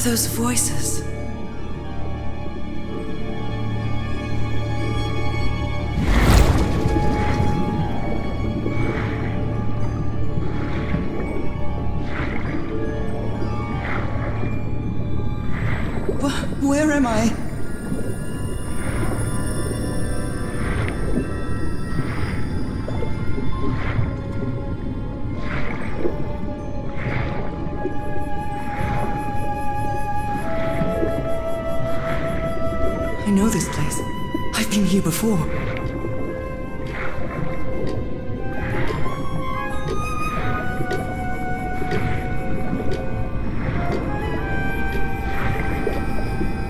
those voices? Where am I? I know this place. I've been here before.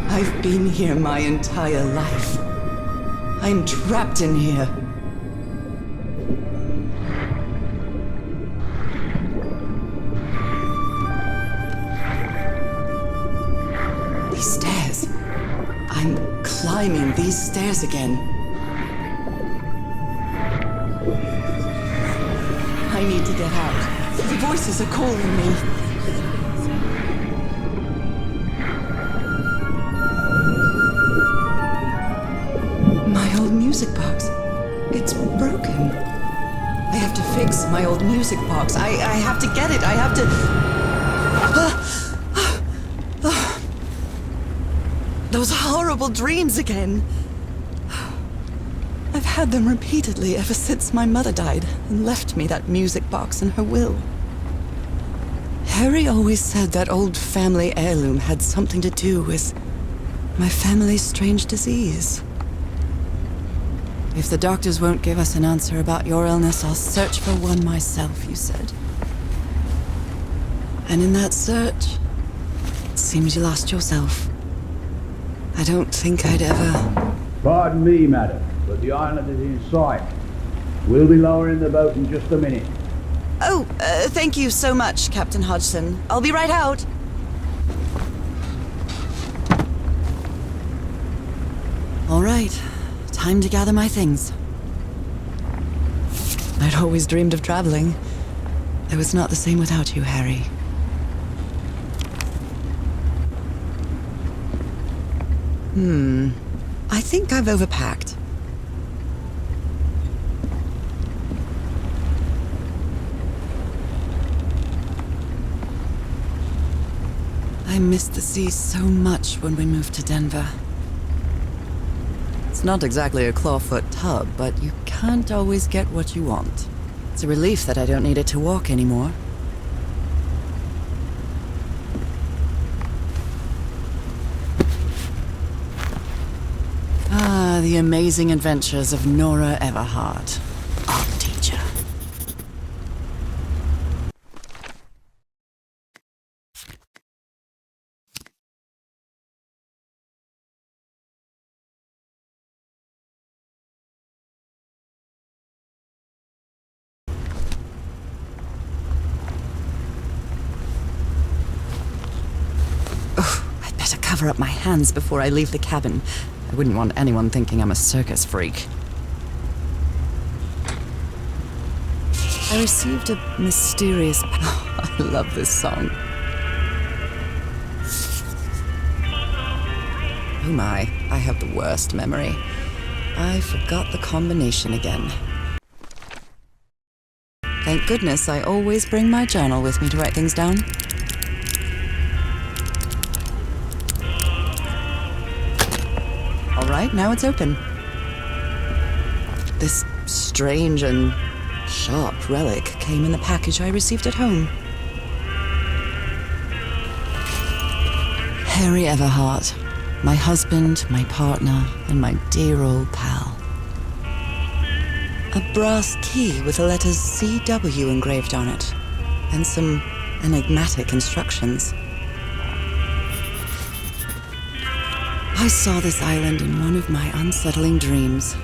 I've been here my entire life. I'm trapped in here. These stairs. I'm climbing these stairs again. I need to get out. The voices are calling me. My old music box. It's broken. I have to fix my old music box. I have to get it. I have to... Those horrible dreams again. I've had them repeatedly ever since my mother died and left me that music box in her will. Harry always said that old family heirloom had something to do with my family's strange disease. If the doctors won't give us an answer about your illness, I'll search for one myself, you said. And in that search, it seems you lost yourself. I don't think I'd ever... Pardon me, madam, but the island is in sight. We'll be lowering the boat in just a minute. Oh, thank you so much, Captain Hodgson. I'll be right out. All right. Time to gather my things. I'd always dreamed of traveling. It was not the same without you, Harry. I think I've overpacked. I missed the sea so much when we moved to Denver. It's not exactly a clawfoot tub, but you can't always get what you want. It's a relief that I don't need it to walk anymore. Ah, the amazing adventures of Nora Everhart, art teacher. I'd better cover up my hands before I leave the cabin. I wouldn't want anyone thinking I'm a circus freak. I received a mysterious... I love this song. Oh my, I have the worst memory. I forgot the combination again. Thank goodness I always bring my journal with me to write things down. All right, now it's open. This strange and sharp relic came in the package I received at home. Harry Everhart, my husband, my partner, and my dear old pal. A brass key with the letters CW engraved on it, and some enigmatic instructions. I saw this island in one of my unsettling dreams.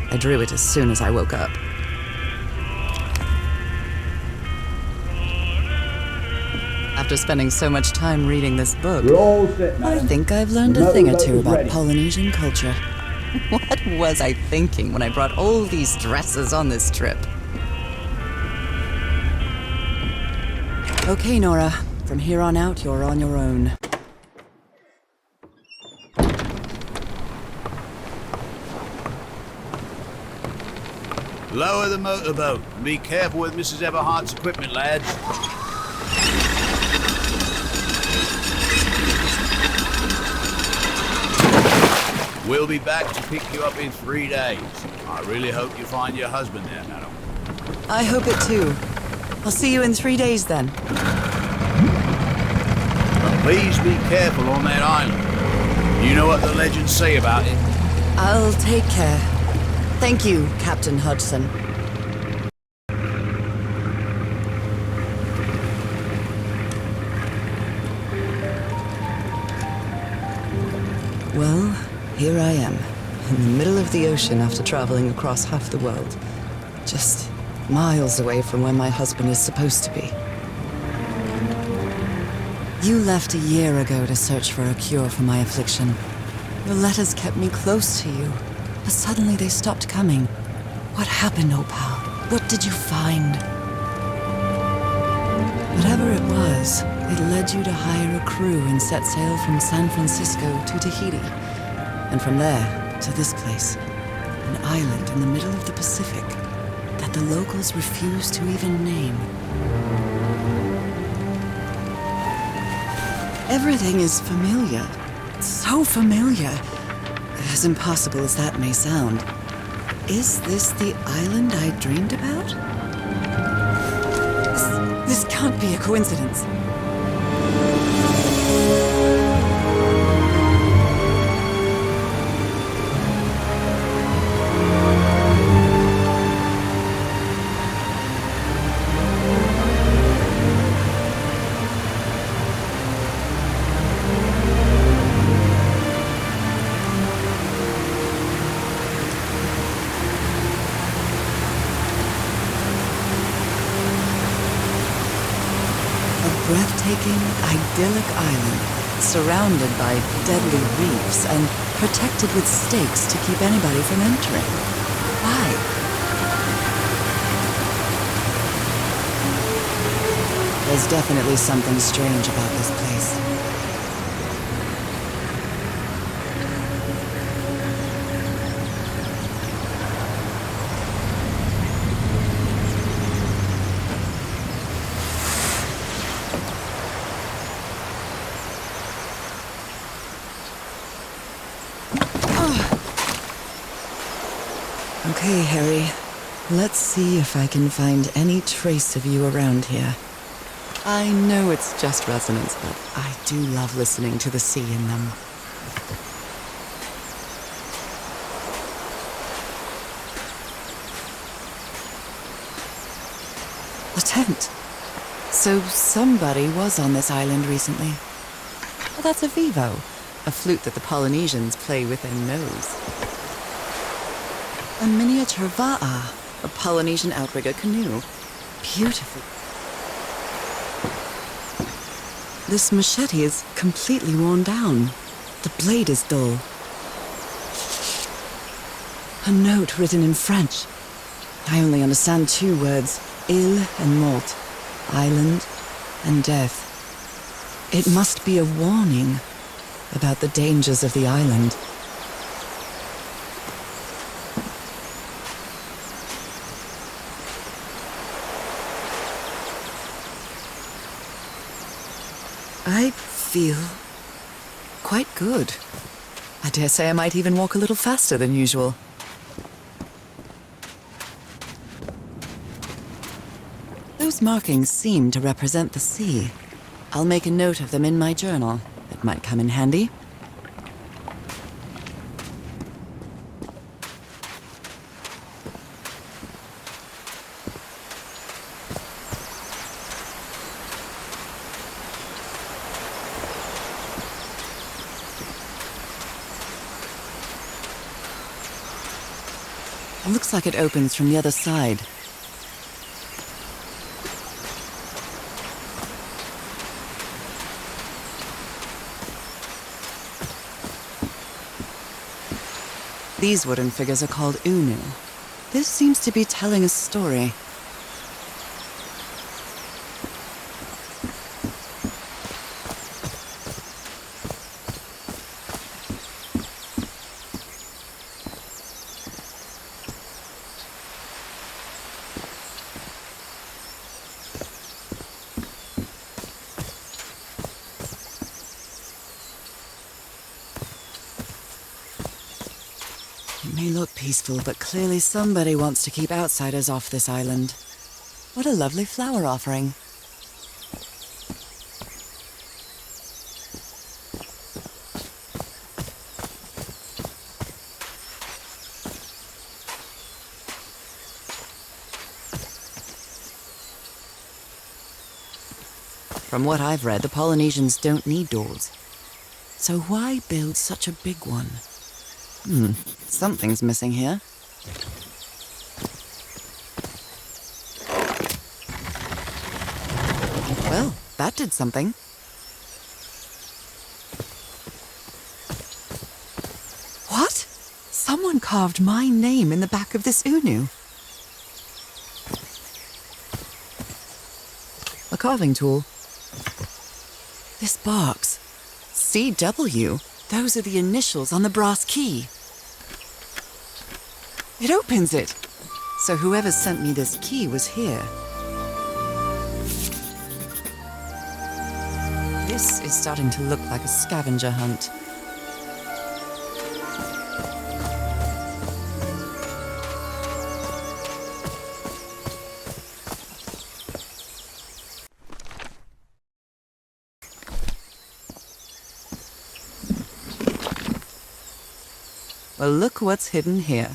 I drew it as soon as I woke up. After spending so much time reading this book, We're all set, I madam. think I've learned a thing or two about Polynesian culture. What was I thinking when I brought all these dresses on this trip? Okay, Nora. From here on out, you're on your own. Lower the motorboat and be careful with Mrs. Everhart's equipment, lads. We'll be back to pick you up in 3 days. I really hope you find your husband there, madam. I hope it too. I'll see you in 3 days then. But please be careful on that island. You know what the legends say about it. I'll take care. Thank you, Captain Hodgson. Well, here I am, in the middle of the ocean after traveling across half the world. Just miles away from where my husband is supposed to be. You left a year ago to search for a cure for my affliction. Your letters kept me close to you, but suddenly they stopped coming. What happened, Opal? What did you find? Whatever it was, it led you to hire a crew and set sail from San Francisco to Tahiti. And from there to this place, an island in the middle of the Pacific that the locals refuse to even name. Everything is familiar. So familiar. As impossible as that may sound. Is this the island I dreamed about? This can't be a coincidence. Breathtaking, idyllic island, surrounded by deadly reefs and protected with stakes to keep anybody from entering. Why? There's definitely something strange about this place. Okay, Harry. Let's see if I can find any trace of you around here. I know it's just resonance, but I do love listening to the sea in them. A tent. So somebody was on this island recently. Well, that's a vivo, a flute that the Polynesians play with their nose. A miniature va'a, a Polynesian outrigger canoe. Beautiful. This machete is completely worn down. The blade is dull. A note written in French. I only understand 2 words, île and mort, island and death. It must be a warning about the dangers of the island. I feel quite good. I dare say I might even walk a little faster than usual. Those markings seem to represent the sea. I'll make a note of them in my journal. It might come in handy. It looks like it opens from the other side. These wooden figures are called unu. This seems to be telling a story. may look peaceful, but clearly somebody wants to keep outsiders off this island. What a lovely flower offering. From what I've read, the Polynesians don't need doors. So why build such a big one? Something's missing here. Well, that did something. What? Someone carved my name in the back of this unu. A carving tool. This box. CW. Those are the initials on the brass key. It opens it. So whoever sent me this key was here. This is starting to look like a scavenger hunt. Well, look what's hidden here.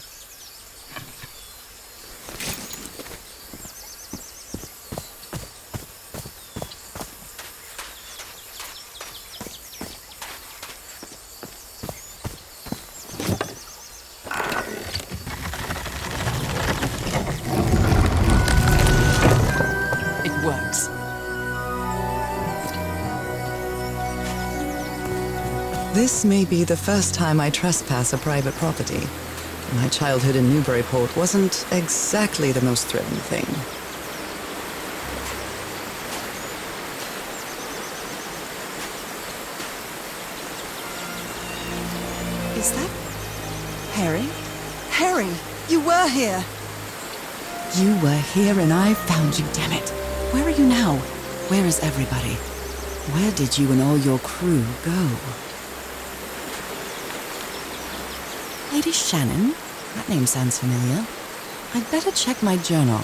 It works. This may be the first time I trespass a private property. My childhood in Newburyport wasn't exactly the most thrilling thing. Is that Harry? Harry, you were here! You were here and I found you, damn it. Where are you now? Where is everybody? Where did you and all your crew go? Lady Shannon? That name sounds familiar. I'd better check my journal.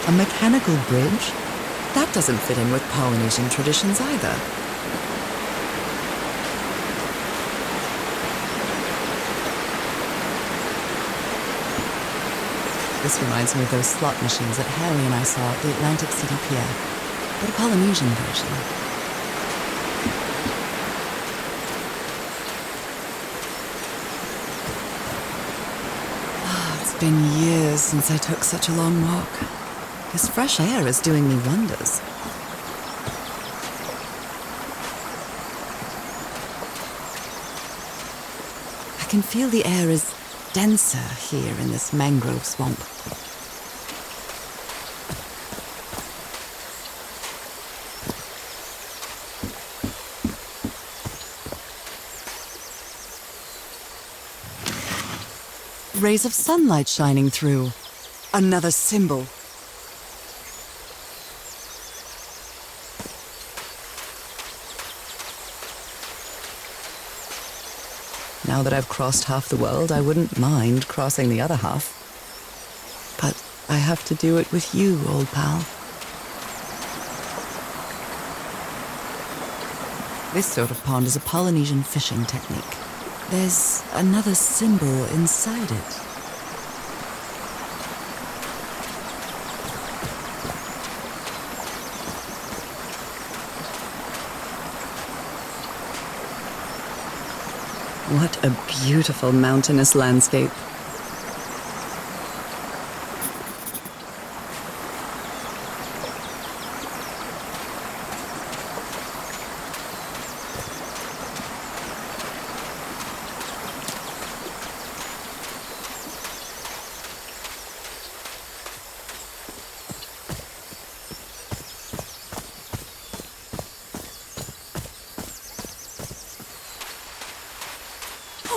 A mechanical bridge? That doesn't fit in with Polynesian traditions either. This reminds me of those slot machines that Harry and I saw at the Atlantic City Pier, but a Polynesian version. It's been years since I took such a long walk. This fresh air is doing me wonders. I can feel the air is denser here in this mangrove swamp. Rays of sunlight shining through. Another symbol. Now that I've crossed half the world, I wouldn't mind crossing the other half. But I have to do it with you, old pal. This sort of pond is a Polynesian fishing technique. There's another symbol inside it. What a beautiful mountainous landscape.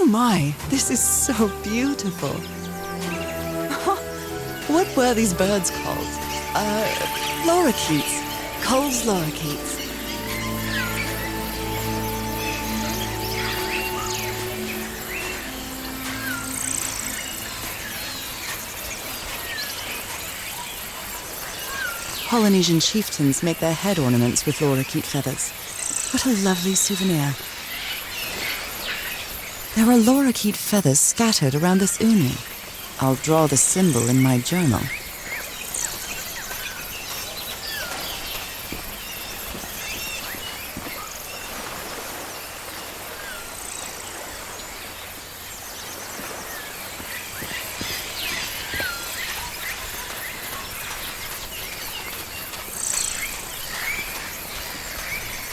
Oh my, this is so beautiful. What were these birds called? Lorikeets. Cole's lorikeets. Polynesian chieftains make their head ornaments with lorikeet feathers. What a lovely souvenir. There are lorikeet feathers scattered around this uni. I'll draw the symbol in my journal.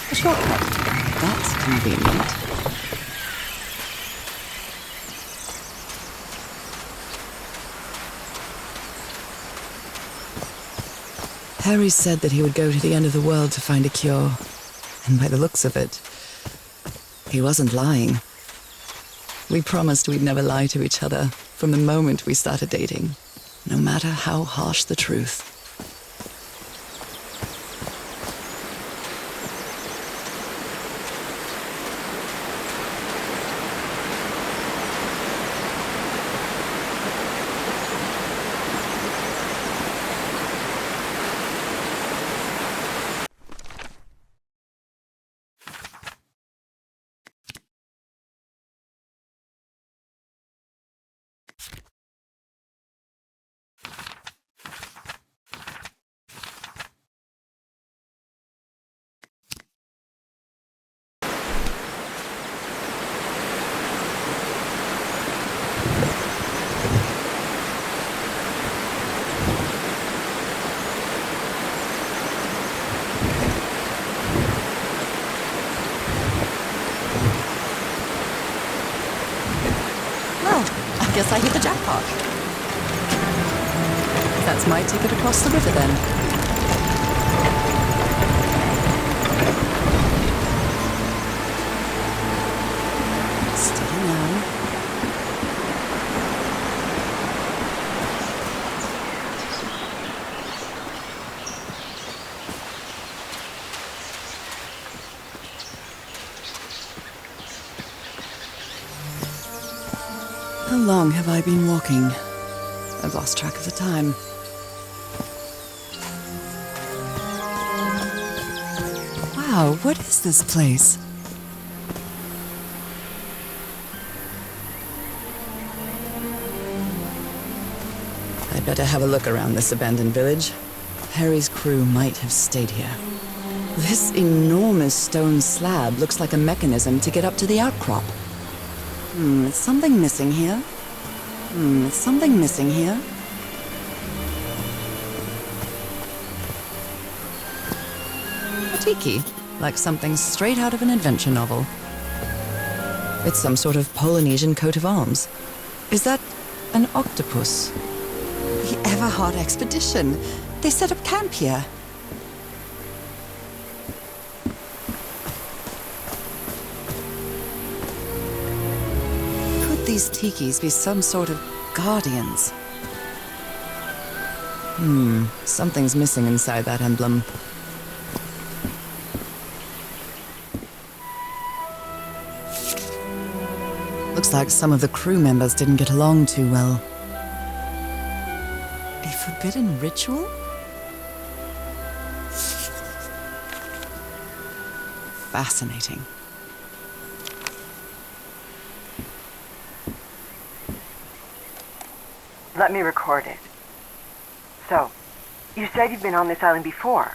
A shortcut. That's convenient. Harry said that he would go to the end of the world to find a cure. And by the looks of it, he wasn't lying. We promised we'd never lie to each other from the moment we started dating, no matter how harsh the truth. Guess I hit the jackpot. That's my ticket across the river then. Steady now. How long have I been walking? I've lost track of the time. Wow, what is this place? I'd better have a look around this abandoned village. Harry's crew might have stayed here. This enormous stone slab looks like a mechanism to get up to the outcrop. Is something missing here? Is something missing here? A tiki, like something straight out of an adventure novel. It's some sort of Polynesian coat of arms. Is that an octopus? The Everhart expedition. They set up camp here. These tikis be some sort of guardians. Something's missing inside that emblem. Looks like some of the crew members didn't get along too well. A forbidden ritual? Fascinating. Let me record it. So, you said you've been on this island before?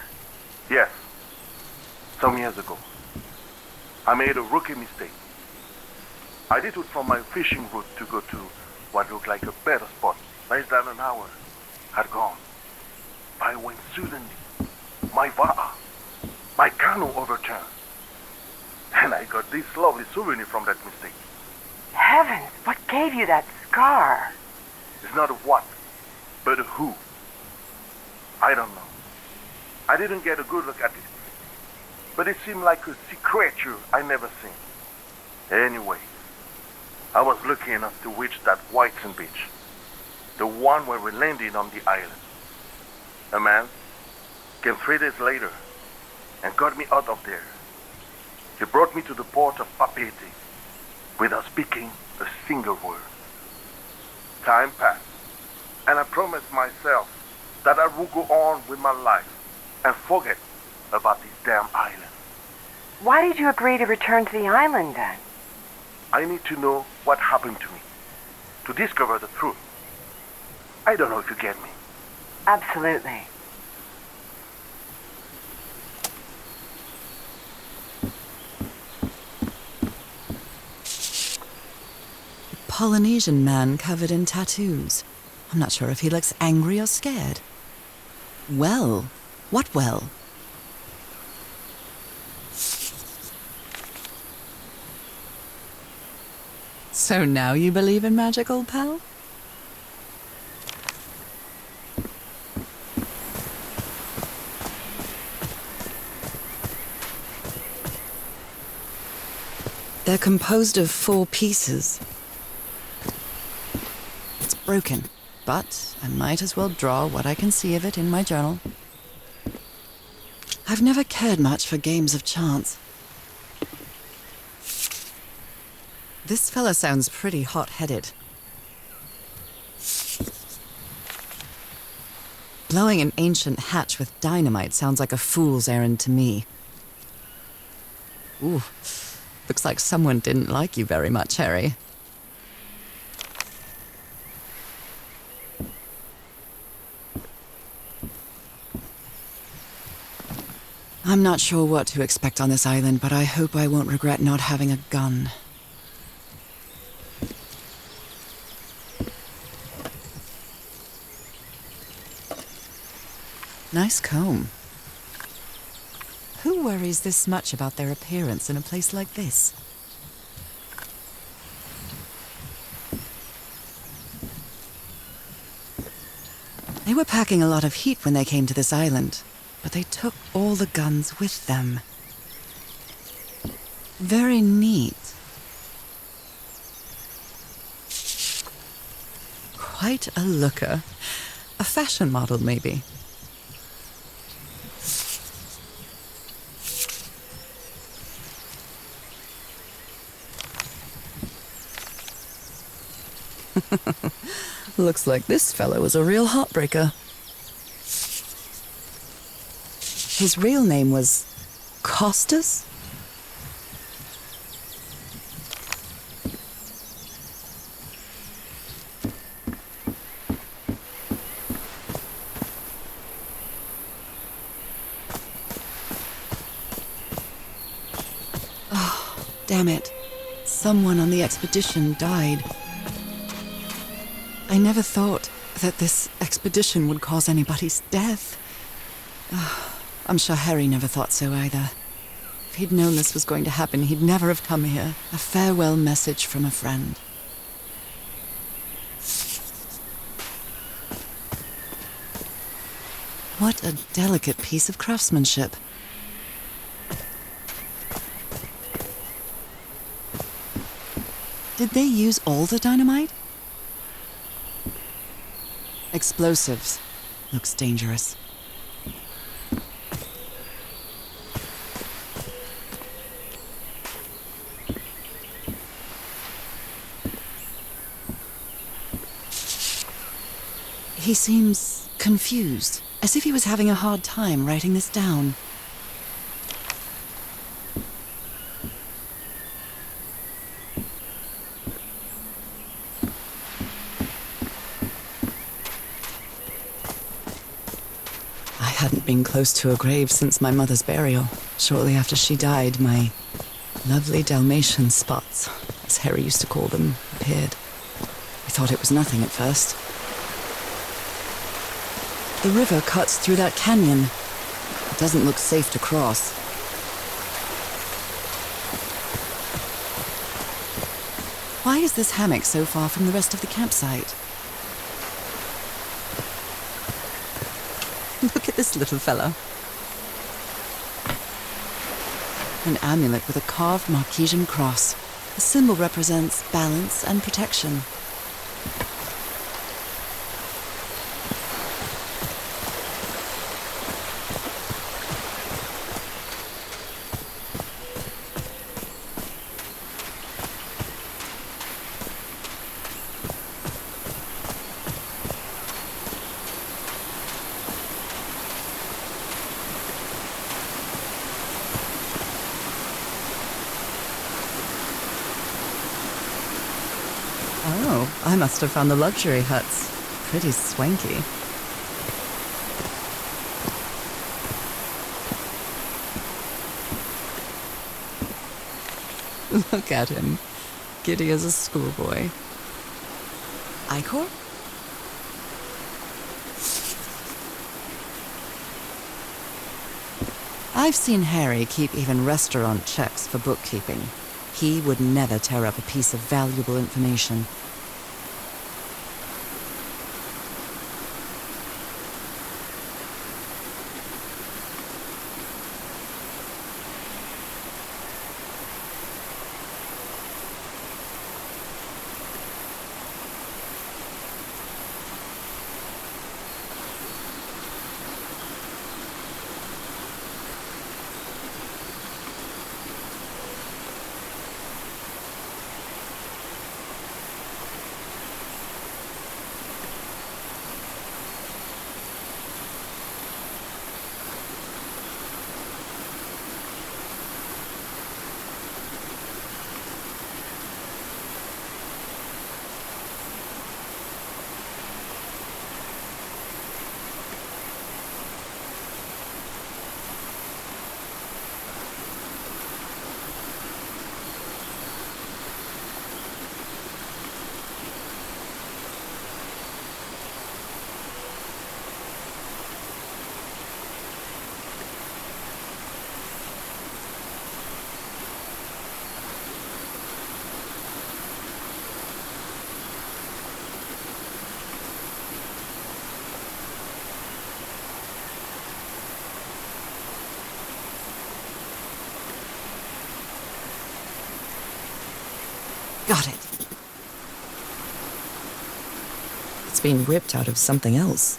Yes. Some years ago. I made a rookie mistake. I detoed from my fishing route to go to what looked like a better spot. Less than an hour had gone by when suddenly my va'a, my canoe overturned. And I got this lovely souvenir from that mistake. Heavens, what gave you that scar? It's not a what, but a who. I don't know. I didn't get a good look at it. But it seemed like a sea creature I never seen. Anyway, I was lucky enough to reach that white sand beach, the one where we landed on the island. A man came 3 days later and got me out of there. He brought me to the port of Otaheite without speaking a single word. Time passed, and I promised myself that I would go on with my life and forget about this damn island. Why did you agree to return to the island then? I need to know what happened to me, to discover the truth. I don't know if you get me. Absolutely. Polynesian man covered in tattoos. I'm not sure if he looks angry or scared. Well? What well? So now you believe in magic, old pal? They're composed of 4 pieces. It's broken, but I might as well draw what I can see of it in my journal. I've never cared much for games of chance. This fella sounds pretty hot-headed. Blowing an ancient hatch with dynamite sounds like a fool's errand to me. Ooh, looks like someone didn't like you very much, Harry. I'm not sure what to expect on this island, but I hope I won't regret not having a gun. Nice comb. Who worries this much about their appearance in a place like this? They were packing a lot of heat when they came to this island, but they took all the guns with them. Very neat. Quite a looker. A fashion model, maybe. Looks like this fellow was a real heartbreaker. His real name was Costas? Oh, damn it. Someone on the expedition died. I never thought that this expedition would cause anybody's death. I'm sure Harry never thought so either. If he'd known this was going to happen, he'd never have come here. A farewell message from a friend. What a delicate piece of craftsmanship. Did they use all the dynamite? Explosives. Looks dangerous. He seems confused, as if he was having a hard time writing this down. I hadn't been close to a grave since my mother's burial. Shortly after she died, my lovely Dalmatian spots, as Harry used to call them, appeared. We thought it was nothing at first. The river cuts through that canyon. It doesn't look safe to cross. Why is this hammock so far from the rest of the campsite? Look at this little fella. An amulet with a carved Marquesian cross. The symbol represents balance and protection. Oh, I must have found the luxury huts. Pretty swanky. Look at him. Giddy as a schoolboy. Icor? I've seen Harry keep even restaurant checks for bookkeeping. He would never tear up a piece of valuable information. Got it. It's been ripped out of something else.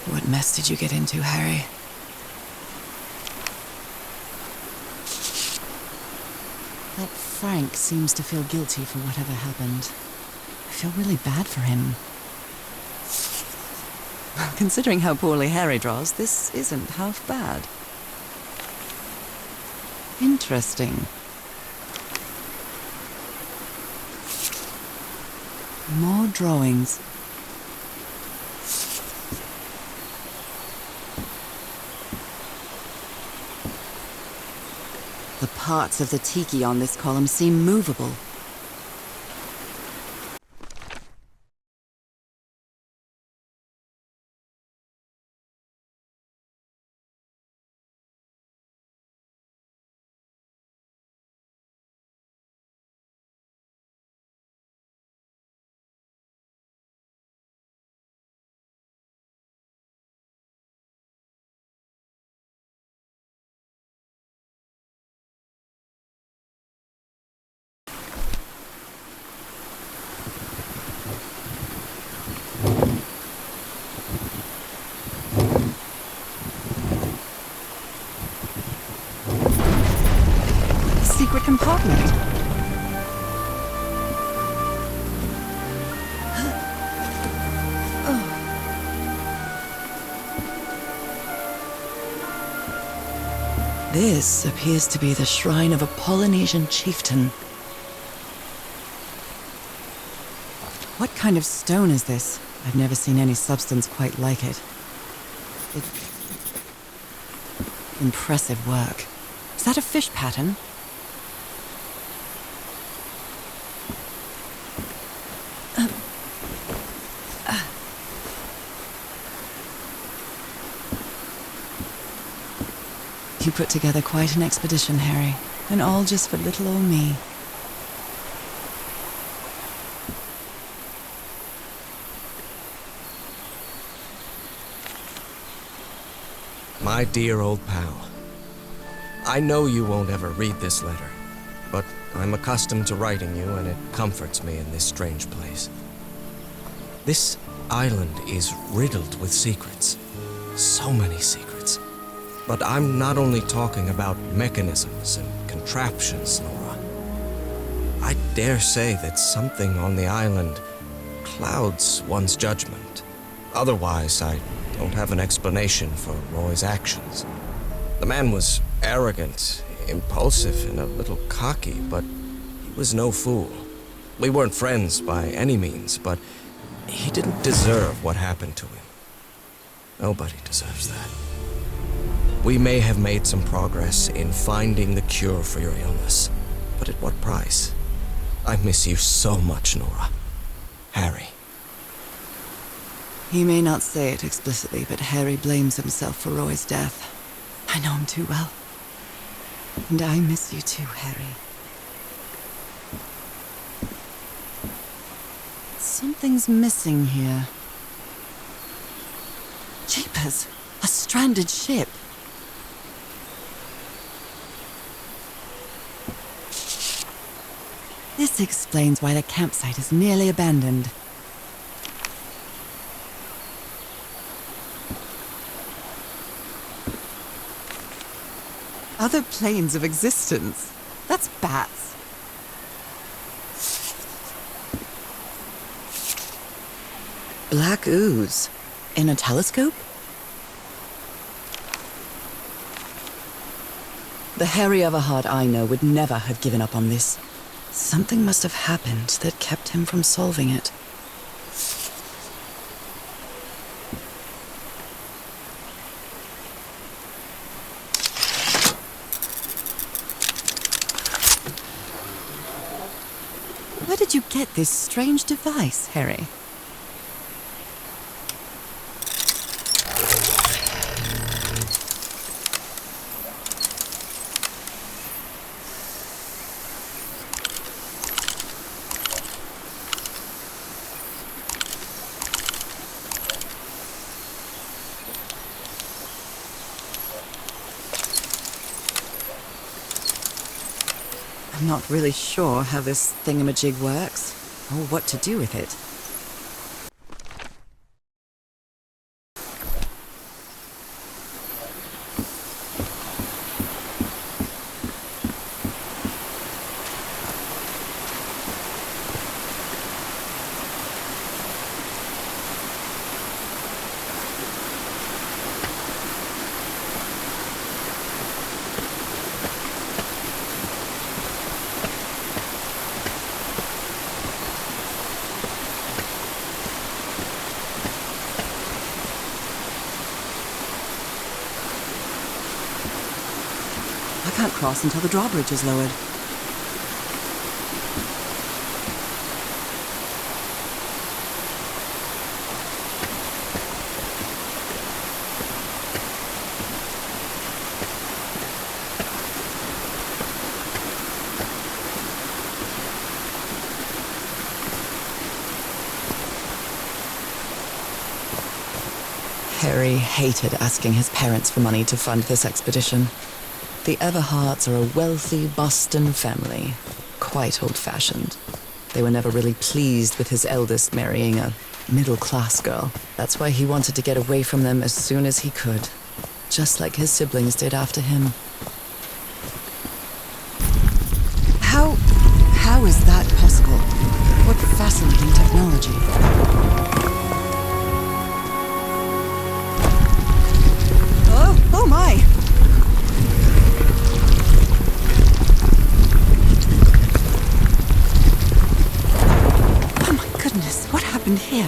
What mess did you get into, Harry? That Frank seems to feel guilty for whatever happened. I feel really bad for him. Considering how poorly Harry draws, this isn't half bad. Interesting. More drawings. The parts of the tiki on this column seem movable. Secret compartment. This appears to be the shrine of a Polynesian chieftain. What kind of stone is this? I've never seen any substance quite like it. Impressive work. Is that a fish pattern? You put together quite an expedition, Harry, and all just for little old me. My dear old pal, I know you won't ever read this letter, but I'm accustomed to writing you, and it comforts me in this strange place. This island is riddled with secrets. So many secrets. But I'm not only talking about mechanisms and contraptions, Nora. I dare say that something on the island clouds one's judgment. Otherwise, I don't have an explanation for Roy's actions. The man was arrogant, impulsive, and a little cocky, but he was no fool. We weren't friends by any means, but he didn't deserve what happened to him. Nobody deserves that. We may have made some progress in finding the cure for your illness, but at what price? I miss you so much, Nora. Harry. He may not say it explicitly, but Harry blames himself for Roy's death. I know him too well. And I miss you too, Harry. Something's missing here. Jeepers! A stranded ship! This explains why the campsite is nearly abandoned. Other planes of existence? That's bats. Black ooze. In a telescope? The Harry Everhart I know would never have given up on this. Something must have happened that kept him from solving it. Where did you get this strange device, Harry? I'm not really sure how this thingamajig works, or what to do with it. I can't cross until the drawbridge is lowered. Harry hated asking his parents for money to fund this expedition. The Everharts are a wealthy Boston family, quite old-fashioned. They were never really pleased with his eldest marrying a middle-class girl. That's why he wanted to get away from them as soon as he could, just like his siblings did after him. How is that possible? What fascinating technology. Oh my! What happened here?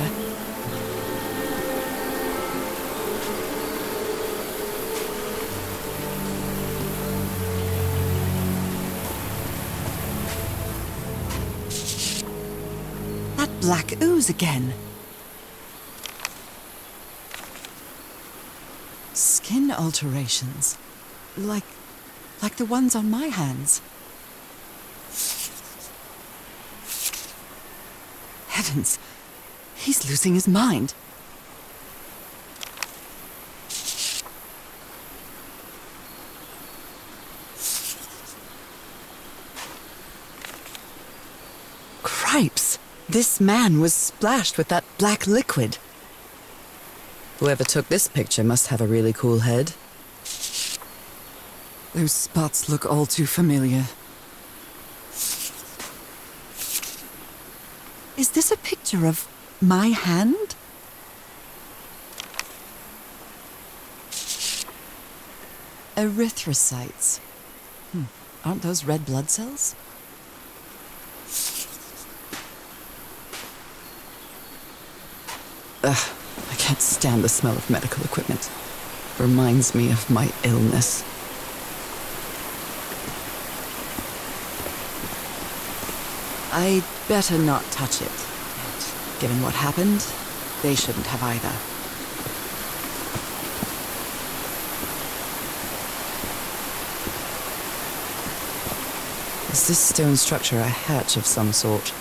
That black ooze again. Skin alterations. Like the ones on my hands. Heavens, he's losing his mind. Cripes, this man was splashed with that black liquid. Whoever took this picture must have a really cool head. Those spots look all too familiar. Is this a picture of my hand? Erythrocytes. Aren't those red blood cells? Ugh, I can't stand the smell of medical equipment. Reminds me of my illness. I'd better not touch it. And given what happened, they shouldn't have either. Is this stone structure a hatch of some sort?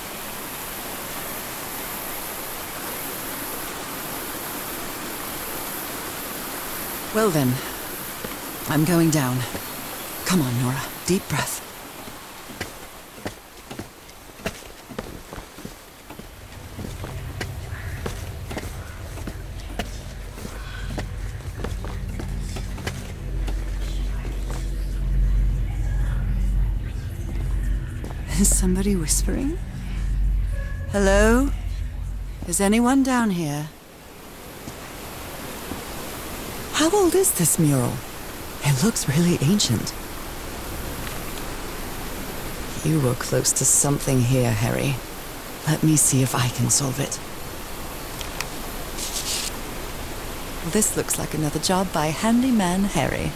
Well then, I'm going down. Come on, Nora. Deep breath. Is somebody whispering? Hello? Is anyone down here? How old is this mural? It looks really ancient. You were close to something here, Harry. Let me see if I can solve it. This looks like another job by Handyman Harry.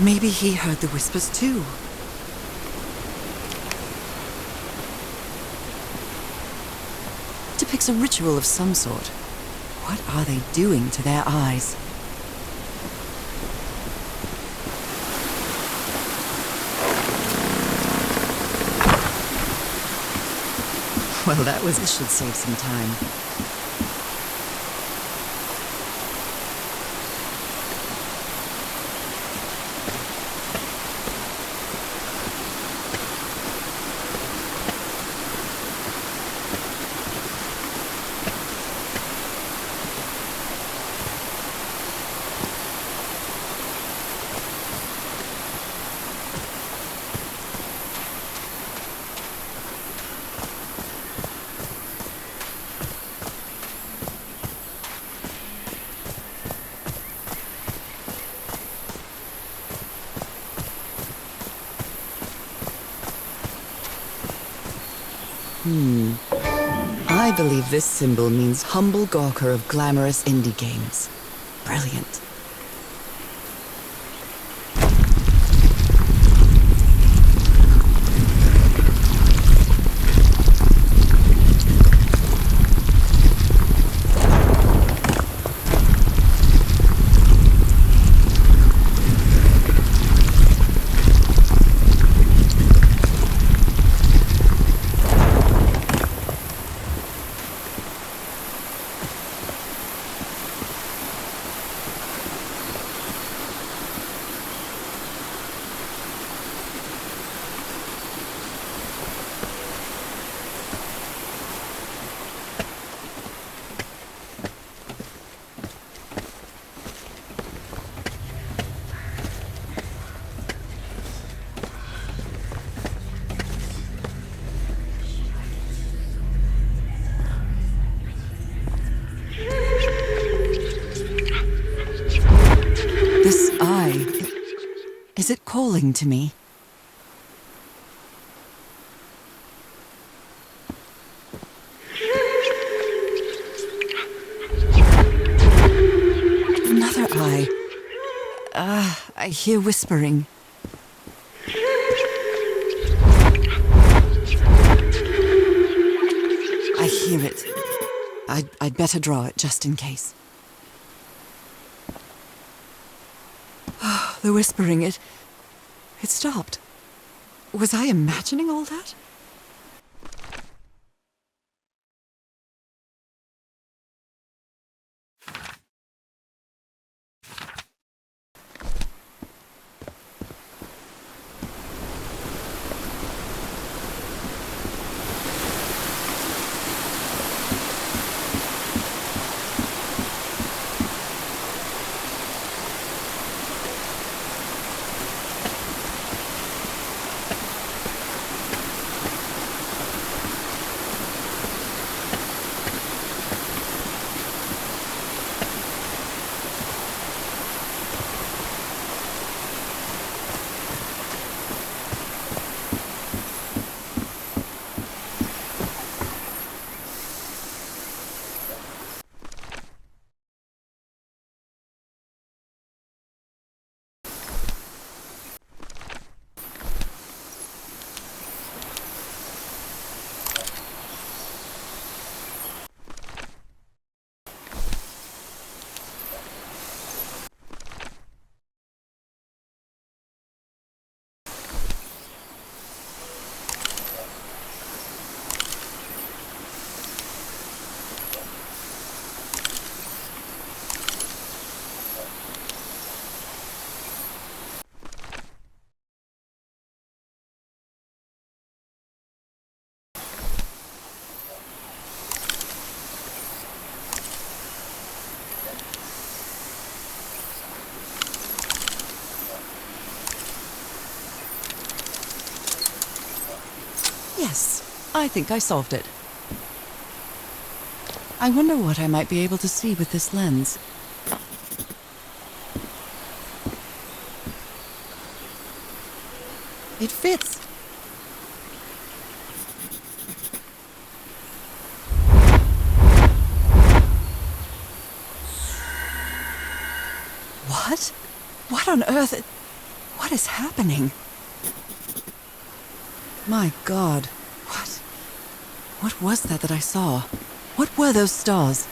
Maybe he heard the whispers too. Depicts a ritual of some sort. What are they doing to their eyes? Well, this should save some time. I believe this symbol means humble gawker of glamorous indie games. Brilliant. This eye, is it calling to me? Another eye. I hear whispering. I hear it. I'd better draw it just in case. The whispering, it stopped. Was I imagining all that? Yes, I think I solved it. I wonder what I might be able to see with this lens. It fits. What? What on earth? What is happening? My God, what was that I saw? What were those stars?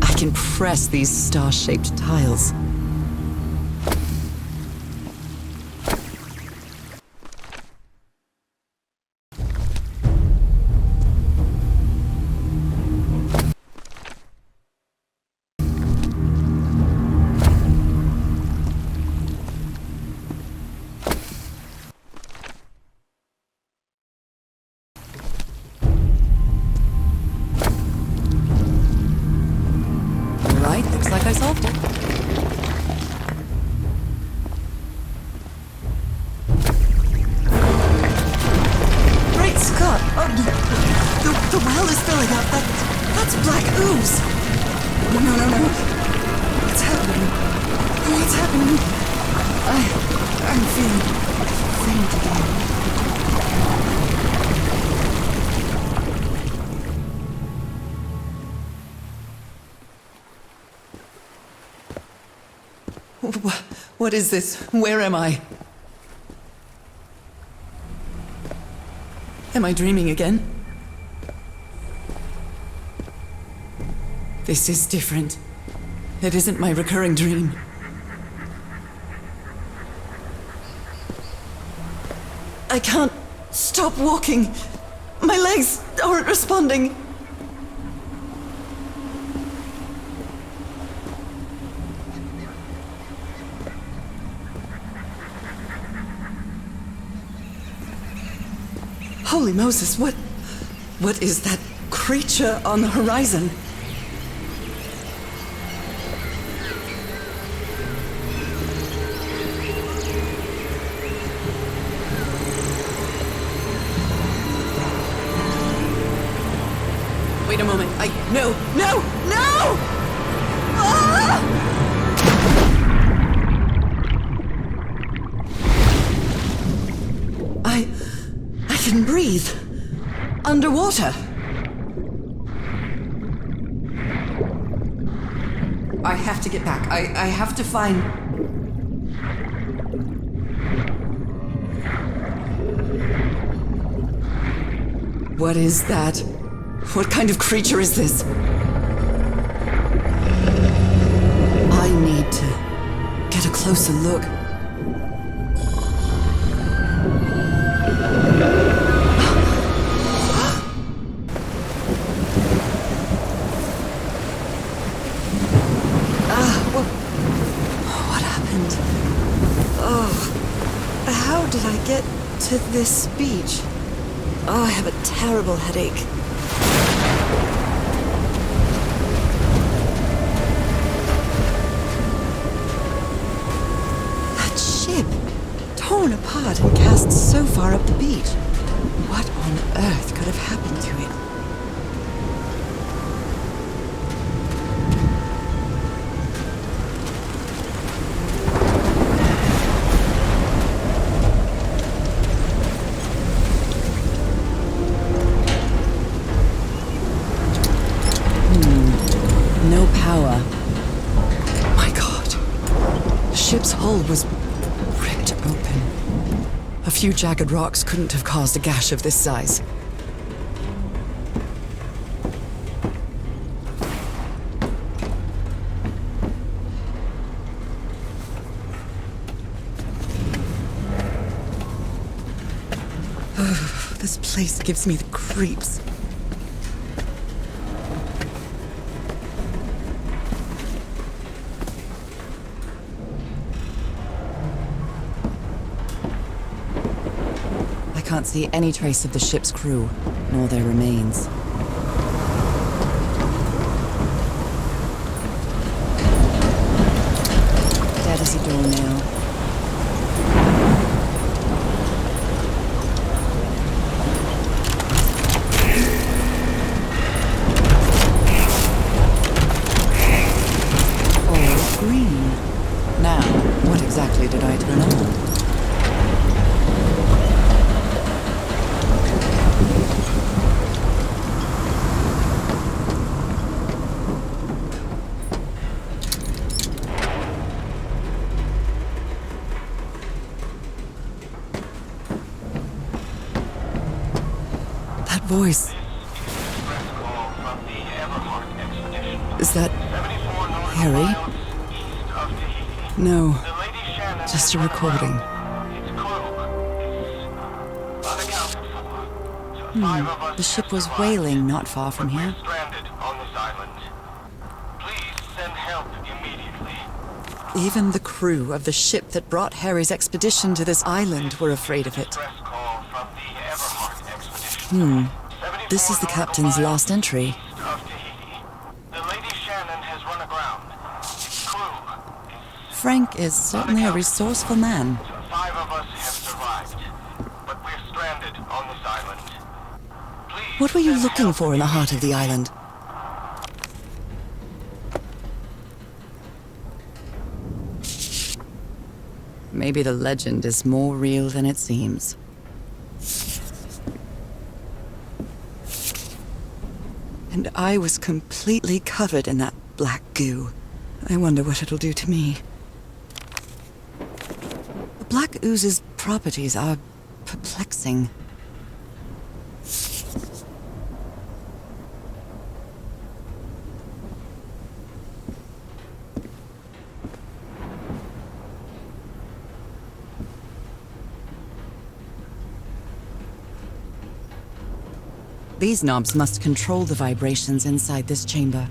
I can press these star-shaped tiles. Like I solved it. Great Scott! Oh, the well is filling up. That's black ooze. No. What's happening? What's happening? I'm feeling faint again. What is this? Where am I? Am I dreaming again? This is different. It isn't my recurring dream. I can't stop walking. My legs aren't responding. Holy Moses, what is that creature on the horizon? can breathe. Underwater. I have to get back. I have to find... What is that? What kind of creature is this? I need to get a closer look. What happened? Oh, how did I get to this beach? Oh, I have a terrible headache. That ship, torn apart and cast so far up the beach. What on earth could have happened to it? No power. My God. The ship's hull was ripped open. A few jagged rocks couldn't have caused a gash of this size. This place gives me the creeps. I can't see any trace of the ship's crew, nor their remains. Dead as a doornail. All green. Now, what exactly did I turn on? Voice. Is that Harry? No, just a recording. The ship was whaling not far from here. Even the crew of the ship that brought Harry's expedition to this island were afraid of it. This is the captain's last entry. Frank is certainly a resourceful man. 5 of us have survived, but we're stranded on this island. What were you looking for in the heart of the island? Maybe the legend is more real than it seems. And I was completely covered in that black goo. I wonder what it'll do to me. The black ooze's properties are perplexing. These knobs must control the vibrations inside this chamber.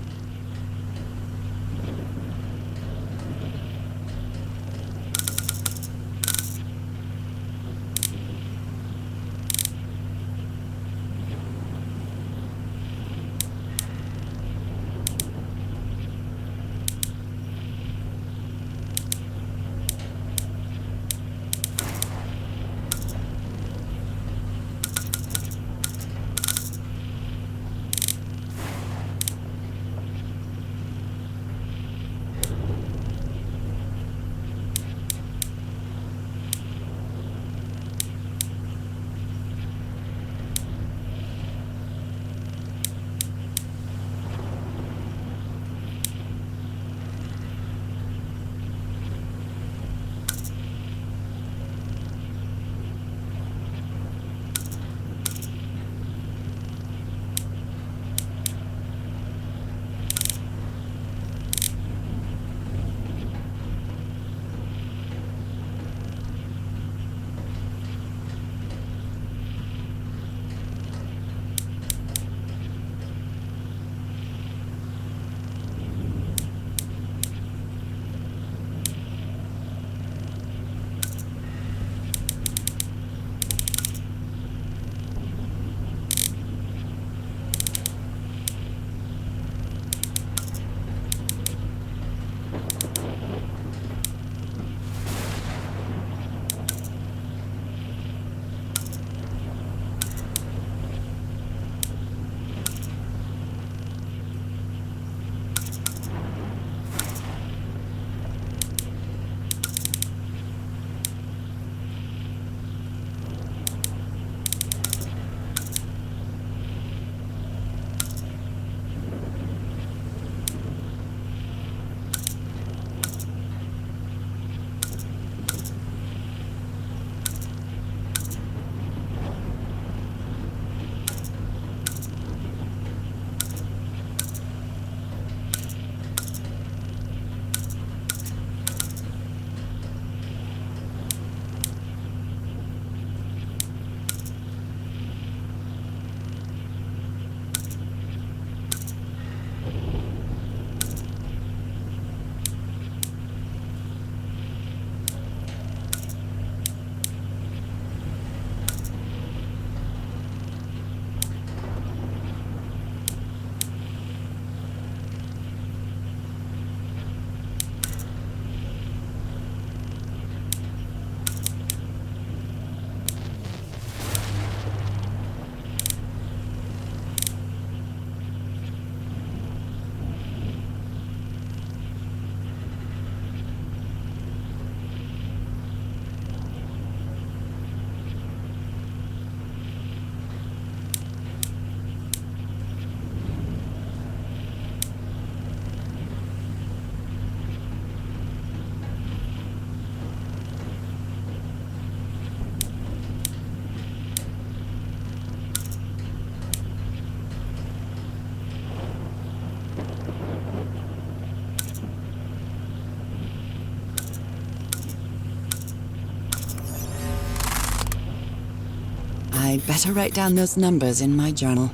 I'd better write down those numbers in my journal.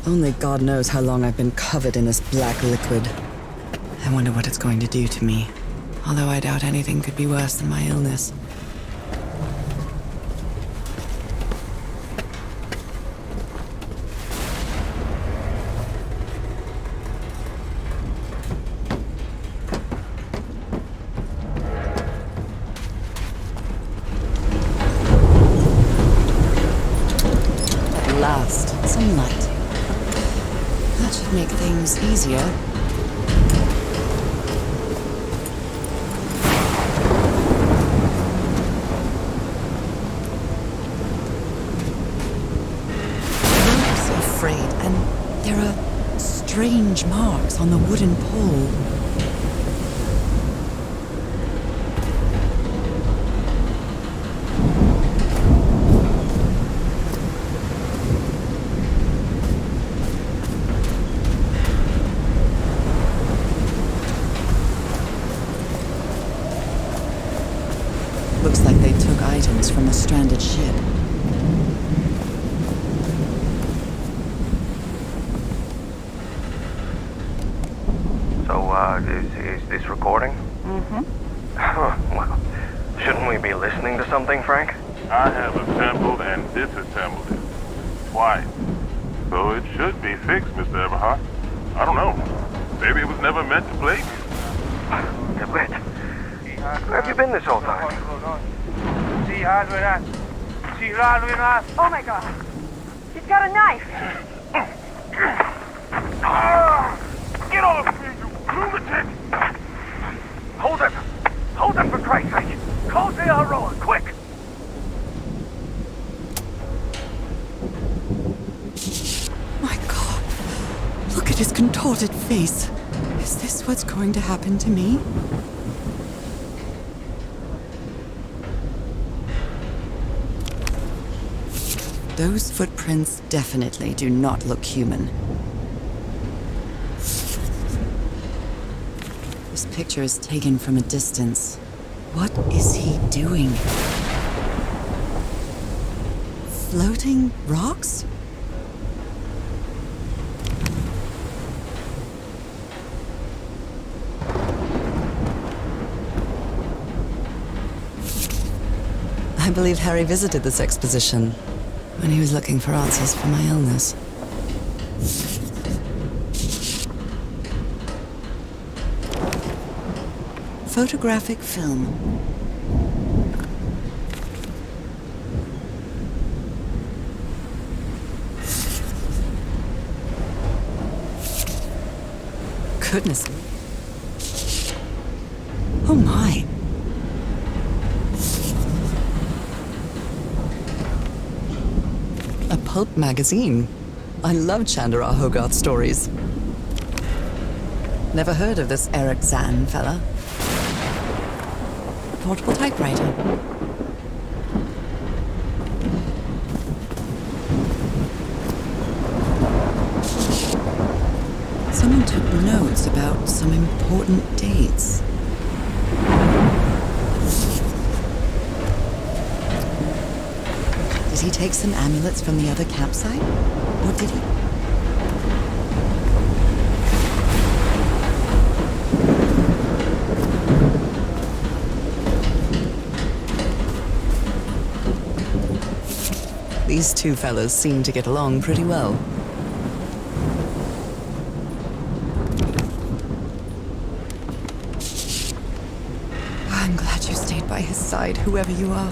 Only God knows how long I've been covered in this black liquid. I wonder what it's going to do to me. Although I doubt anything could be worse than my illness. At last, some light. That should make things easier. And there are strange marks on the wooden pole. Looks like they took items from a stranded ship. Is this recording? Mm-hmm. Well, shouldn't we be listening to something, Frank? I have assembled and disassembled it. Twice. So it should be fixed, Mr. Everhart. I don't know. Maybe it was never meant to play me. Wait. Where have you been this whole time? Oh my god. He's got a knife. Get off me, you lunatic! Hold him! Hold him, for Christ's sake! Call the Aroa, quick! My God. Look at his contorted face. Is this what's going to happen to me? Those footprints definitely do not look human. This picture is taken from a distance. What is he doing? Floating rocks? I believe Harry visited this exposition when he was looking for answers for my illness. Photographic film. Goodness. Oh my. A pulp magazine. I love Chandra Hogarth stories. Never heard of this Eric Zahn fella. A portable typewriter. Someone took notes about some important dates. Did he take some amulets from the other campsite? Or did he? These two fellas seem to get along pretty well. I'm glad you stayed by his side, whoever you are.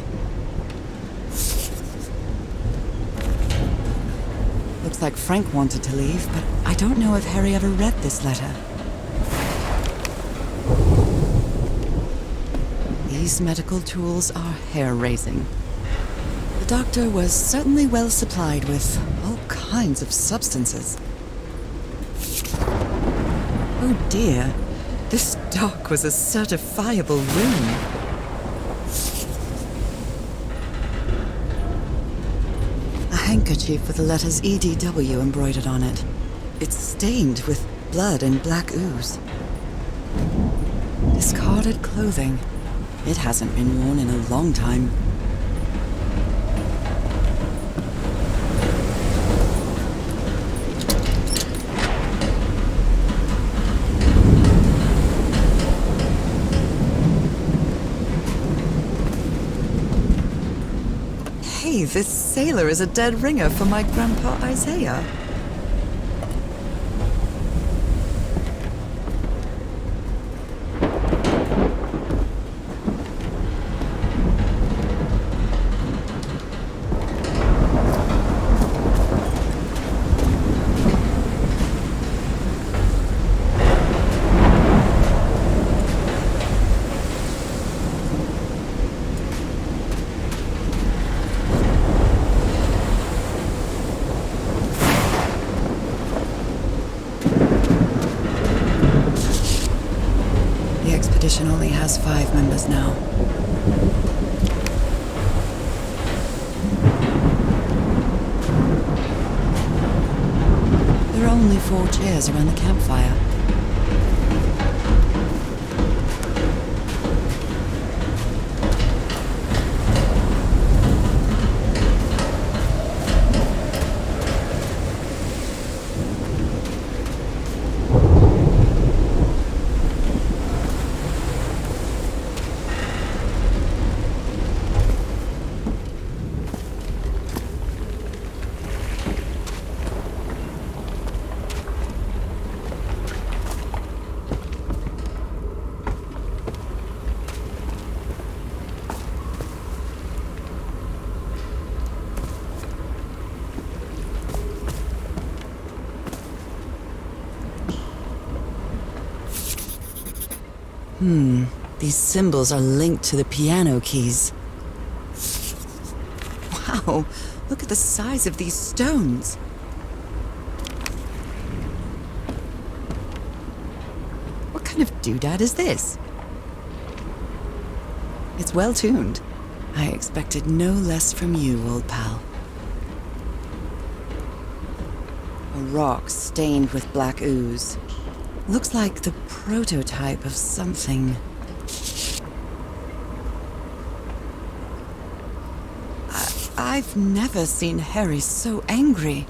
Looks like Frank wanted to leave, but I don't know if Harry ever read this letter. These medical tools are hair-raising. The doctor was certainly well supplied with all kinds of substances. Oh dear, this dock was a certifiable room. handkerchief with the letters EDW embroidered on it. It's stained with blood and black ooze. Discarded clothing. It hasn't been worn in a long time. Hey, this sailor is a dead ringer for my grandpa Isaiah. The expedition only has 5 members now. There are only 4 chairs around the campfire. These symbols are linked to the piano keys. Wow, look at the size of these stones. What kind of doodad is this? It's well tuned. I expected no less from you, old pal. A rock stained with black ooze. Looks like the prototype of something. I've never seen Harry so angry.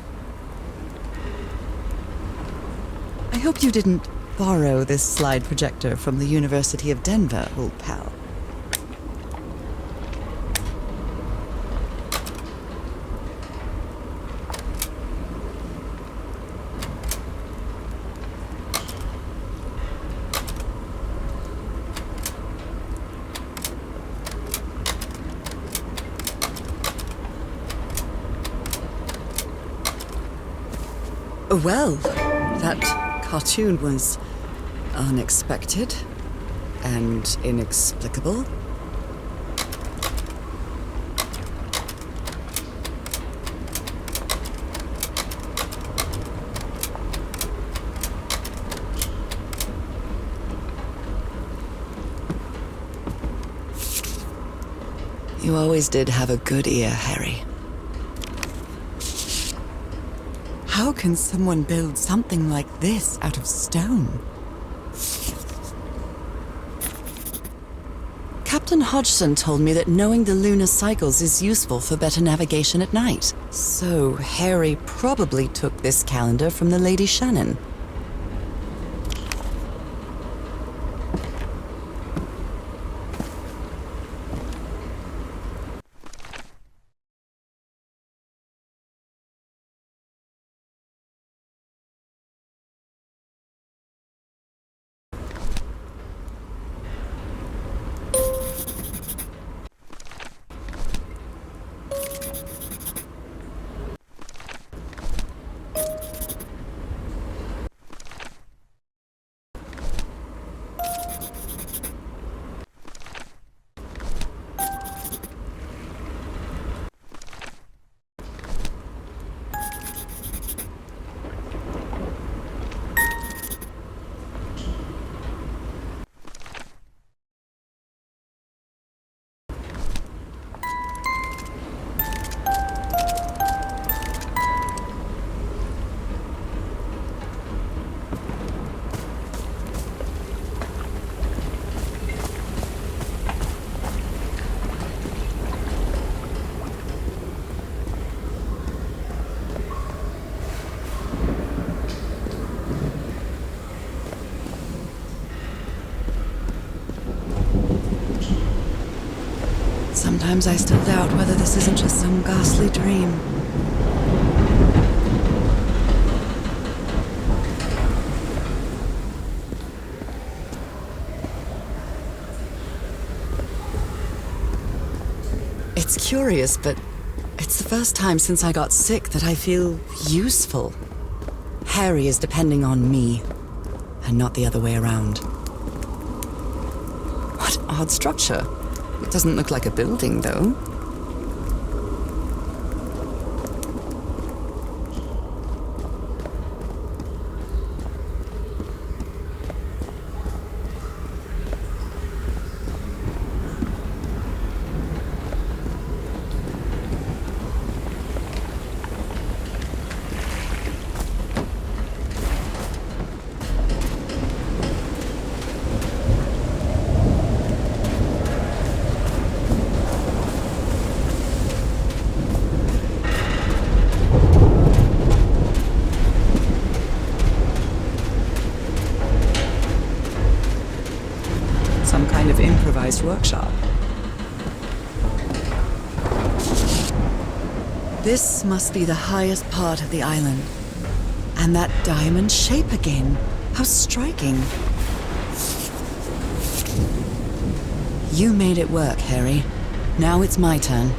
I hope you didn't borrow this slide projector from the University of Denver, old pal. Well, that cartoon was unexpected and inexplicable. You always did have a good ear, Harry. How can someone build something like this out of stone? Captain Hodgson told me that knowing the lunar cycles is useful for better navigation at night. So Harry probably took this calendar from the Lady Shannon. Sometimes I still doubt whether this isn't just some ghastly dream. It's curious, but it's the first time since I got sick that I feel useful. Harry is depending on me, and not the other way around. What odd structure. It doesn't look like a building, though. Some kind of improvised workshop. This must be the highest part of the island. And that diamond shape again. How striking. You made it work, Harry. Now it's my turn.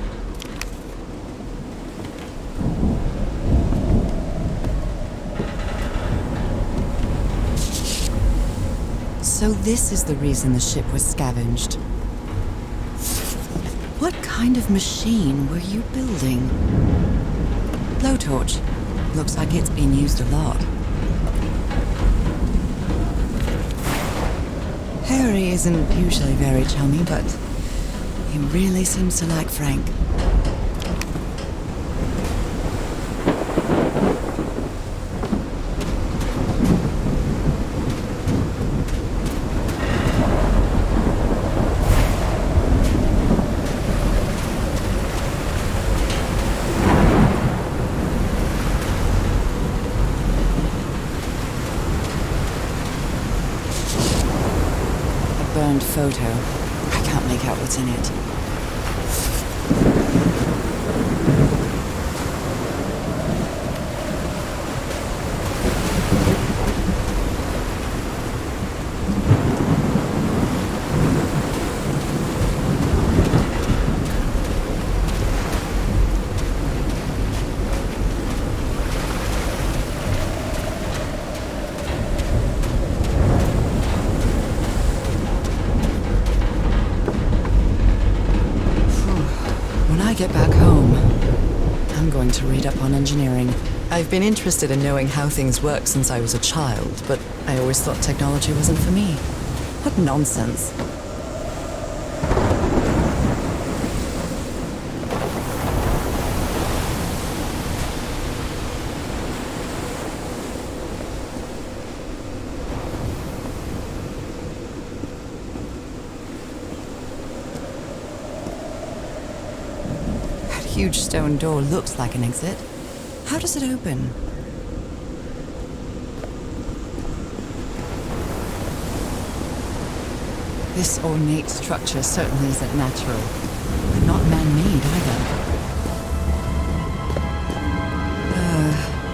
So this is the reason the ship was scavenged. What kind of machine were you building? Blowtorch. Looks like it's been used a lot. Harry isn't usually very chummy, but he really seems to like Frank. Burned photo. I can't make out what's in it. When I get back home, I'm going to read up on engineering. I've been interested in knowing how things work since I was a child, but I always thought technology wasn't for me. What nonsense. Huge stone door looks like an exit. How does it open? This ornate structure certainly isn't natural, but not man-made either.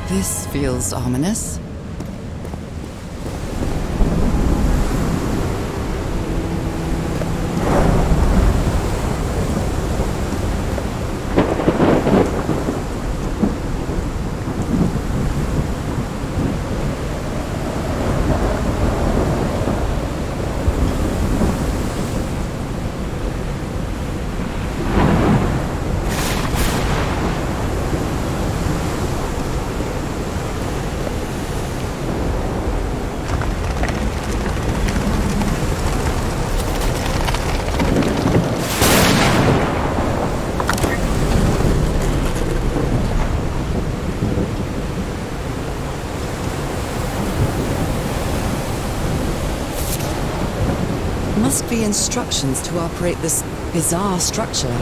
This feels ominous. Must be instructions to operate this bizarre structure.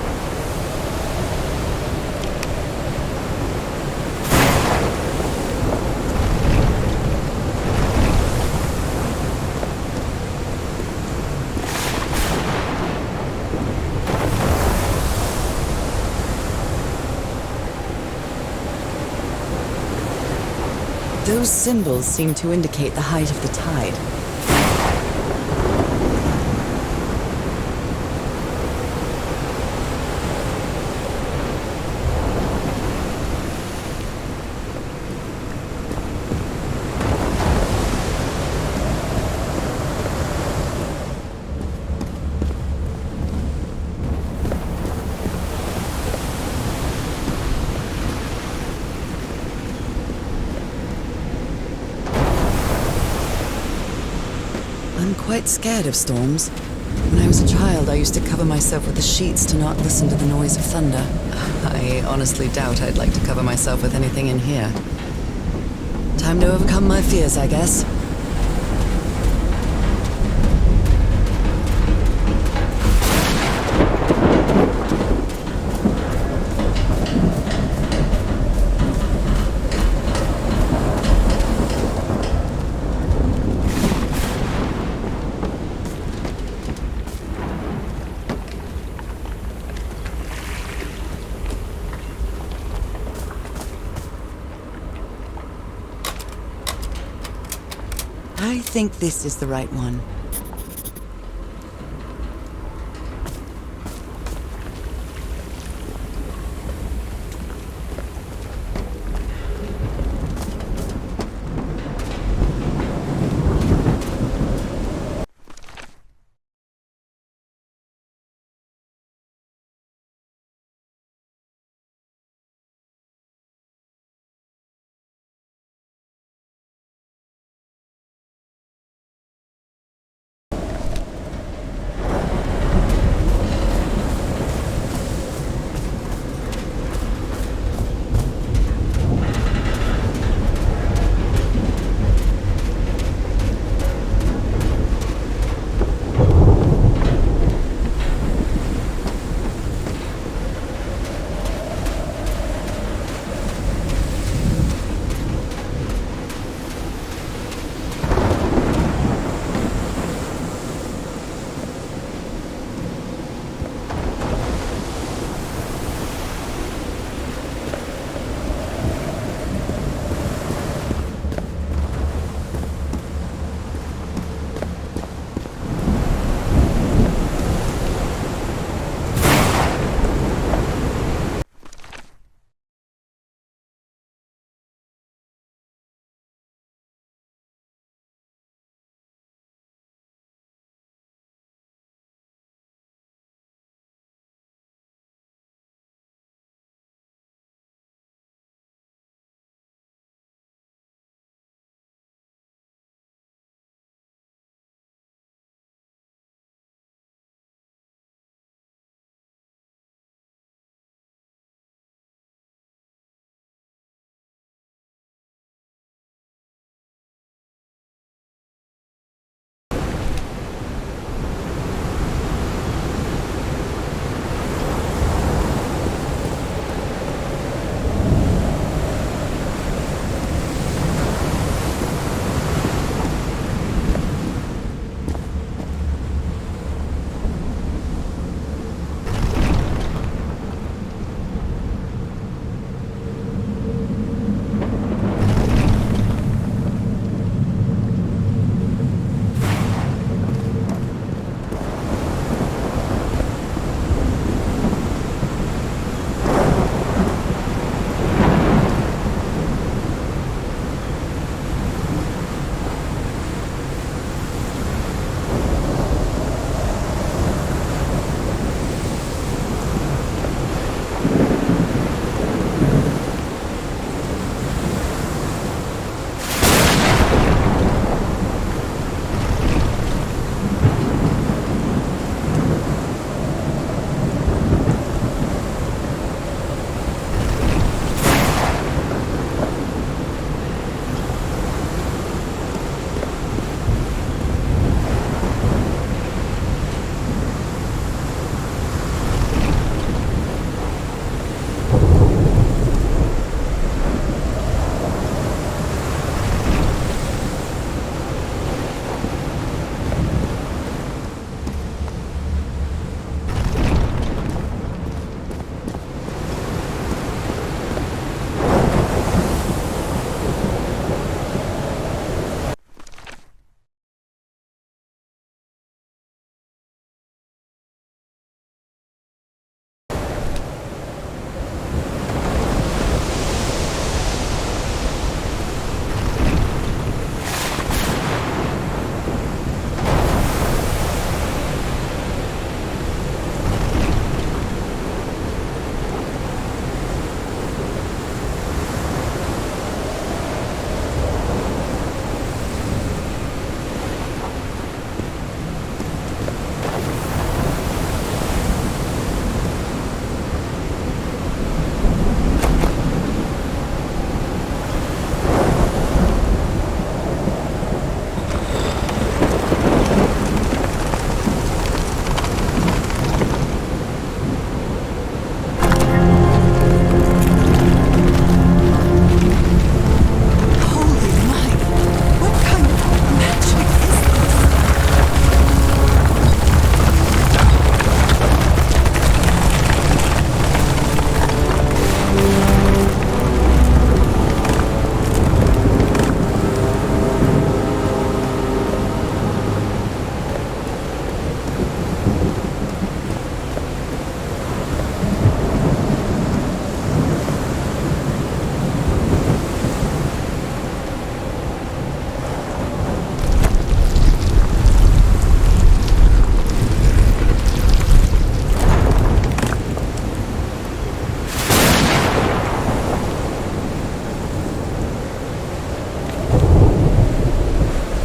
Those symbols seem to indicate the height of the tide. I'm quite scared of storms. When I was a child, I used to cover myself with the sheets to not listen to the noise of thunder. I honestly doubt I'd like to cover myself with anything in here. Time to overcome my fears, I guess. I think this is the right one.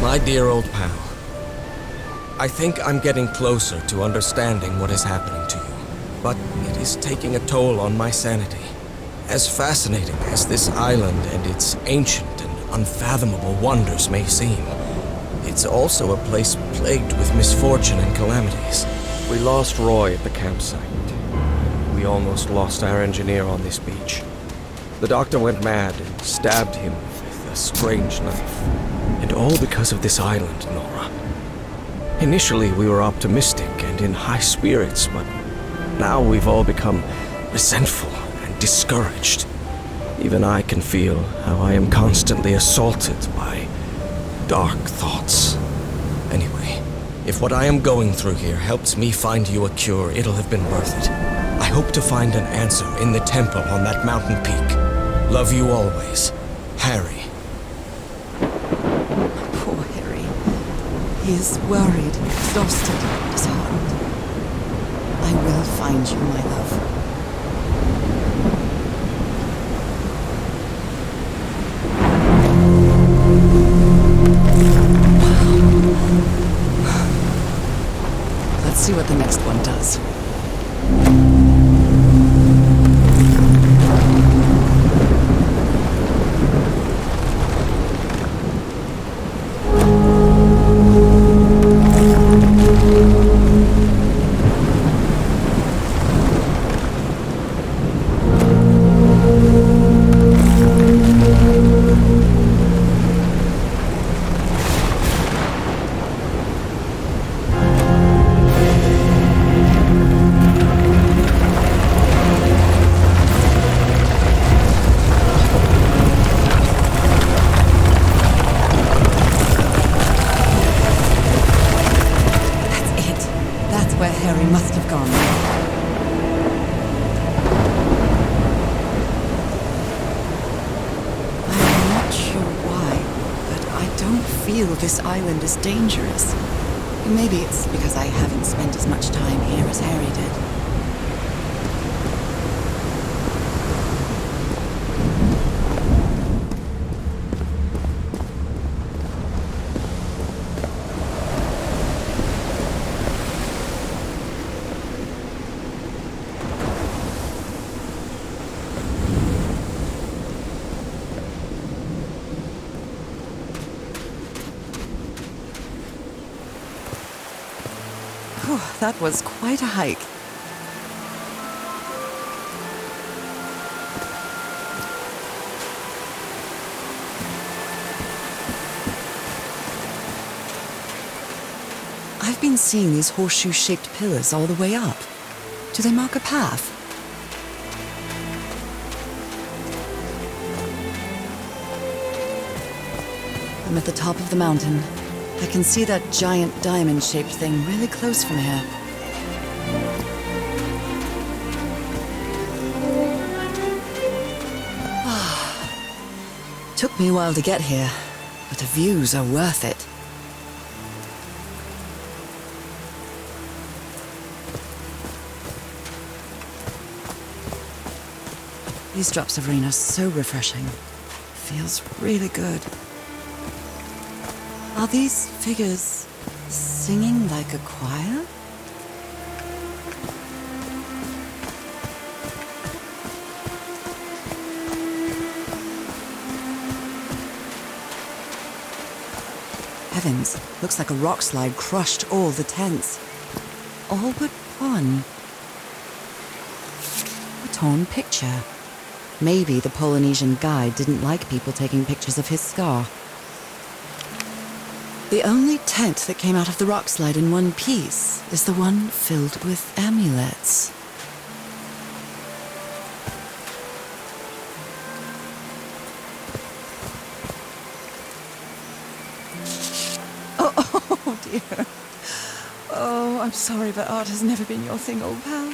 My dear old pal, I think I'm getting closer to understanding what is happening to you, but it is taking a toll on my sanity. As fascinating as this island and its ancient and unfathomable wonders may seem, it's also a place plagued with misfortune and calamities. We lost Roy at the campsite. We almost lost our engineer on this beach. The doctor went mad and stabbed him with a strange knife. And all because of this island, Nora. Initially, we were optimistic and in high spirits, but now we've all become resentful and discouraged. Even I can feel how I am constantly assaulted by dark thoughts. Anyway, if what I am going through here helps me find you a cure, it'll have been worth it. I hope to find an answer in the temple on that mountain peak. Love you always, Harry. Poor Harry. He is worried, exhausted, disheartened. I will find you, my love. Let's see what the next one does. This island is dangerous. Maybe it's because I haven't spent as much time here as Harry did. That was quite a hike. I've been seeing these horseshoe-shaped pillars all the way up. Do they mark a path? I'm at the top of the mountain. I can see that giant diamond-shaped thing really close from here. Took me a while to get here, but the views are worth it. These drops of rain are so refreshing. Feels really good. Are these figures singing like a choir? Heavens, looks like a rock slide crushed all the tents. All but one. A torn picture. Maybe the Polynesian guide didn't like people taking pictures of his scar. The only tent that came out of the rock slide in one piece is the one filled with amulets. Oh dear. Oh, I'm sorry, but art has never been your thing, old pal.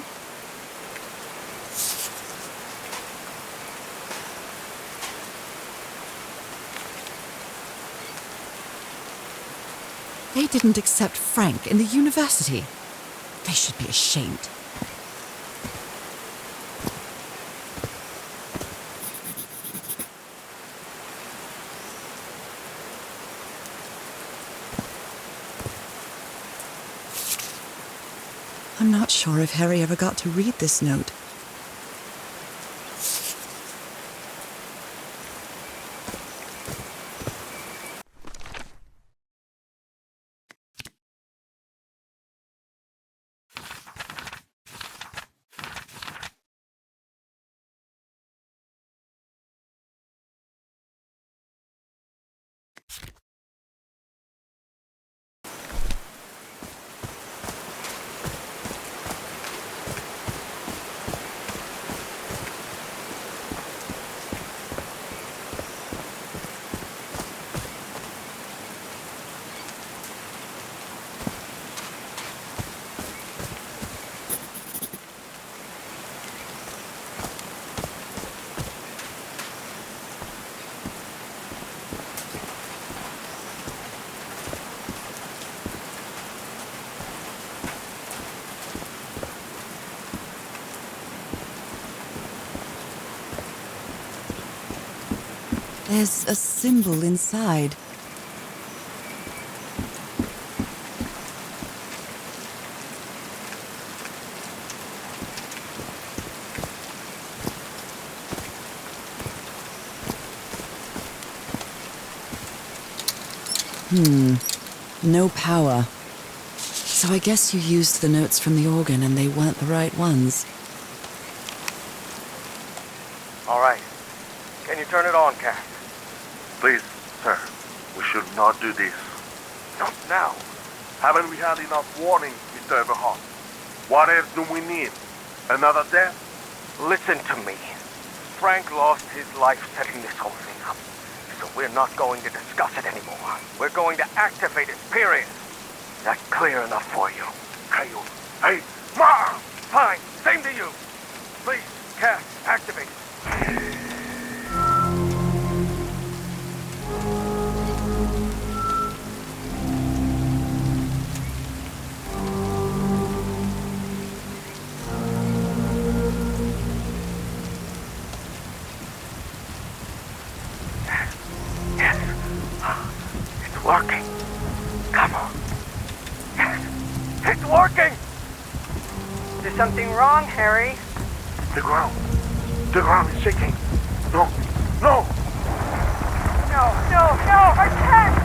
They didn't accept Frank in the university. They should be ashamed. I'm not sure if Harry ever got to read this note. There's a symbol inside. No power. So I guess you used the notes from the organ and they weren't the right ones. All right. Can you turn it on, Cass? Please, sir. We should not do this. Not now. Haven't we had enough warning, Mr. Everhart? What else do we need? Another death? Listen to me. Frank lost his life setting this whole thing up. So we're not going to discuss it anymore. We're going to activate it, period. That clear enough for you? Hey, Ma! Fine. Same to you. Please, Cass, activate. Working. Come on. Yes, it's working! Is something wrong, Harry? The ground is shaking. No! No, I can't!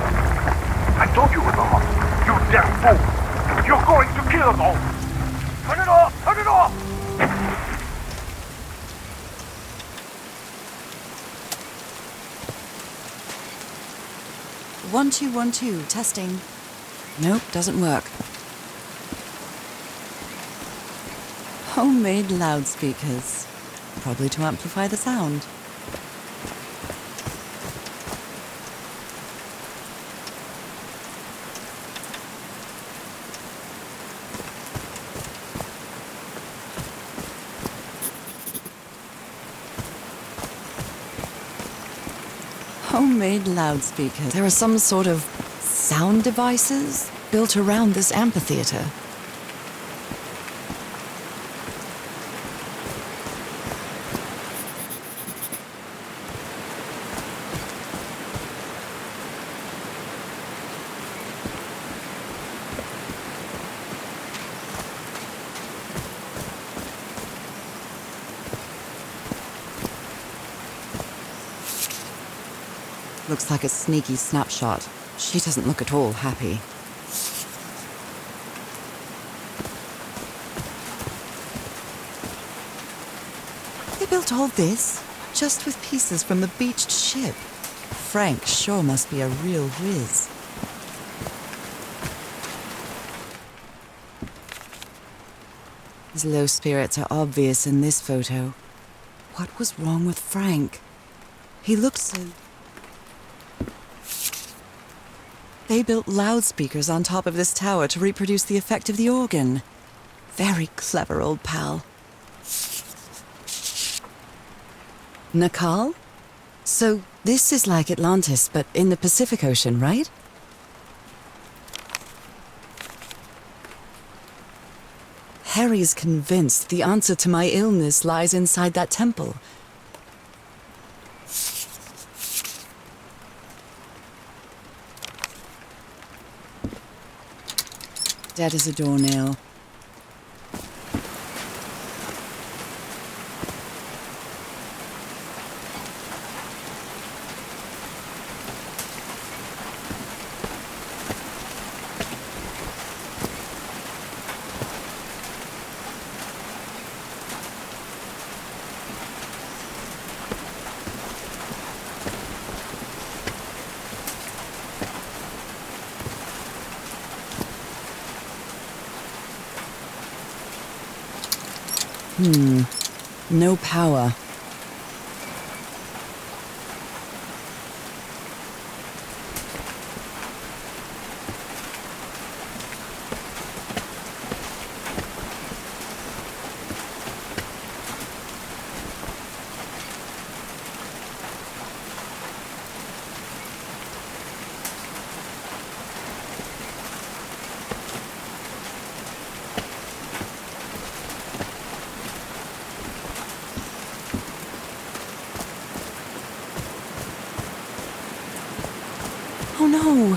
I told you, Everhart. You damn fool! You're going to kill us all! Turn it off! Turn it off! 1212, testing. Nope, doesn't work. Homemade loudspeakers. Probably to amplify the sound. Homemade loudspeakers. There are some sort of sound devices built around this amphitheater. Looks like a sneaky snapshot. She doesn't look at all happy. They built all this just with pieces from the beached ship. Frank sure must be a real whiz. His low spirits are obvious in this photo. What was wrong with Frank? He looked so... They built loudspeakers on top of this tower to reproduce the effect of the organ. Very clever, old pal. Nakal? So this is like Atlantis, but in the Pacific Ocean, right? Harry's convinced the answer to my illness lies inside that temple. Dead as a doornail. No power. Oh no!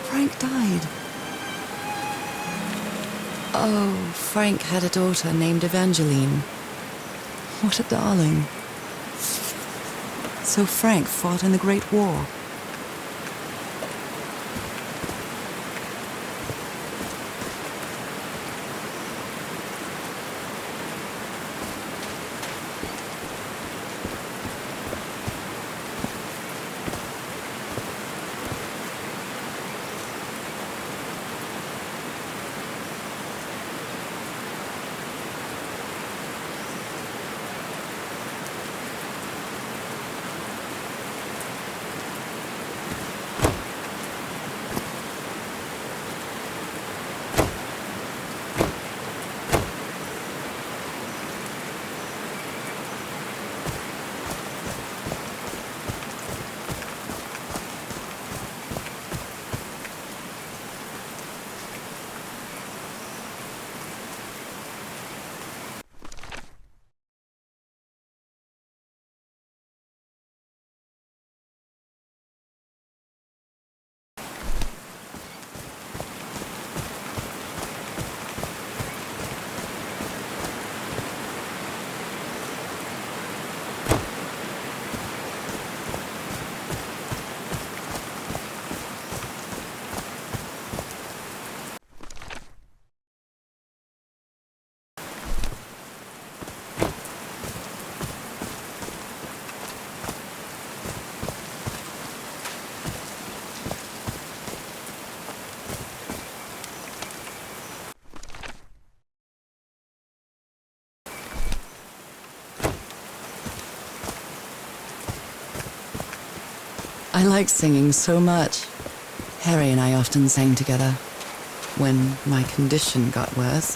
Frank died. Oh, Frank had a daughter named Evangeline. What a darling. So Frank fought in the Great War. I like singing so much. Harry and I often sang together. When my condition got worse,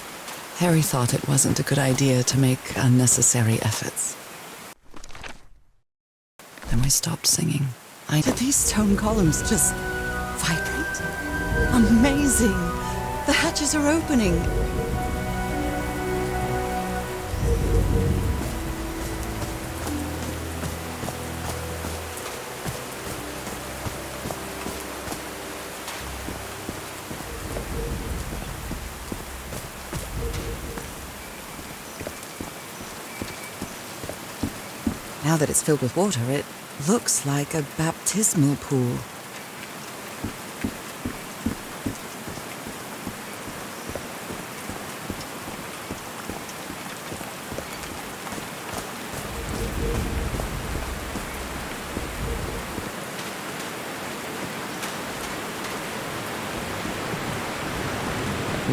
Harry thought it wasn't a good idea to make unnecessary efforts. Then we stopped singing. Did these stone columns just vibrate? Amazing! The hatches are opening! Now that it's filled with water, it looks like a baptismal pool.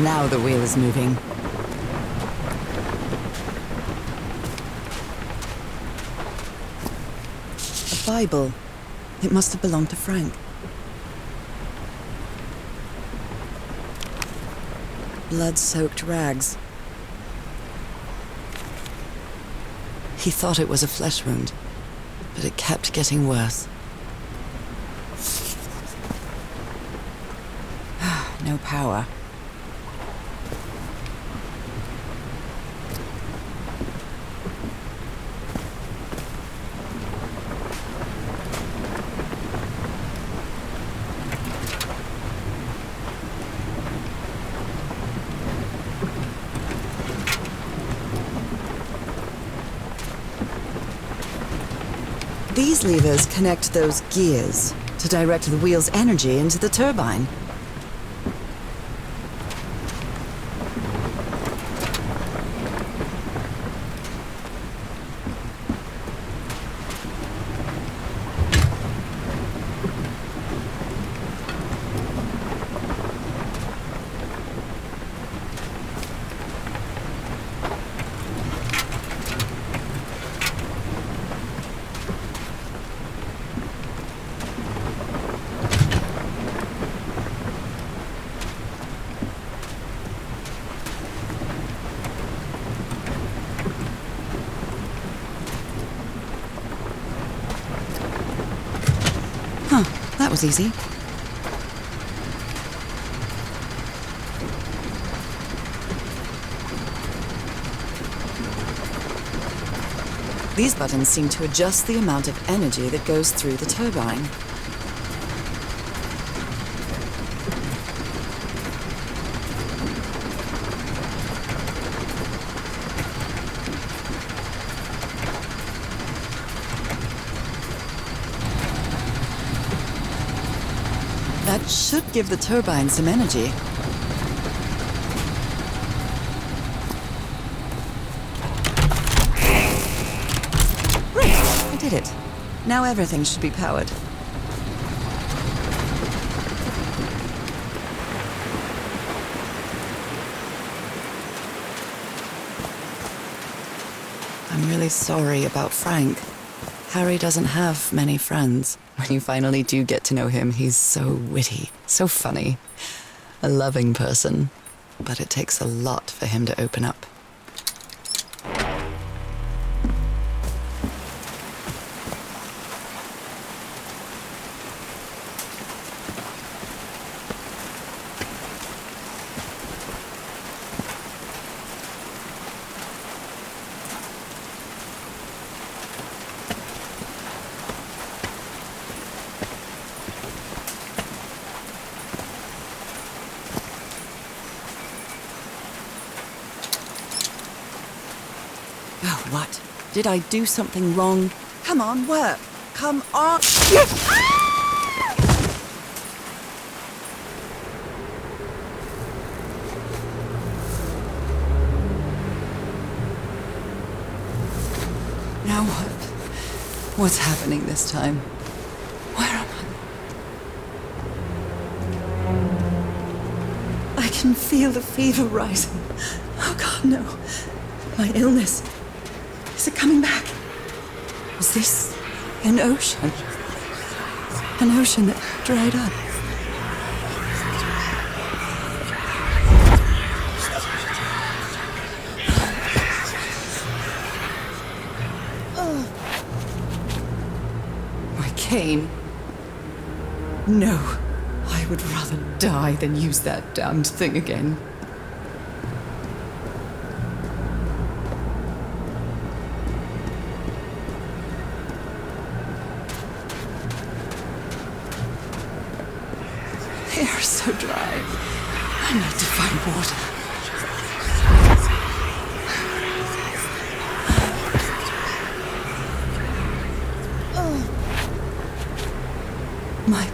Now the wheel is moving. Bible. It must have belonged to Frank. Blood-soaked rags. He thought it was a flesh wound, but it kept getting worse. No power. These levers connect those gears to direct the wheel's energy into the turbine. was easy. These buttons seem to adjust the amount of energy that goes through the turbine. That should give the turbine some energy. Great, I did it. Now everything should be powered. I'm really sorry about Frank. Harry doesn't have many friends. When you finally do get to know him, he's so witty, so funny. A loving person. But it takes a lot for him to open up. Oh, what? Did I do something wrong? Come on, work! Come on! Now what? What's happening this time? Where am I? I can feel the fever rising. Oh God, no. My illness. Is it coming back? Was this an ocean? An ocean that dried up? My cane. No, I would rather die than use that damned thing again. The air is so dry. I need to find water. My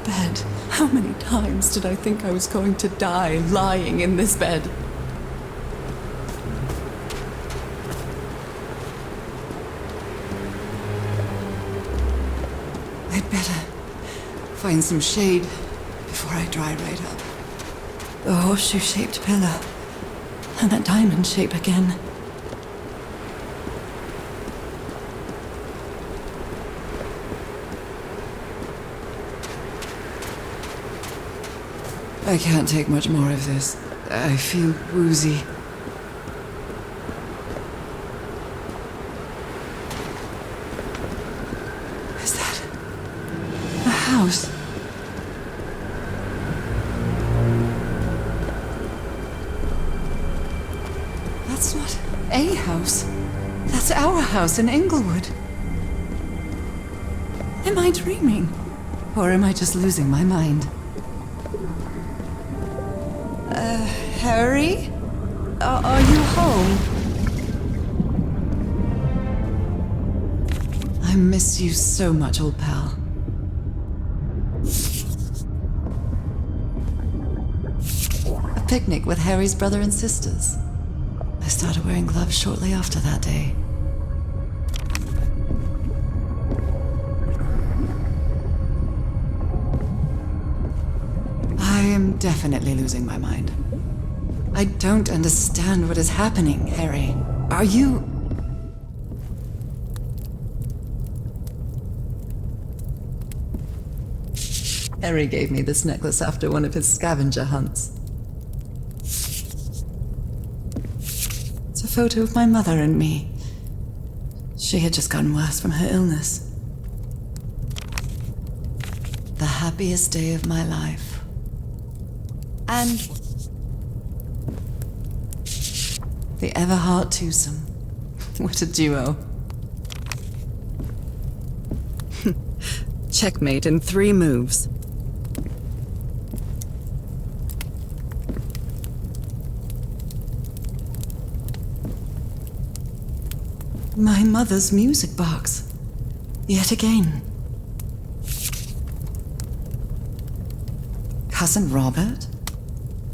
bed. How many times did I think I was going to die lying in this bed? I'd better find some shade before I dry right up. The horseshoe-shaped pillar. And that diamond shape again. I can't take much more of this. I feel woozy. Is that a house? That's not a house. That's our house in Englewood. Am I dreaming? Or am I just losing my mind? Harry? Are you home? I miss you so much, old pal. A picnic with Harry's brother and sisters. I started wearing gloves shortly after that day. I am definitely losing my mind. I don't understand what is happening, Harry. Are you... Harry gave me this necklace after one of his scavenger hunts. It's a photo of my mother and me. She had just gotten worse from her illness. The happiest day of my life. And the Everhart twosome. What a duo. Checkmate in 3 moves. My mother's music box. Yet again. Cousin Robert?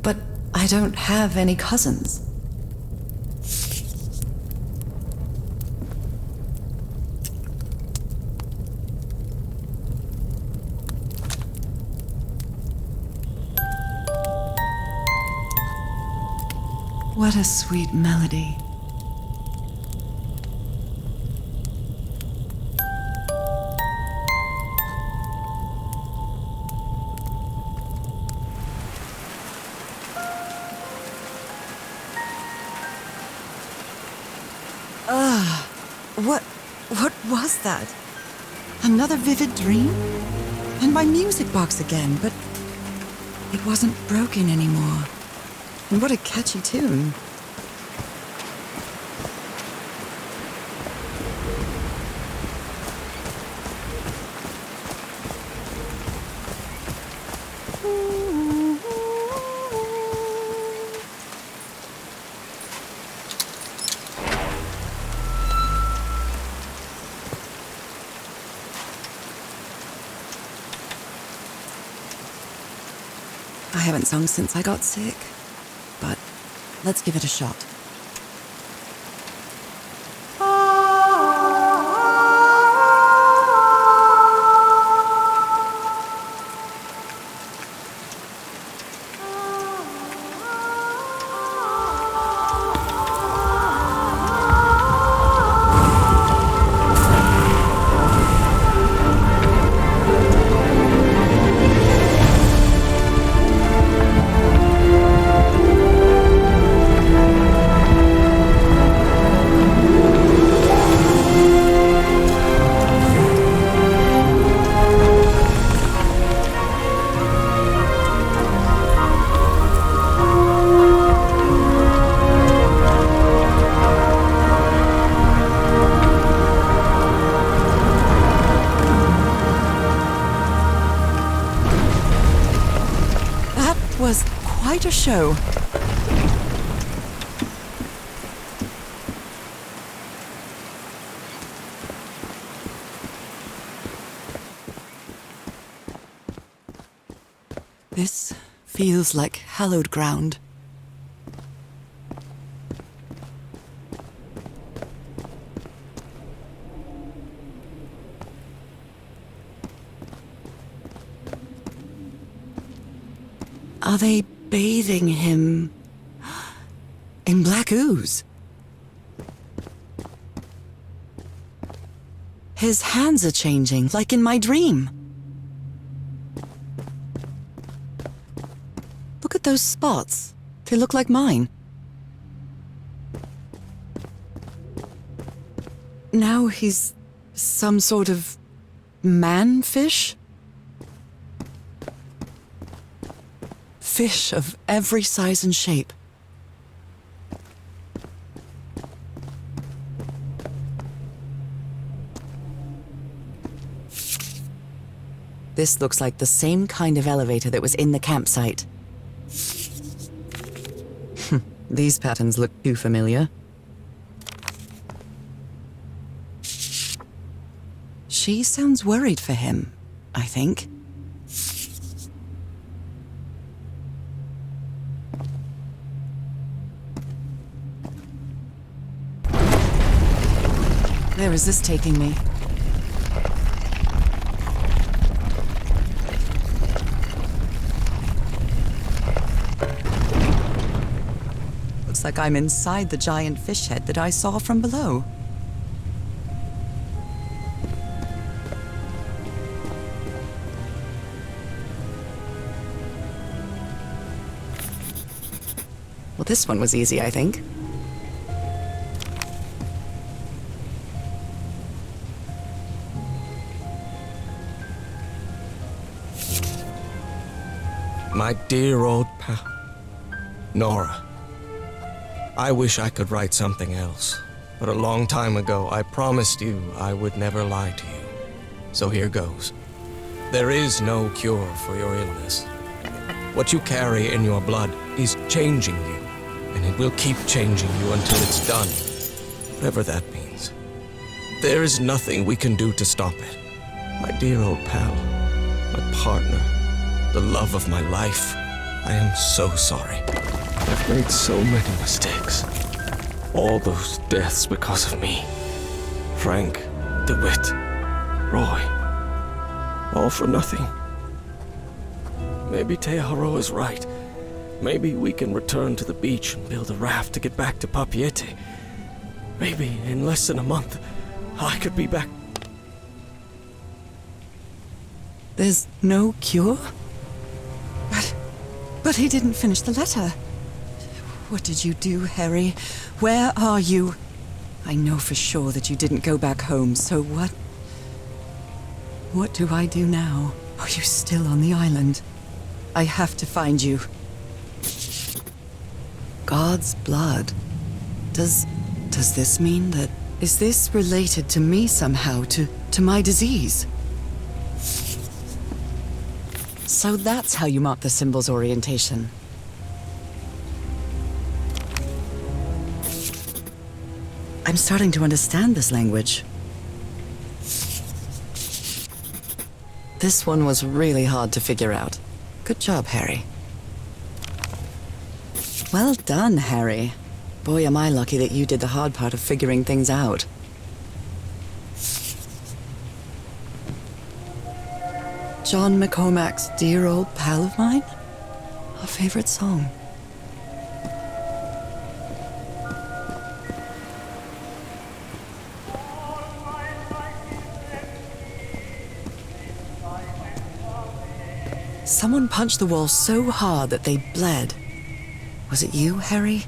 But I don't have any cousins. What a sweet melody. What was that? Another vivid dream? And my music box again, but it wasn't broken anymore. And what a catchy tune. I haven't sung since I got sick, but let's give it a shot. Was quite a show. This feels like hallowed ground. Are they bathing him in black ooze? His hands are changing, like in my dream. Look at those spots. They look like mine. Now he's some sort of man-fish? Fish of every size and shape. This looks like the same kind of elevator that was in the campsite. These patterns look too familiar. She sounds worried for him, I think. Where is this taking me? Looks like I'm inside the giant fish head that I saw from below. Well, this one was easy, I think. My dear old pal. Nora. I wish I could write something else, but a long time ago I promised you I would never lie to you. So here goes. There is no cure for your illness. What you carry in your blood is changing you, and it will keep changing you until it's done, whatever that means. There is nothing we can do to stop it. My dear old pal, my partner, the love of my life, I am so sorry. I've made so many mistakes. All those deaths because of me. Frank, DeWitt, Roy. All for nothing. Maybe Teodoro is right. Maybe we can return to the beach and build a raft to get back to Papeete. Maybe in less than a month, I could be back. There's no cure? But he didn't finish the letter. What did you do, Harry? Where are you? I know for sure that you didn't go back home, so what? What do I do now? Are you still on the island? I have to find you. God's blood. Does this mean that... Is this related to me somehow, to my disease? So that's how you mark the symbol's orientation. I'm starting to understand this language. This one was really hard to figure out. Good job, Harry. Well done, Harry. Boy, am I lucky that you did the hard part of figuring things out. John McCormack's Dear Old Pal of Mine? Our favorite song. Someone punched the wall so hard that they bled. Was it you, Harry?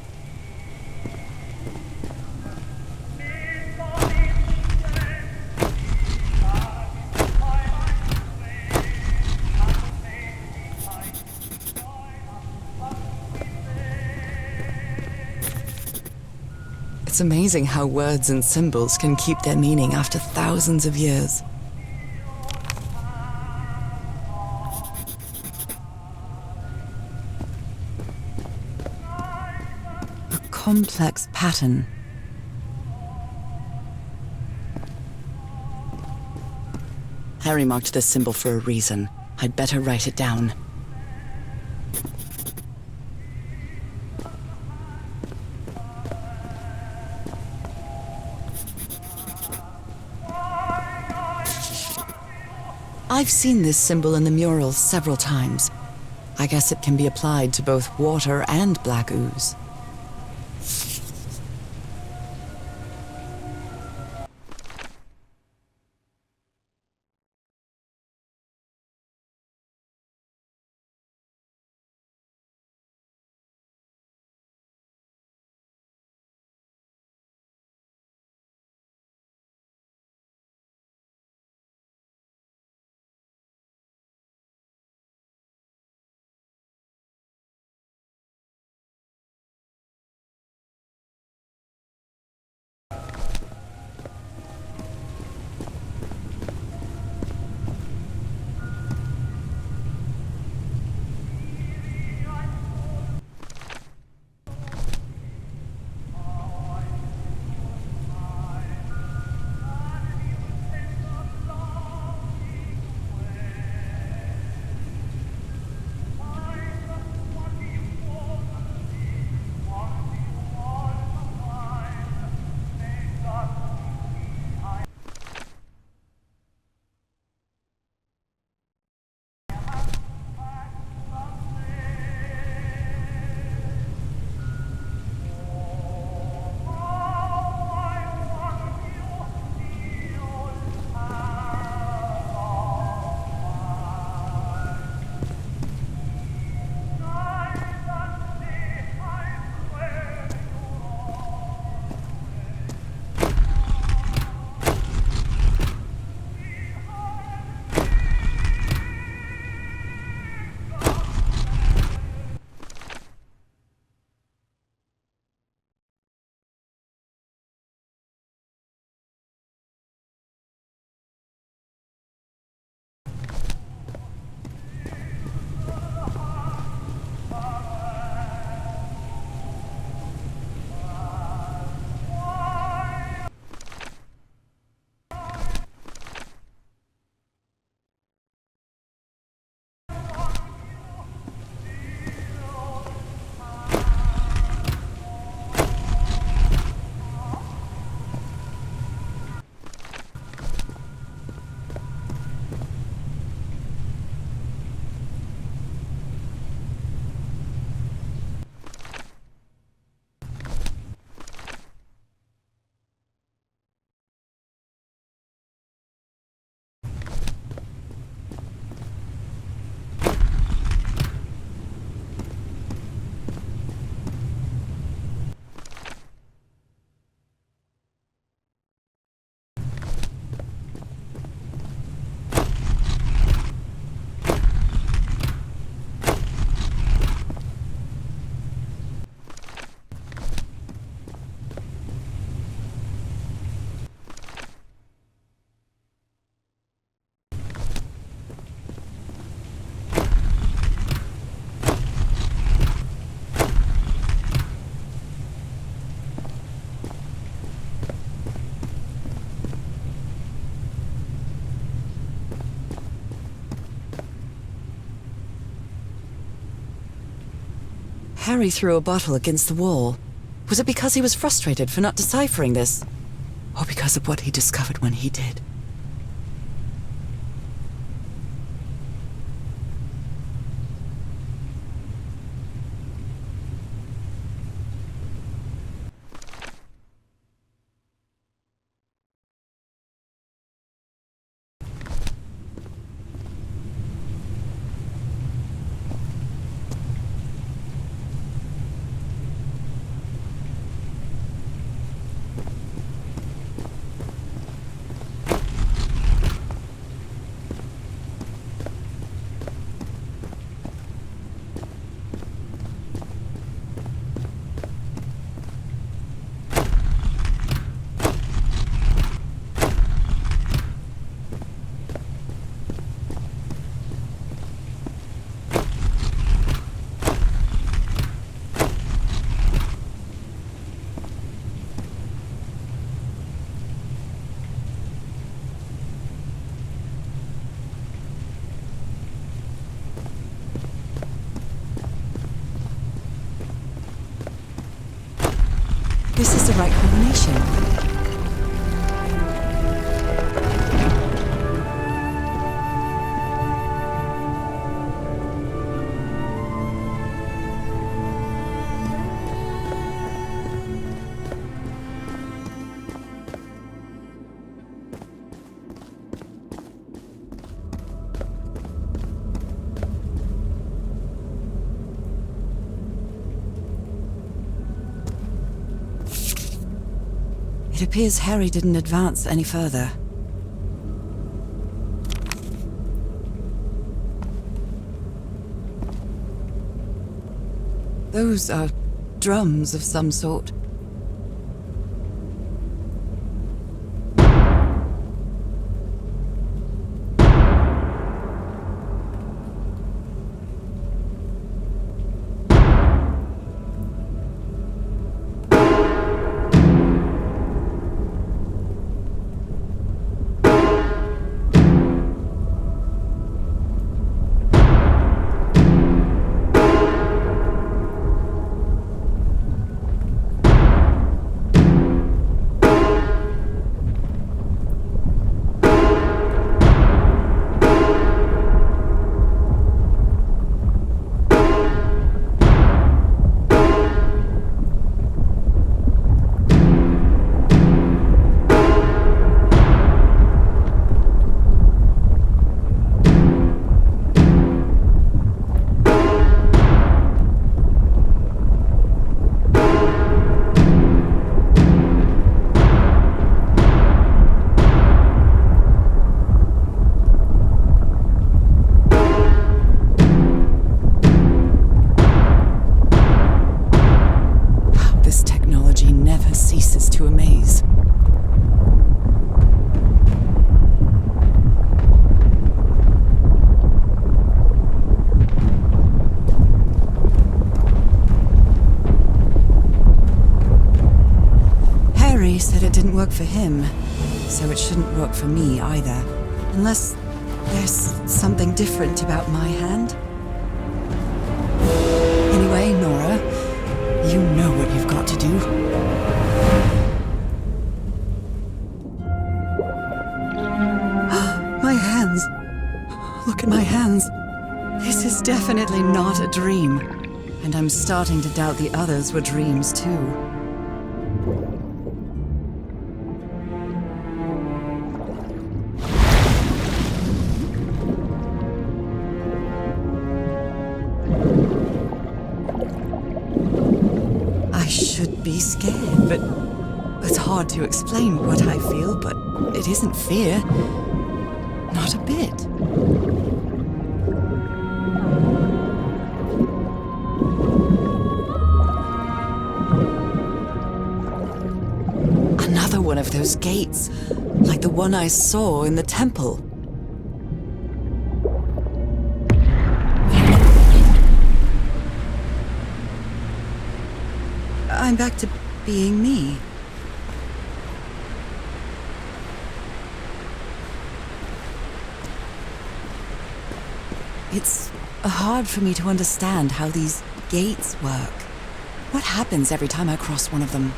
It's amazing how words and symbols can keep their meaning after thousands of years. A complex pattern. Harry marked this symbol for a reason. I'd better write it down. I've seen this symbol in the mural several times. I guess it can be applied to both water and black ooze. Harry threw a bottle against the wall, was it because he was frustrated for not deciphering this? Or because of what he discovered when he did? This is the right combination. It appears Harry didn't advance any further. Those are drums of some sort. To amaze. Harry said it didn't work for him, so it shouldn't work for me either. Unless there's something different about my hand. Anyway, Nora, you know what you've got to do. My hands. Look at my hands. This is definitely not a dream. And I'm starting to doubt the others were dreams too. I should be scared, but it's hard to explain what I feel, but it isn't fear. Not a bit. Another one of those gates, like the one I saw in the temple. I'm back to being me. It's hard for me to understand how these gates work? What happens every time I cross one of them?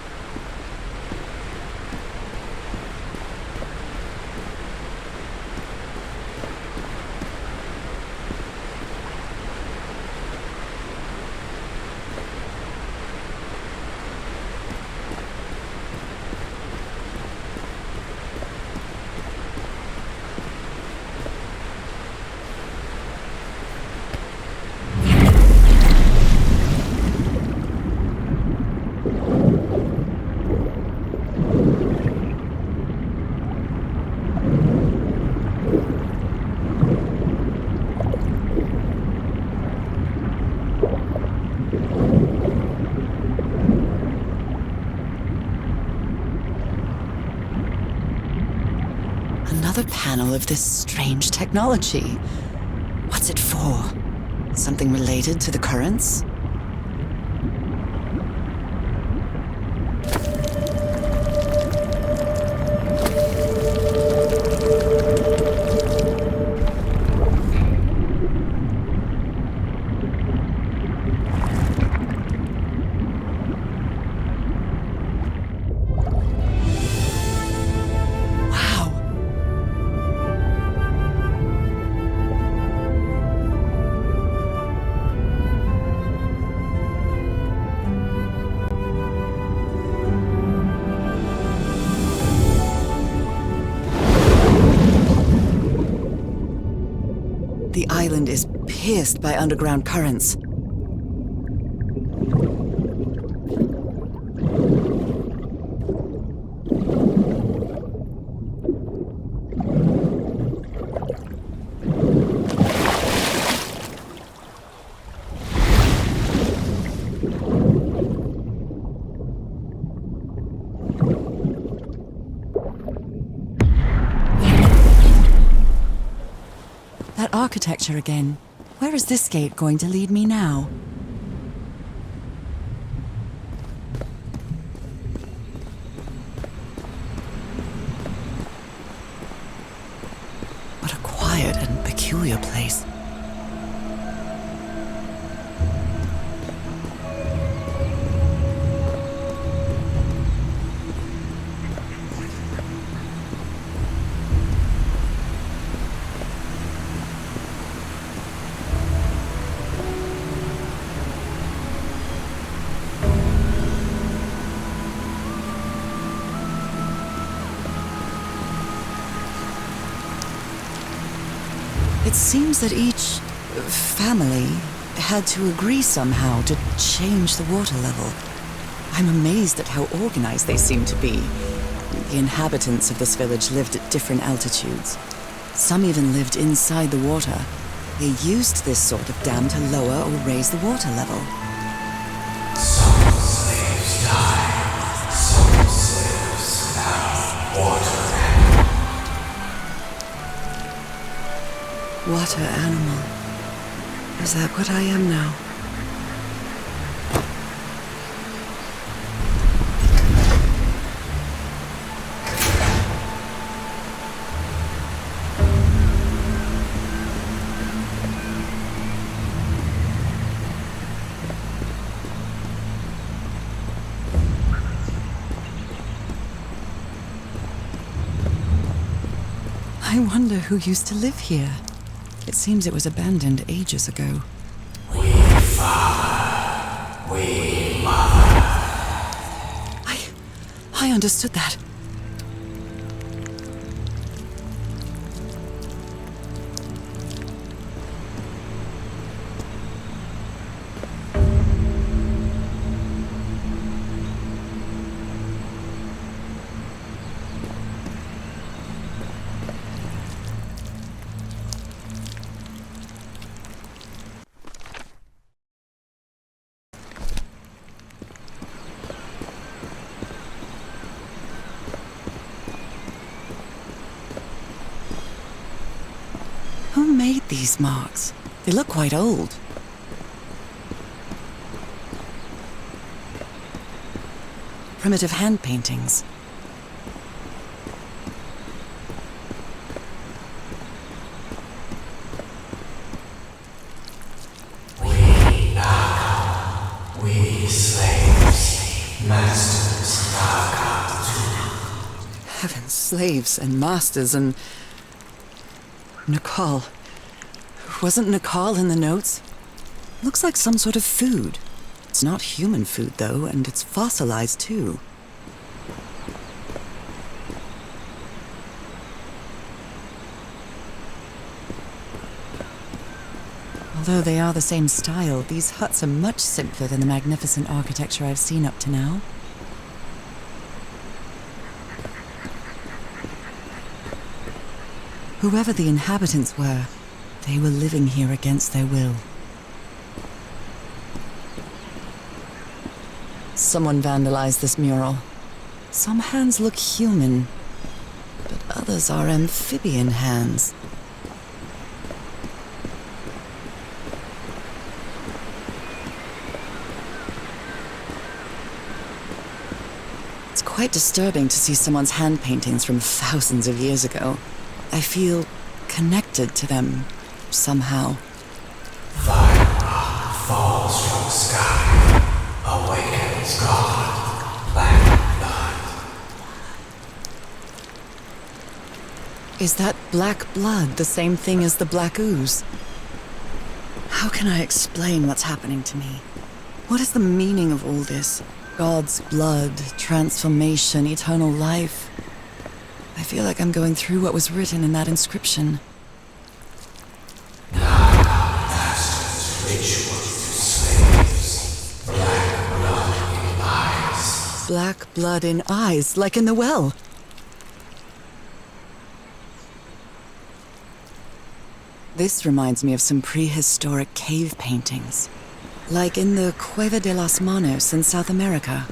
Another panel of this strange technology. What's it for? Something related to the currents? The island is pierced by underground currents. That architecture again. Where is this gate going to lead me now? What a quiet and peculiar place. It seems that each family had to agree somehow to change the water level. I'm amazed at how organized they seem to be. The inhabitants of this village lived at different altitudes. Some even lived inside the water. They used this sort of dam to lower or raise the water level. Some slaves died. Some slaves found water. Water animal. Is that what I am now? I wonder who used to live here. It seems it was abandoned ages ago. We father, we mother. I understood that. Who made these marks? They look quite old. Primitive hand paintings. We knock Masters Taka. Heavens, slaves and masters and... Nakal. Wasn't Nakal in the notes? Looks like some sort of food. It's not human food, though, and it's fossilized, too. Although they are the same style, these huts are much simpler than the magnificent architecture I've seen up to now. Whoever the inhabitants were, they were living here against their will. Someone vandalized this mural. Some hands look human, but others are amphibian hands. It's quite disturbing to see someone's hand paintings from thousands of years ago. I feel connected to them somehow. Fire falls from the sky, awakens God, black blood. Is that black blood the same thing as the black ooze? How can I explain what's happening to me? What is the meaning of all this? God's blood, transformation, eternal life. I feel like I'm going through what was written in that inscription. Masters ritual to slaves. Black blood in eyes. Black blood in eyes, like in the well. This reminds me of some prehistoric cave paintings, like in the Cueva de las Manos in South America.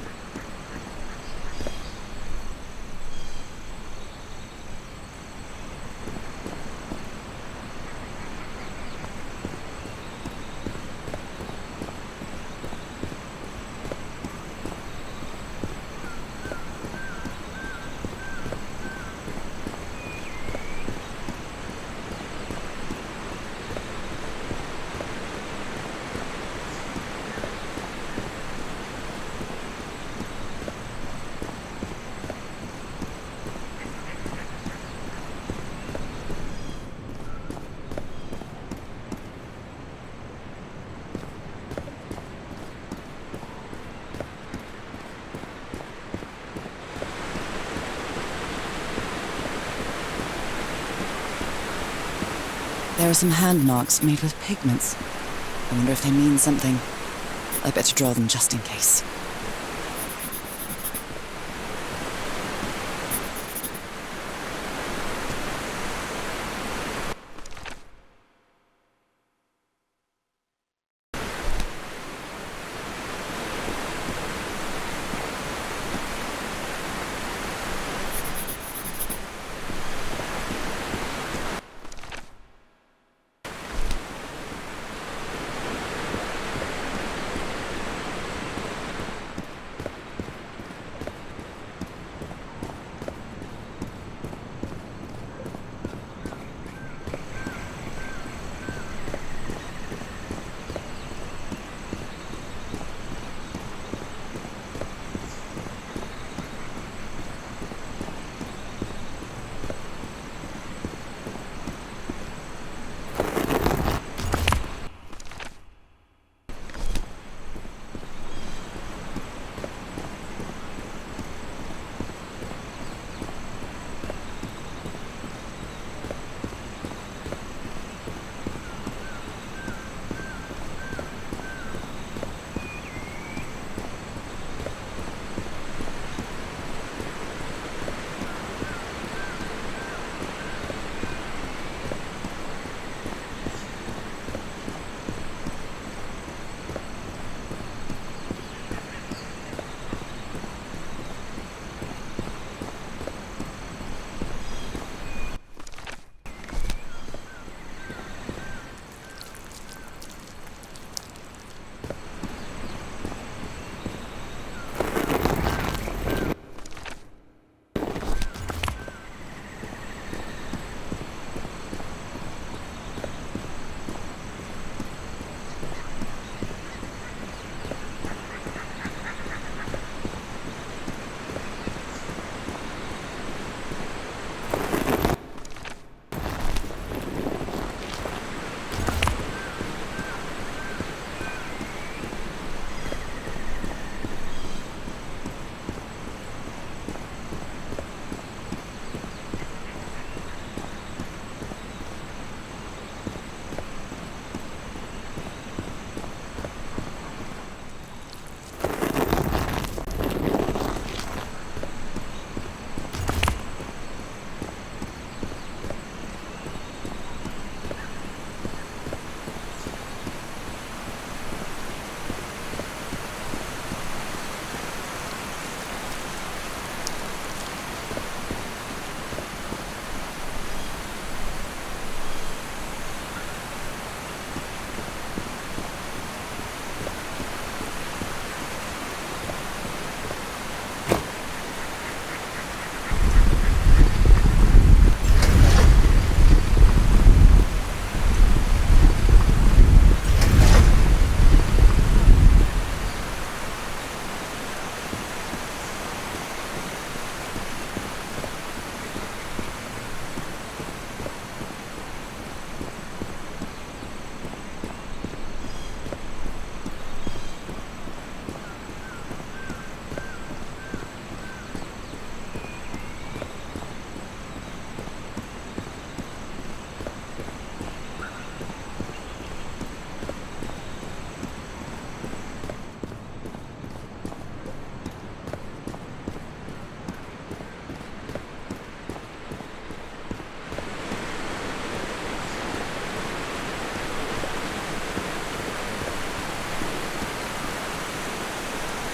There are some hand marks made with pigments. I wonder if they mean something. I better draw them just in case.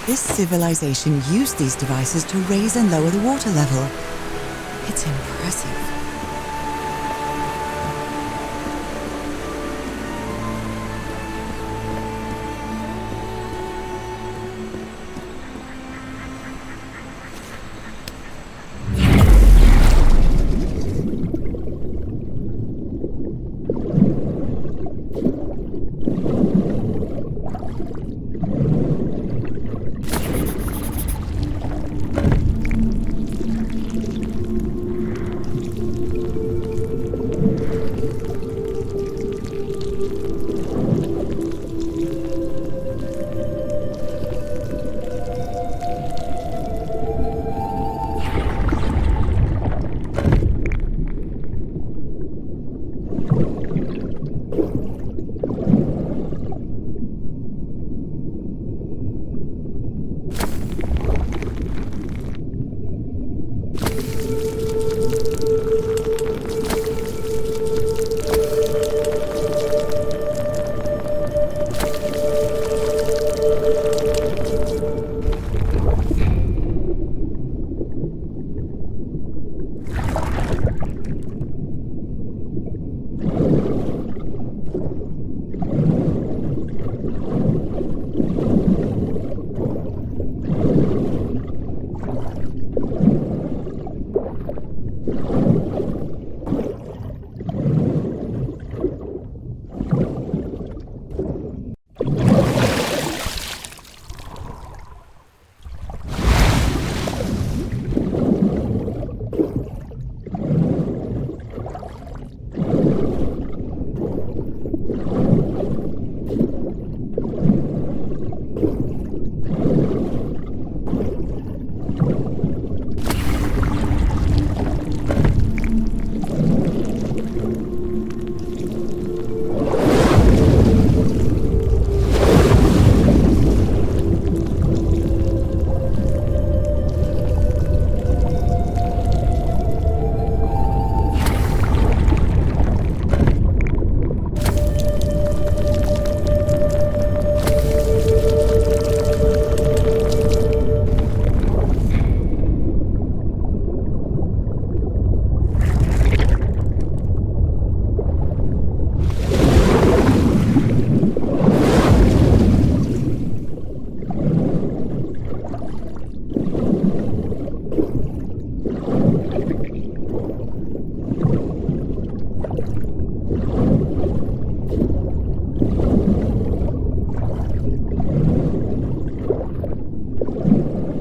This civilization used these devices to raise and lower the water level. It's impressive.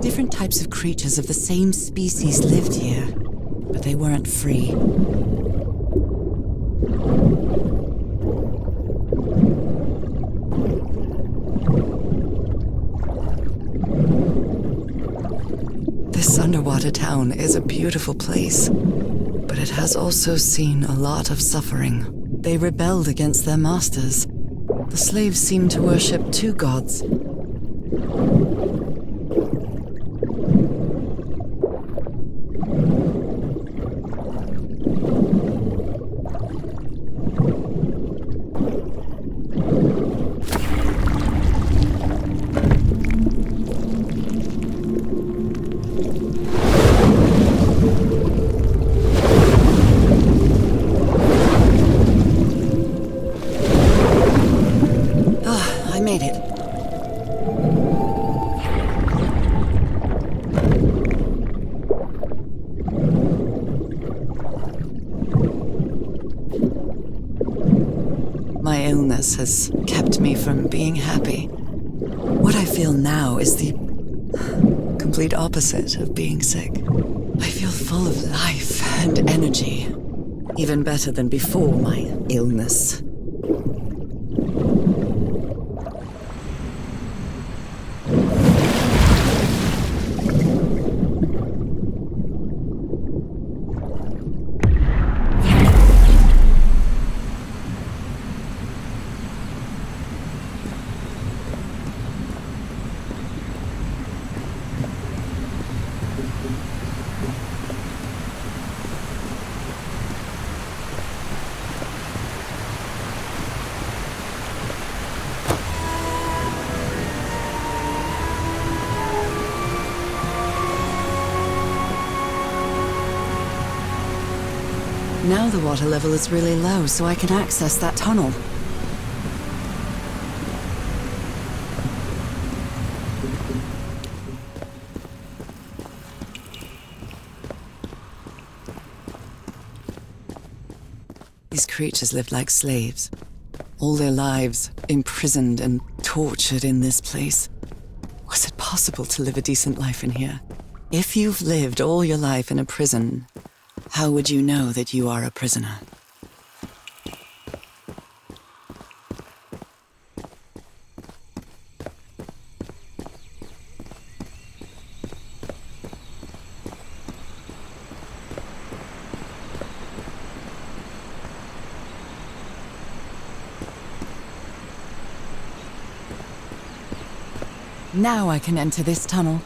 Different types of creatures of the same species lived here, but they weren't free. This underwater town is a beautiful place, but it has also seen a lot of suffering. They rebelled against their masters. The slaves seemed to worship two gods. My illness has kept me from being happy. What I feel now is the complete opposite of being sick. I feel full of life and energy, even better than before my illness. Now the water level is really low, so I can access that tunnel. These creatures lived like slaves. All their lives imprisoned and tortured in this place. Was it possible to live a decent life in here? If you've lived all your life in a prison, how would you know that you are a prisoner? Now I can enter this tunnel.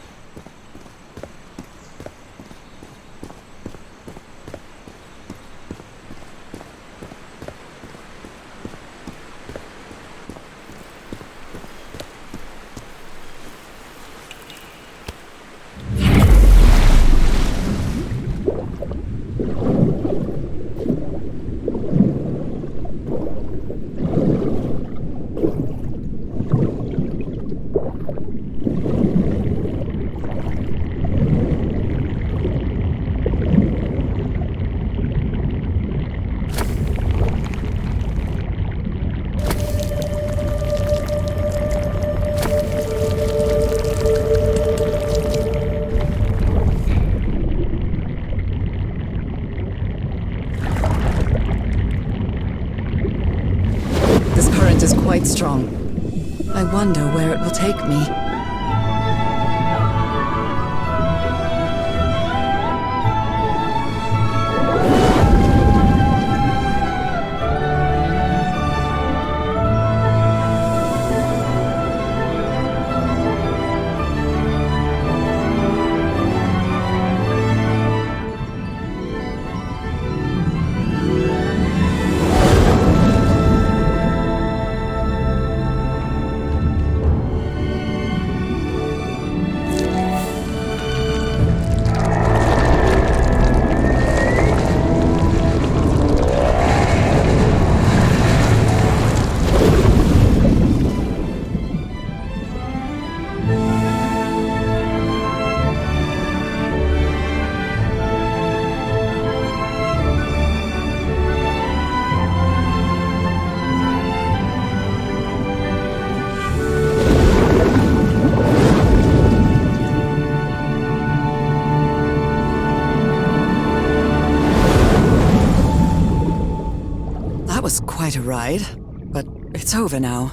Is quite strong. I wonder where it will take me. Was quite a ride, but it's over now.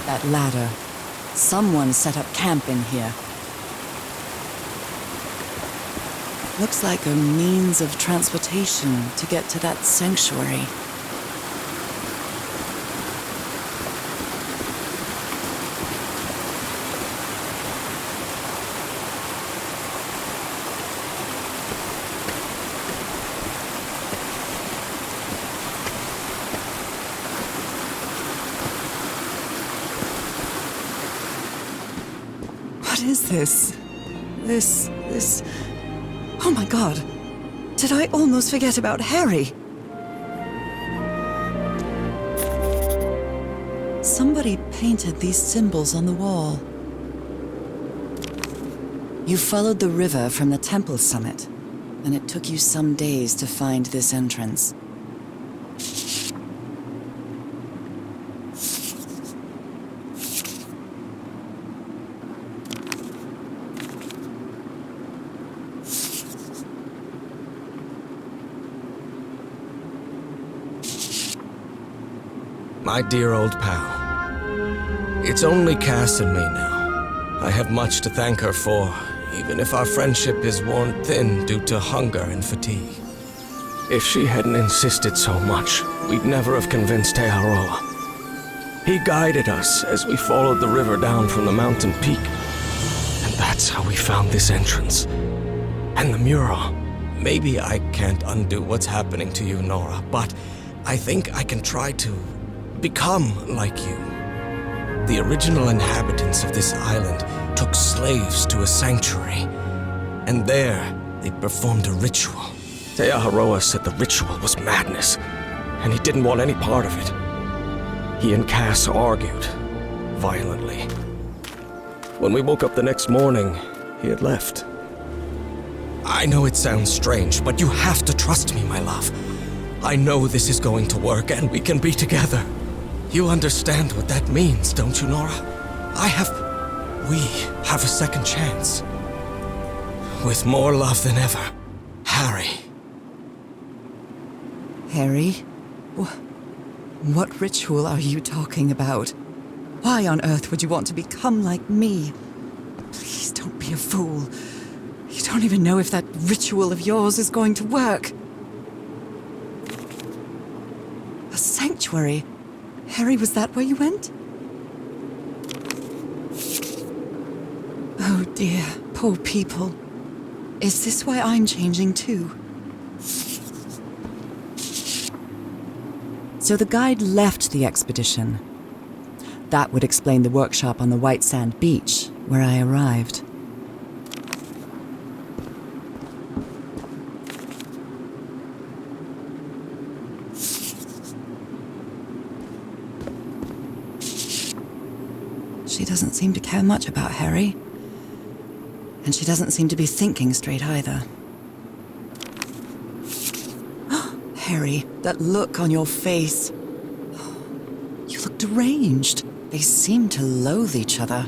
That ladder. Someone set up camp in here. Looks like a means of transportation to get to that sanctuary. What is this? This... Oh my god! Did I almost forget about Harry? Somebody painted these symbols on the wall. You followed the river from the temple summit, and it took you some days to find this entrance. My dear old pal. It's only Cass and me now. I have much to thank her for, even if our friendship is worn thin due to hunger and fatigue. If she hadn't insisted so much, we'd never have convinced Teharoa. He guided us as we followed the river down from the mountain peak. And that's how we found this entrance. And the mural. Maybe I can't undo what's happening to you, Nora, but I think I can try to become like you. The original inhabitants of this island took slaves to a sanctuary, and there they performed a ritual. Teaharoa said the ritual was madness, and he didn't want any part of it. He and Cass argued, violently. When we woke up the next morning, he had left. I know it sounds strange, but you have to trust me, my love. I know this is going to work, and we can be together. You understand what that means, don't you, Nora? We have a second chance. With more love than ever, Harry. Harry? What ritual are you talking about? Why on earth would you want to become like me? Please don't be a fool. You don't even know if that ritual of yours is going to work. A sanctuary? Harry, was that where you went? Oh dear, poor people. Is this why I'm changing too? So the guide left the expedition. That would explain the workshop on the white sand beach, where I arrived. She doesn't seem to care much about Harry. And she doesn't seem to be thinking straight either. Harry, that look on your face. You look deranged. They seem to loathe each other.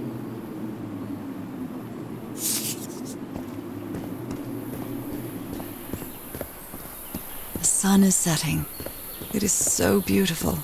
The sun is setting. It is so beautiful.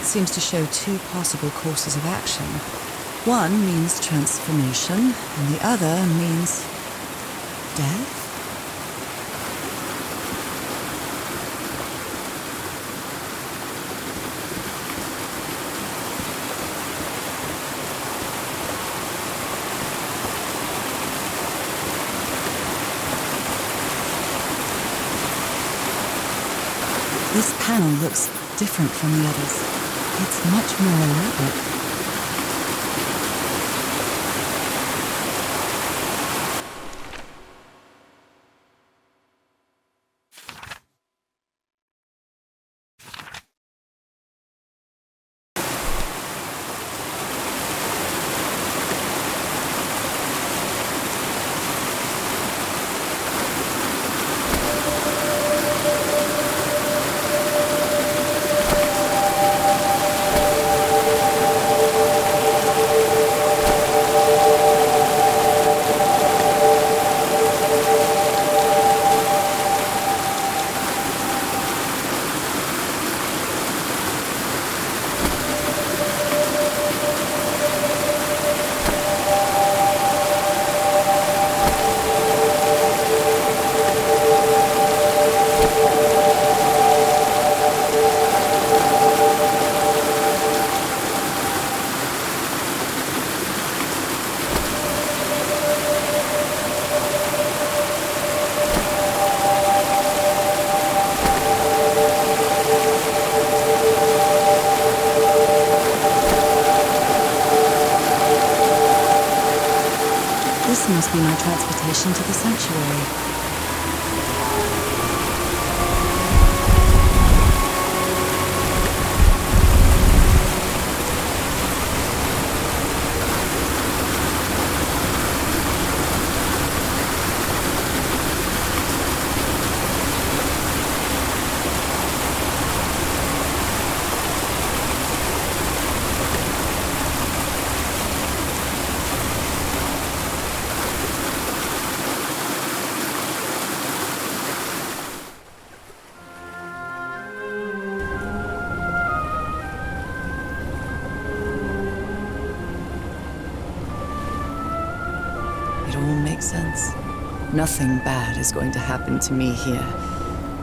Seems to show two possible courses of action. One means transformation, and the other means death? This panel looks different from the others. It's much more elaborate. This must be my transportation to the sanctuary. Nothing bad is going to happen to me here,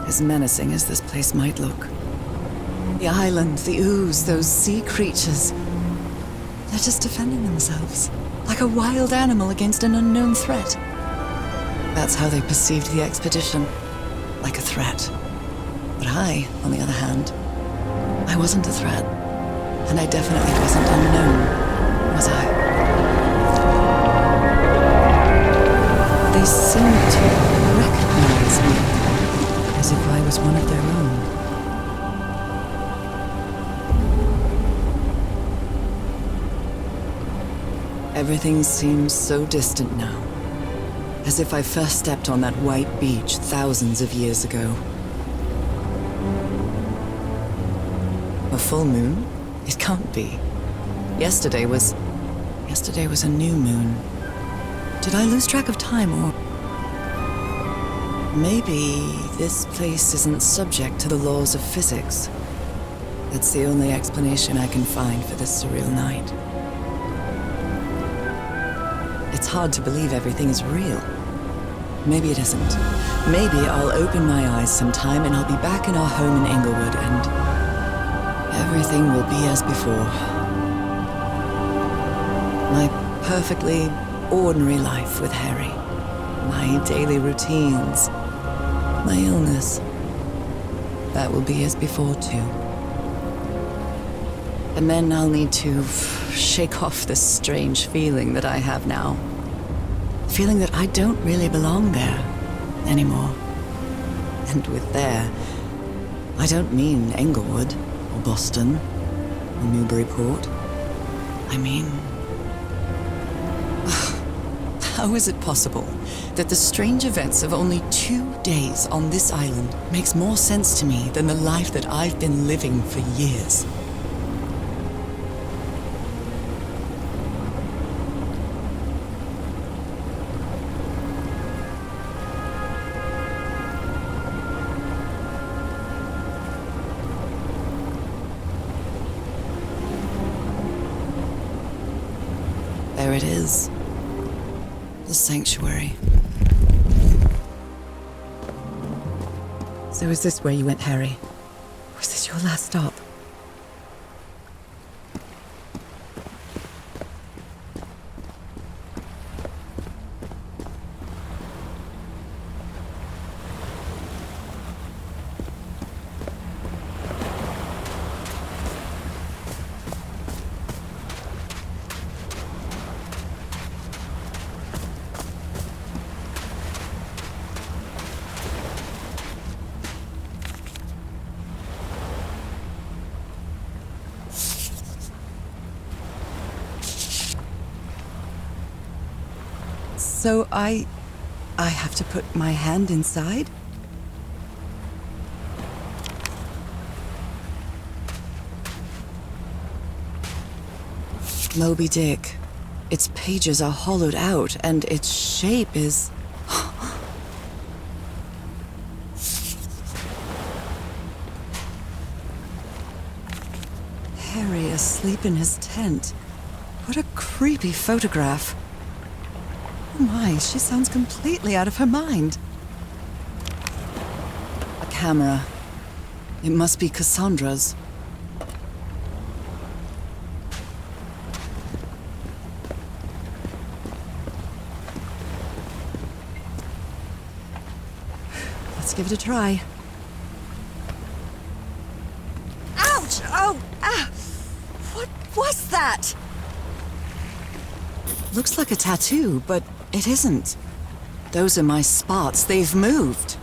as menacing as this place might look. The island, the ooze, those sea creatures. They're just defending themselves, like a wild animal against an unknown threat. That's how they perceived the expedition, like a threat. But I, on the other hand, I wasn't a threat. And I definitely wasn't unknown, was I? They seemed to recognize me, as if I was one of their own. Everything seems so distant now, as if I first stepped on that white beach thousands of years ago. A full moon? It can't be. Yesterday was a new moon. Did I lose track of time, or... Maybe this place isn't subject to the laws of physics. That's the only explanation I can find for this surreal night. It's hard to believe everything is real. Maybe it isn't. Maybe I'll open my eyes sometime and I'll be back in our home in Englewood and everything will be as before. My perfectly ordinary life with Harry. My daily routines. My illness. That will be as before too. And then I'll need to shake off this strange feeling that I have now. Feeling that I don't really belong there anymore. And with there, I don't mean Englewood, or Boston, or Newburyport. I mean... How is it possible that the strange events of only 2 days on this island makes more sense to me than the life that I've been living for years? There it is. The sanctuary. So is this where you went, Harry? Was this your last stop? So I have to put my hand inside? Moby Dick. Its pages are hollowed out, and its shape is... Harry asleep in his tent. What a creepy photograph. Oh my, she sounds completely out of her mind. A camera. It must be Cassandra's. Let's give it a try. Ouch! Oh! Ah! What was that? Looks like a tattoo, but it isn't. Those are my spots. They've moved.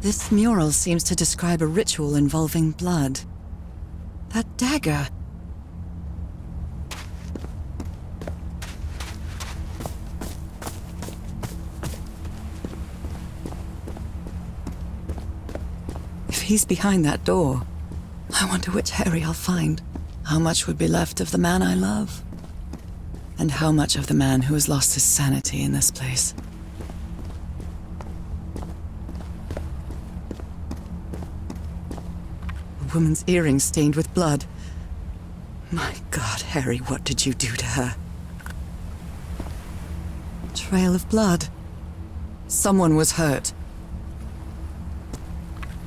This mural seems to describe a ritual involving blood. That dagger. If he's behind that door. I wonder which Harry I'll find. How much would be left of the man I love? And how much of the man who has lost his sanity in this place? A woman's earring stained with blood. My God, Harry, what did you do to her? Trail of blood. Someone was hurt.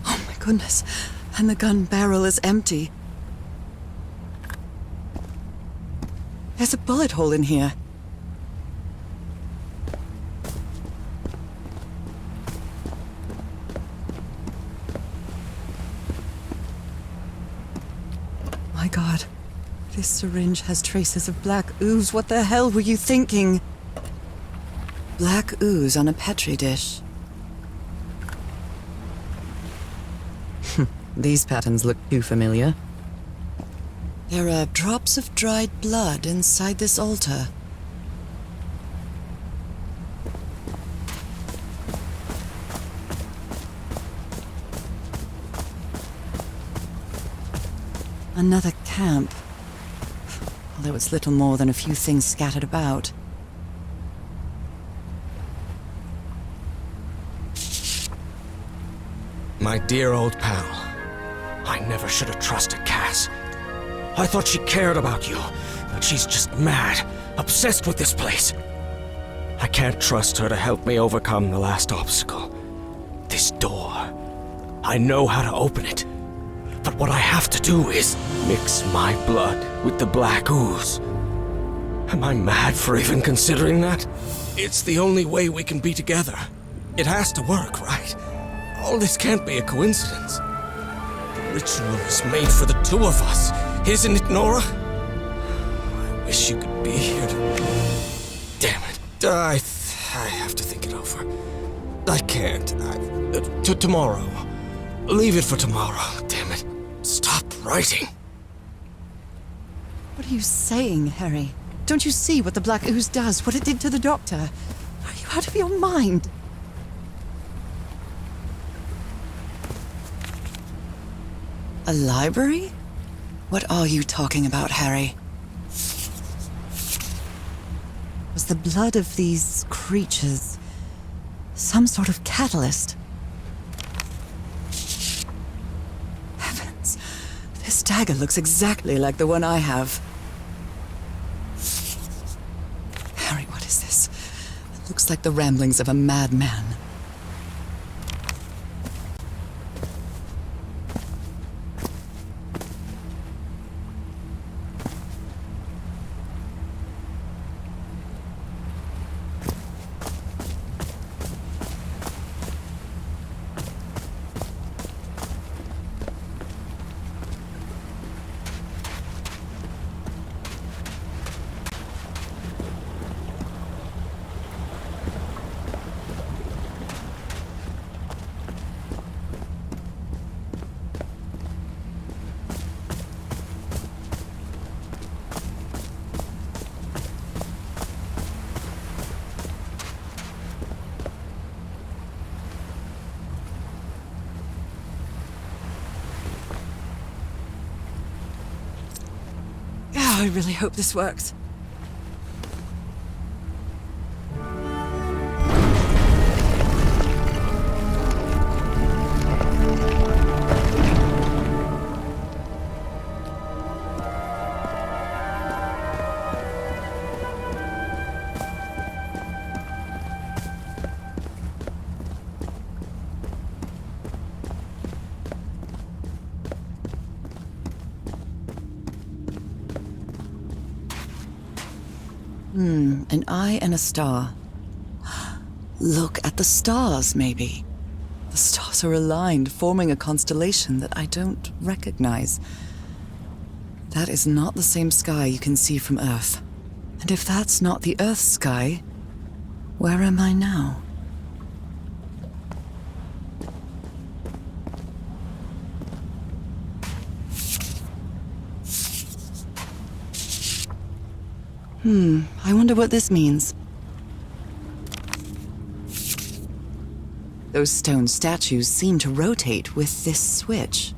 Oh my goodness. And the gun barrel is empty. There's a bullet hole in here. My God. This syringe has traces of black ooze. What the hell were you thinking? Black ooze on a petri dish. These patterns look too familiar. There are drops of dried blood inside this altar. Another camp. Although it's little more than a few things scattered about. My dear old pal. I never should have trusted Cass. I thought she cared about you, but she's just mad, obsessed with this place. I can't trust her to help me overcome the last obstacle. This door. I know how to open it. But what I have to do is mix my blood with the black ooze. Am I mad for even considering that? It's the only way we can be together. It has to work, right? All this can't be a coincidence. The ritual is made for the two of us, isn't it, Nora? I wish you could be here to... Damn it. I have to think it over. I can't. Tomorrow. Leave it for tomorrow. Damn it. Stop writing. What are you saying, Harry? Don't you see what the black ooze does? What it did to the doctor? Are you out of your mind? A library? What are you talking about, Harry? Was the blood of these creatures some sort of catalyst? Heavens, this dagger looks exactly like the one I have. Harry, what is this? It looks like the ramblings of a madman. I really hope this works. An eye and a star. Look at the stars, maybe. The stars are aligned, forming a constellation that I don't recognize. That is not the same sky you can see from Earth. And if that's not the Earth's sky, where am I now? I wonder what this means. Those stone statues seem to rotate with this switch.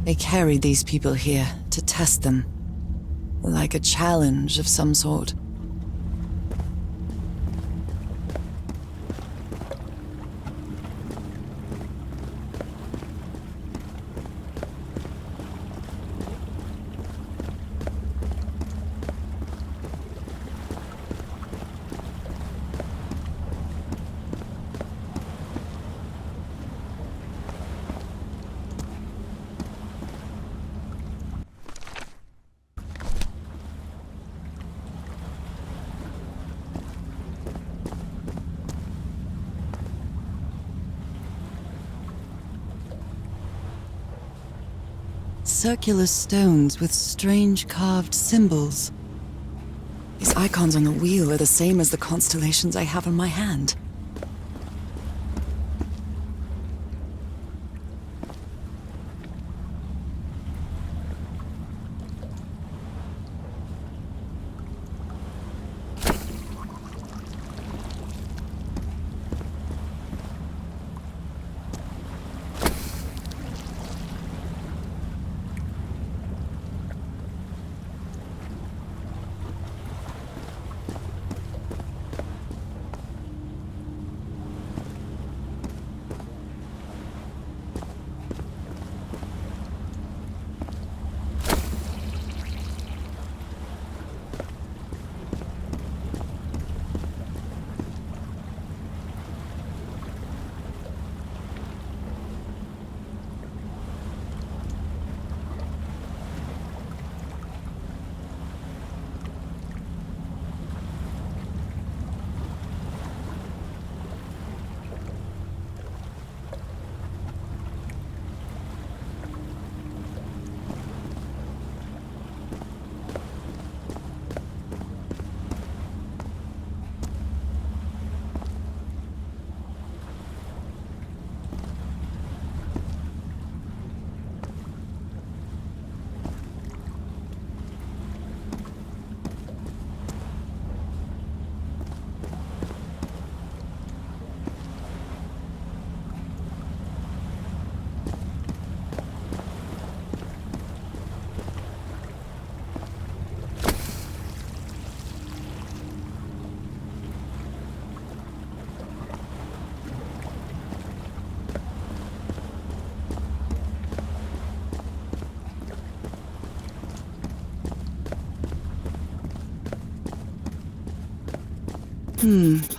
They carried these people here to test them, like a challenge of some sort. Circular stones with strange carved symbols. These icons on the wheel are the same as the constellations I have in my hand.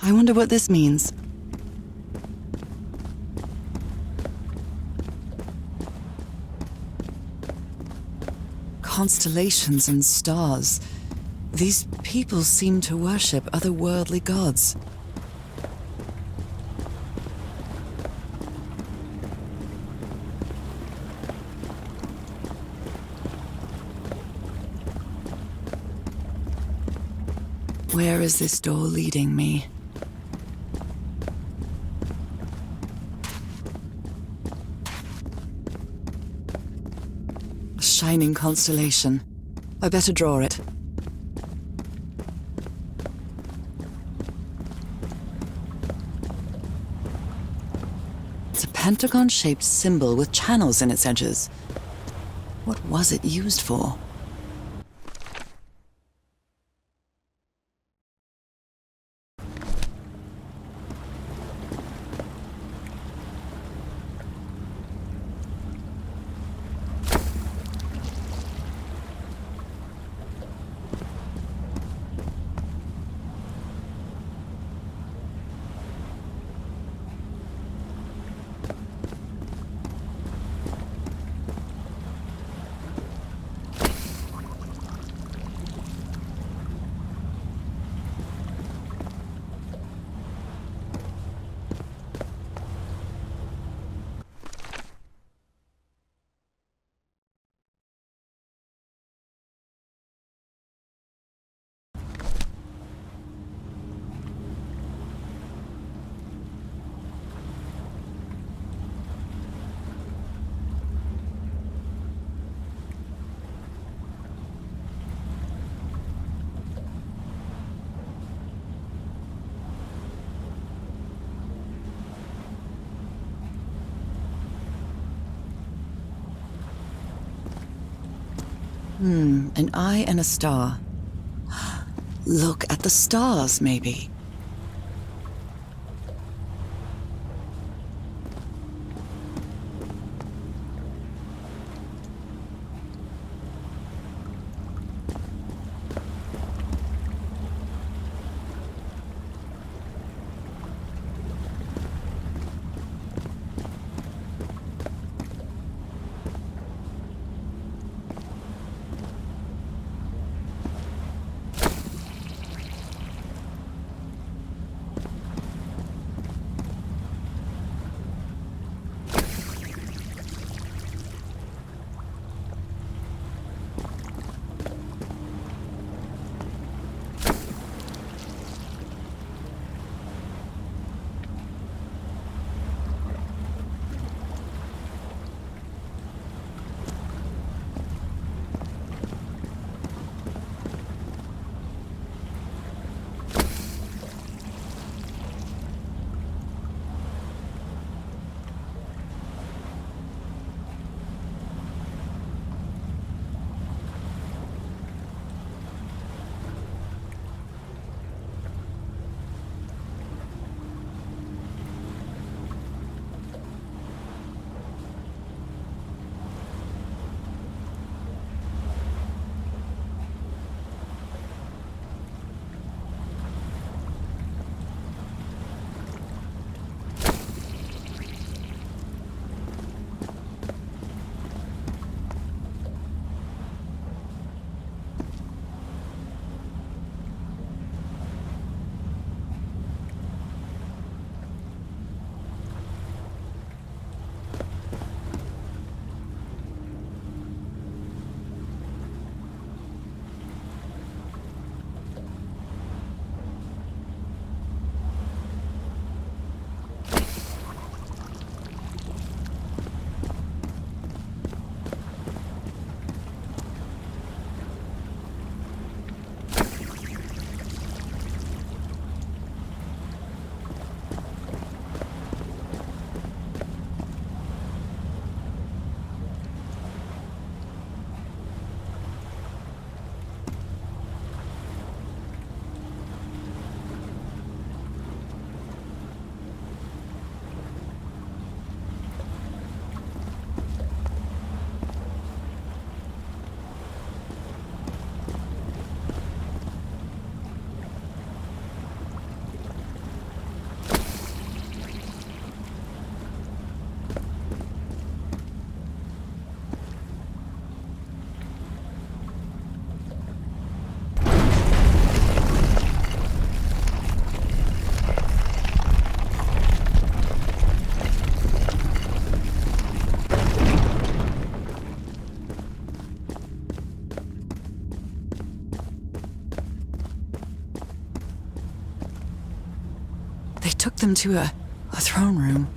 I wonder what this means. Constellations and stars. These people seem to worship otherworldly gods. Where is this door leading me? A shining constellation. I better draw it. It's a pentagon-shaped symbol with channels in its edges. What was it used for? An eye and a star. Look at the stars, maybe. They took them to a throne room.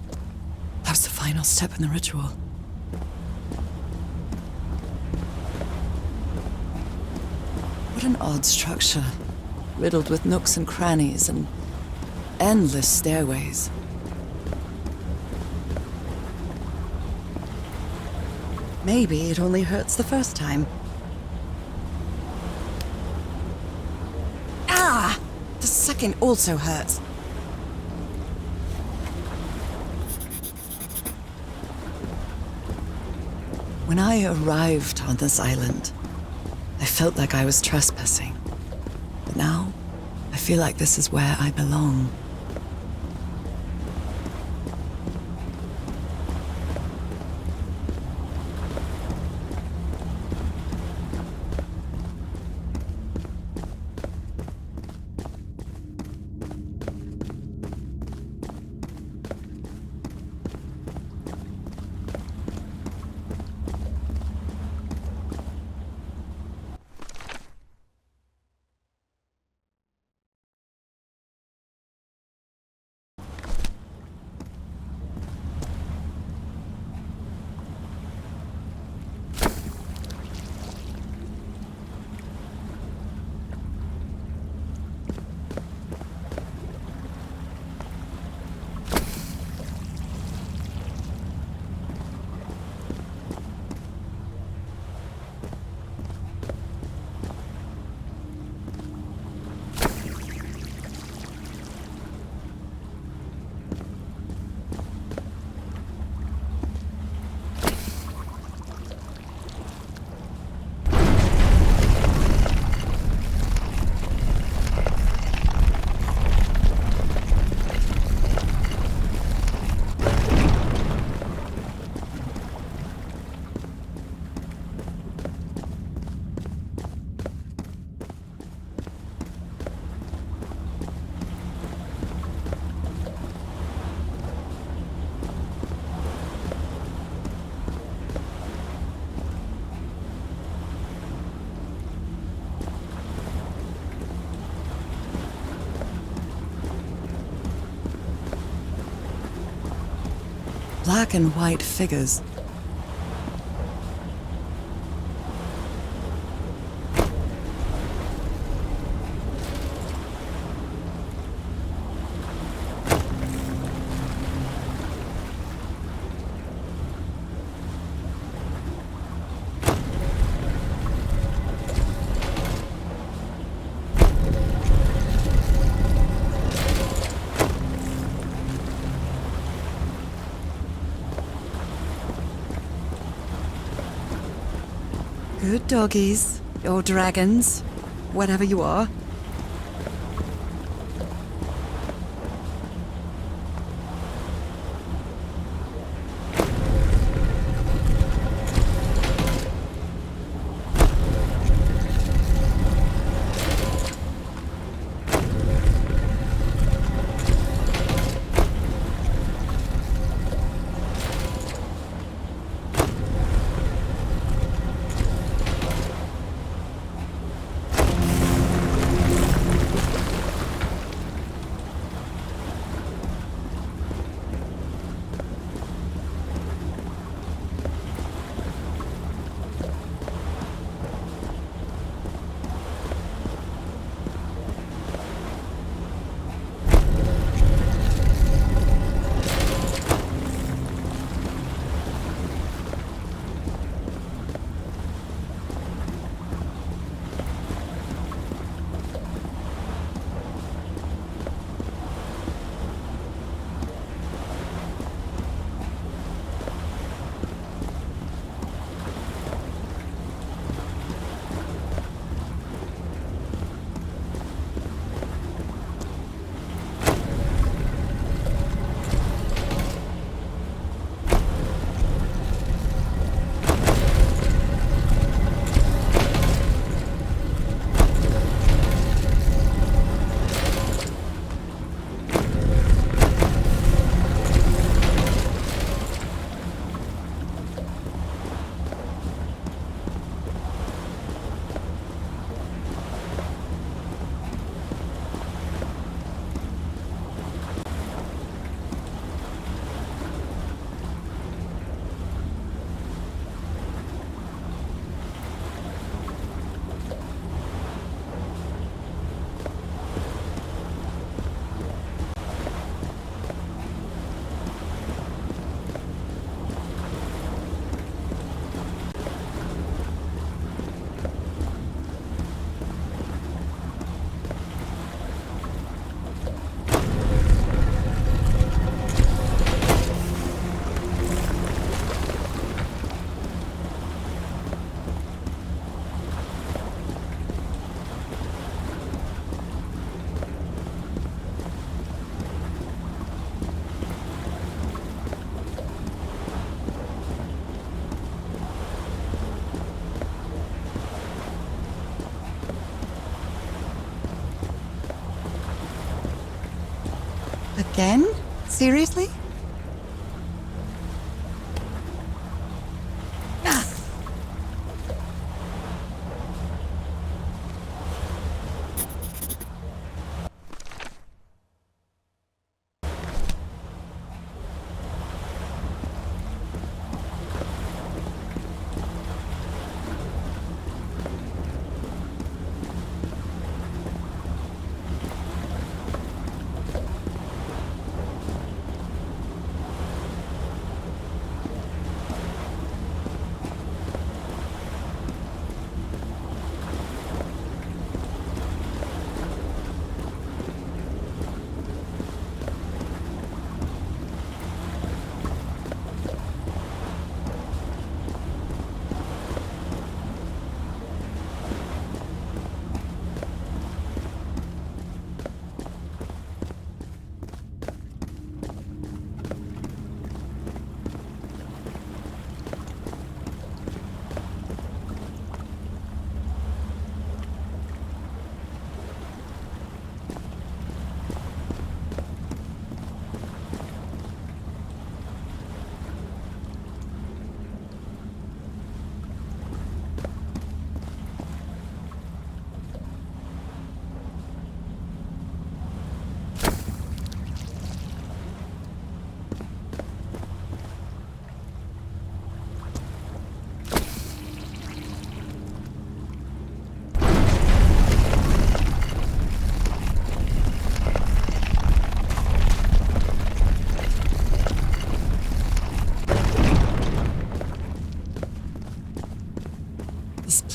That was the final step in the ritual. What an odd structure, riddled with nooks and crannies and endless stairways. Maybe it only hurts the first time. Ah! The second also hurts. When I arrived on this island, I felt like I was trespassing. But now, I feel like this is where I belong. Black and white figures. Good doggies, or dragons, whatever you are. Again? Seriously?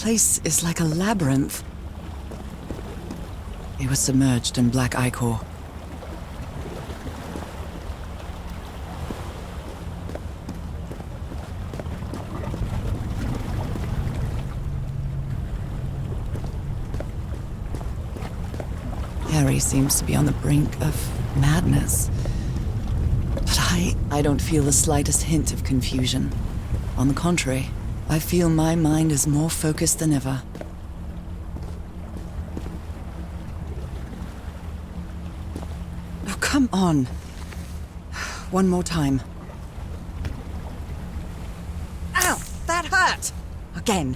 place is like a labyrinth. It was submerged in black ichor. Harry seems to be on the brink of madness. But I don't feel the slightest hint of confusion. On the contrary, I feel my mind is more focused than ever. Oh, come on. One more time. Ow! That hurt! Again.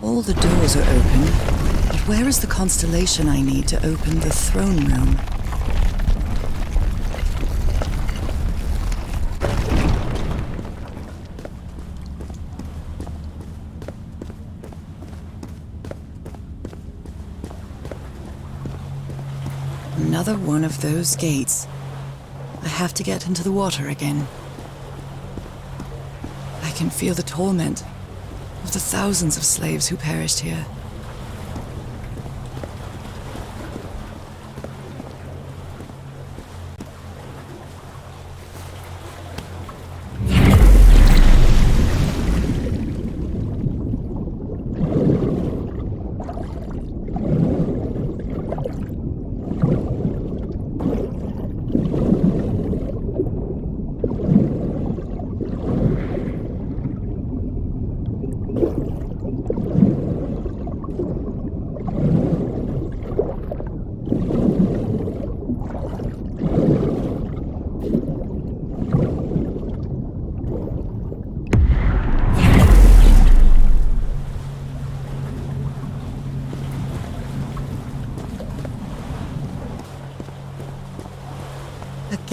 All the doors are open, but where is the constellation I need to open the throne room? Another one of those gates. I have to get into the water again. I can feel the torment of the thousands of slaves who perished here.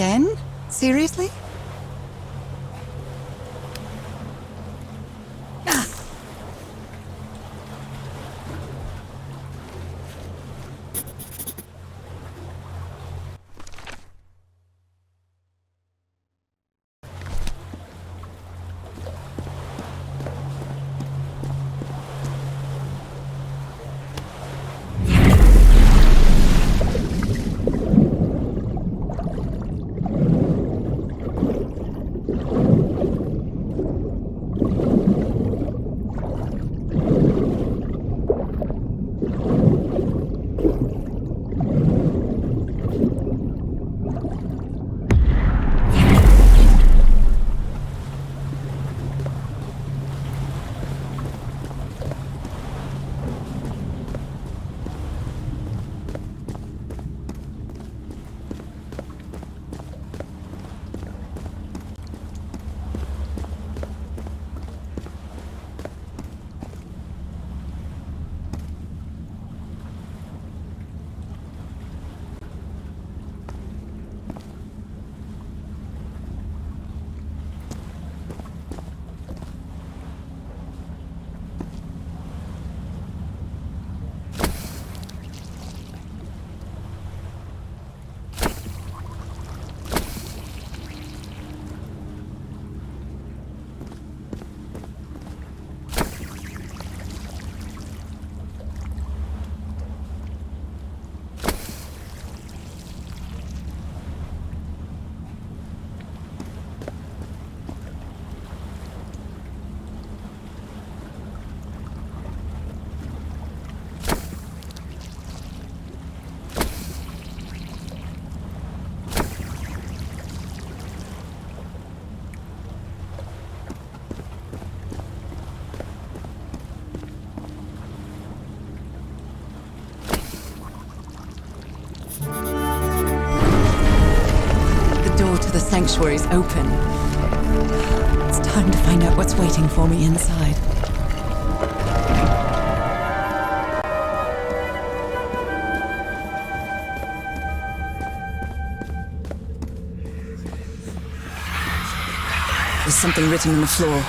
Again? Seriously? door to the sanctuary's open. It's time to find out what's waiting for me inside. There's something written on the floor.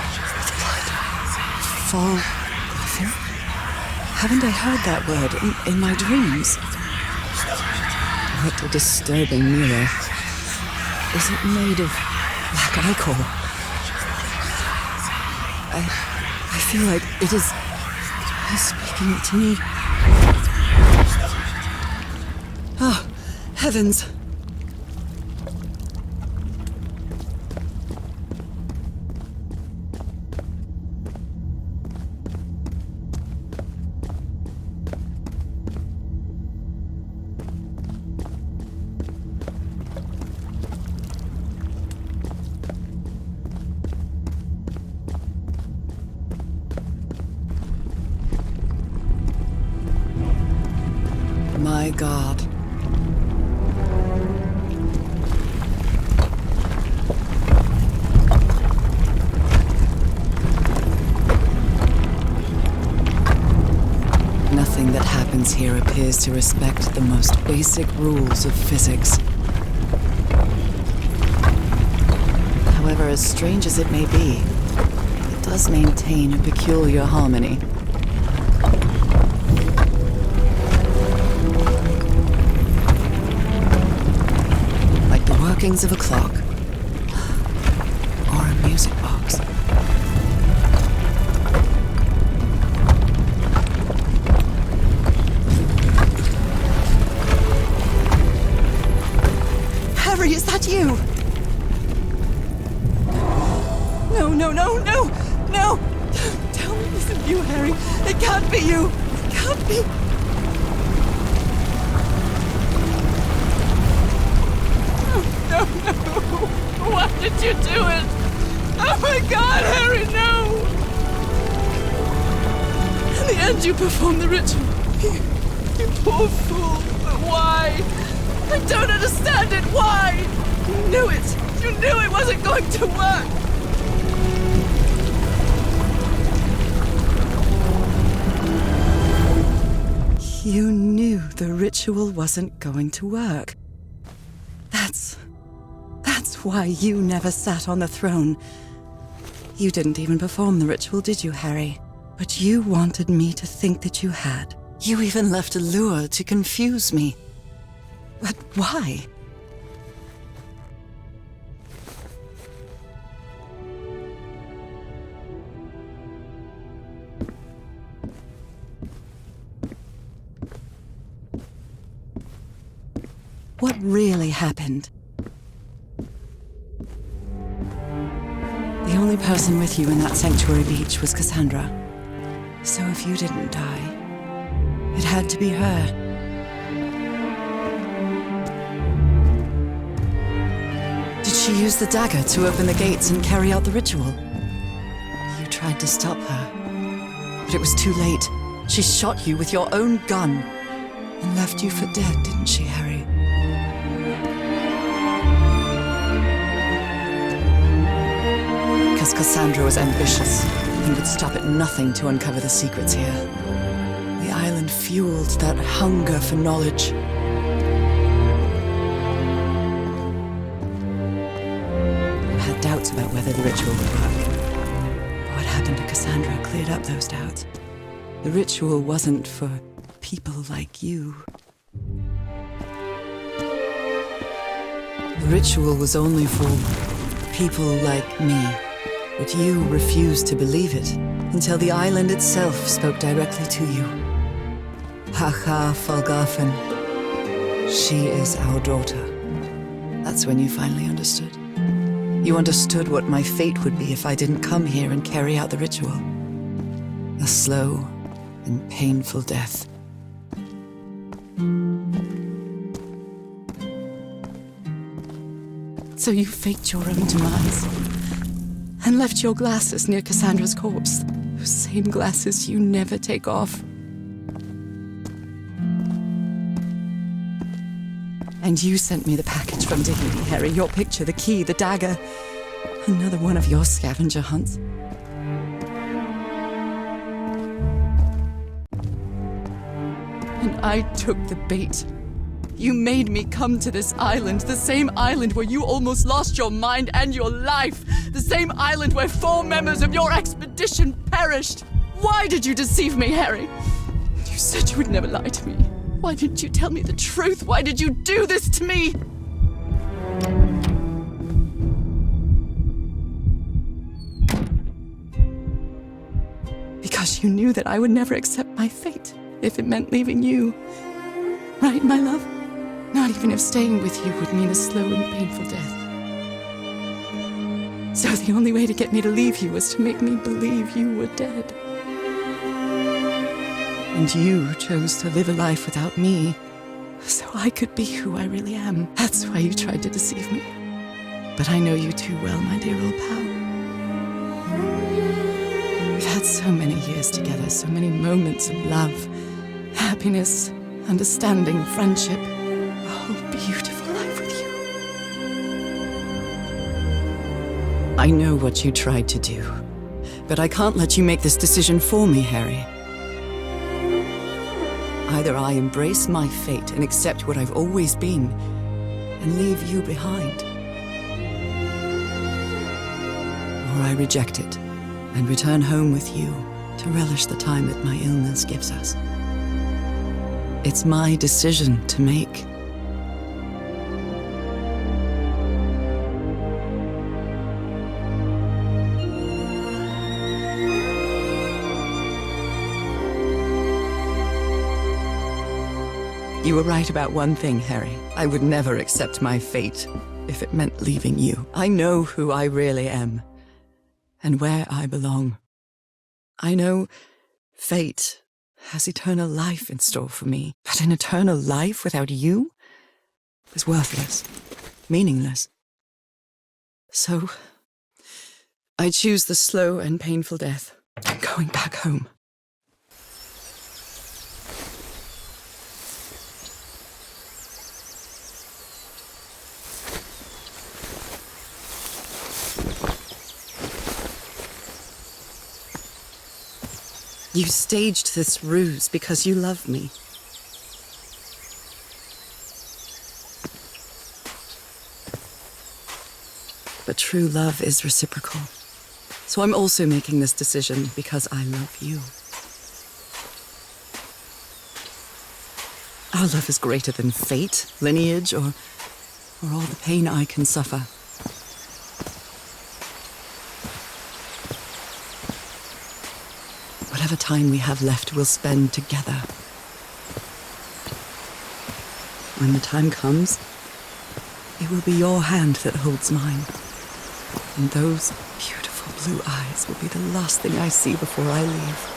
Fhalgofn? Haven't I heard that word in my dreams? What a disturbing mirror. Is it made of black ichor? I feel like it is speaking to me. Oh, heavens! My God. Nothing that happens here appears to respect the most basic rules of physics. However, as strange as it may be, it does maintain a peculiar harmony. Workings of a clock, or a music box. Harry, is that you? No, no, no, no, no! Tell me it isn't you, Harry. It can't be you. It can't be. No, no! Why did you do it? Oh my God, Harry, no! In the end, you performed the ritual. You poor fool. But why? I don't understand it. Why? You knew it. You knew it wasn't going to work. You knew the ritual wasn't going to work. That's why you never sat on the throne. You didn't even perform the ritual, did you, Harry? But you wanted me to think that you had. You even left a lure to confuse me. But why? What really happened? The only person with you in that sanctuary beach was Cassandra. So if you didn't die, it had to be her. Did she use the dagger to open the gates and carry out the ritual? You tried to stop her, but it was too late. She shot you with your own gun and left you for dead, didn't she, Harry? Because Cassandra was ambitious and would stop at nothing to uncover the secrets here. The island fueled that hunger for knowledge. I had doubts about whether the ritual would work. But what happened to Cassandra cleared up those doubts. The ritual wasn't for people like you. The ritual was only for people like me. But you refused to believe it until the island itself spoke directly to you. Fhalgofn. She is our daughter. That's when you finally understood. You understood what my fate would be if I didn't come here and carry out the ritual. A slow and painful death. So you faked your own demise and left your glasses near Cassandra's corpse. Those same glasses you never take off. And you sent me the package from Tahiti, Harry. Your picture, the key, the dagger. Another one of your scavenger hunts. And I took the bait. You made me come to this island, the same island where you almost lost your mind and your life, the same island where 4 members of your expedition perished. Why did you deceive me, Harry? You said you would never lie to me. Why didn't you tell me the truth? Why did you do this to me? Because you knew that I would never accept my fate if it meant leaving you. Right, my love? Not even if staying with you would mean a slow and painful death. So the only way to get me to leave you was to make me believe you were dead. And you chose to live a life without me, so I could be who I really am. That's why you tried to deceive me. But I know you too well, my dear old pal. We've had so many years together, so many moments of love, happiness, understanding, friendship. A whole beautiful life with you. I know what you tried to do, but I can't let you make this decision for me, Harry. Either I embrace my fate and accept what I've always been, and leave you behind. Or I reject it, and return home with you to relish the time that my illness gives us. It's my decision to make. You were right about one thing, Harry. I would never accept my fate if it meant leaving you. I know who I really am, and where I belong. I know fate has eternal life in store for me, but an eternal life without you is worthless, meaningless. So, I choose the slow and painful death, going back home. You staged this ruse because you love me. But true love is reciprocal. So I'm also making this decision because I love you. Our love is greater than fate, lineage, or all the pain I can suffer. Whatever time we have left, we'll spend together. When the time comes, it will be your hand that holds mine. And those beautiful blue eyes will be the last thing I see before I leave.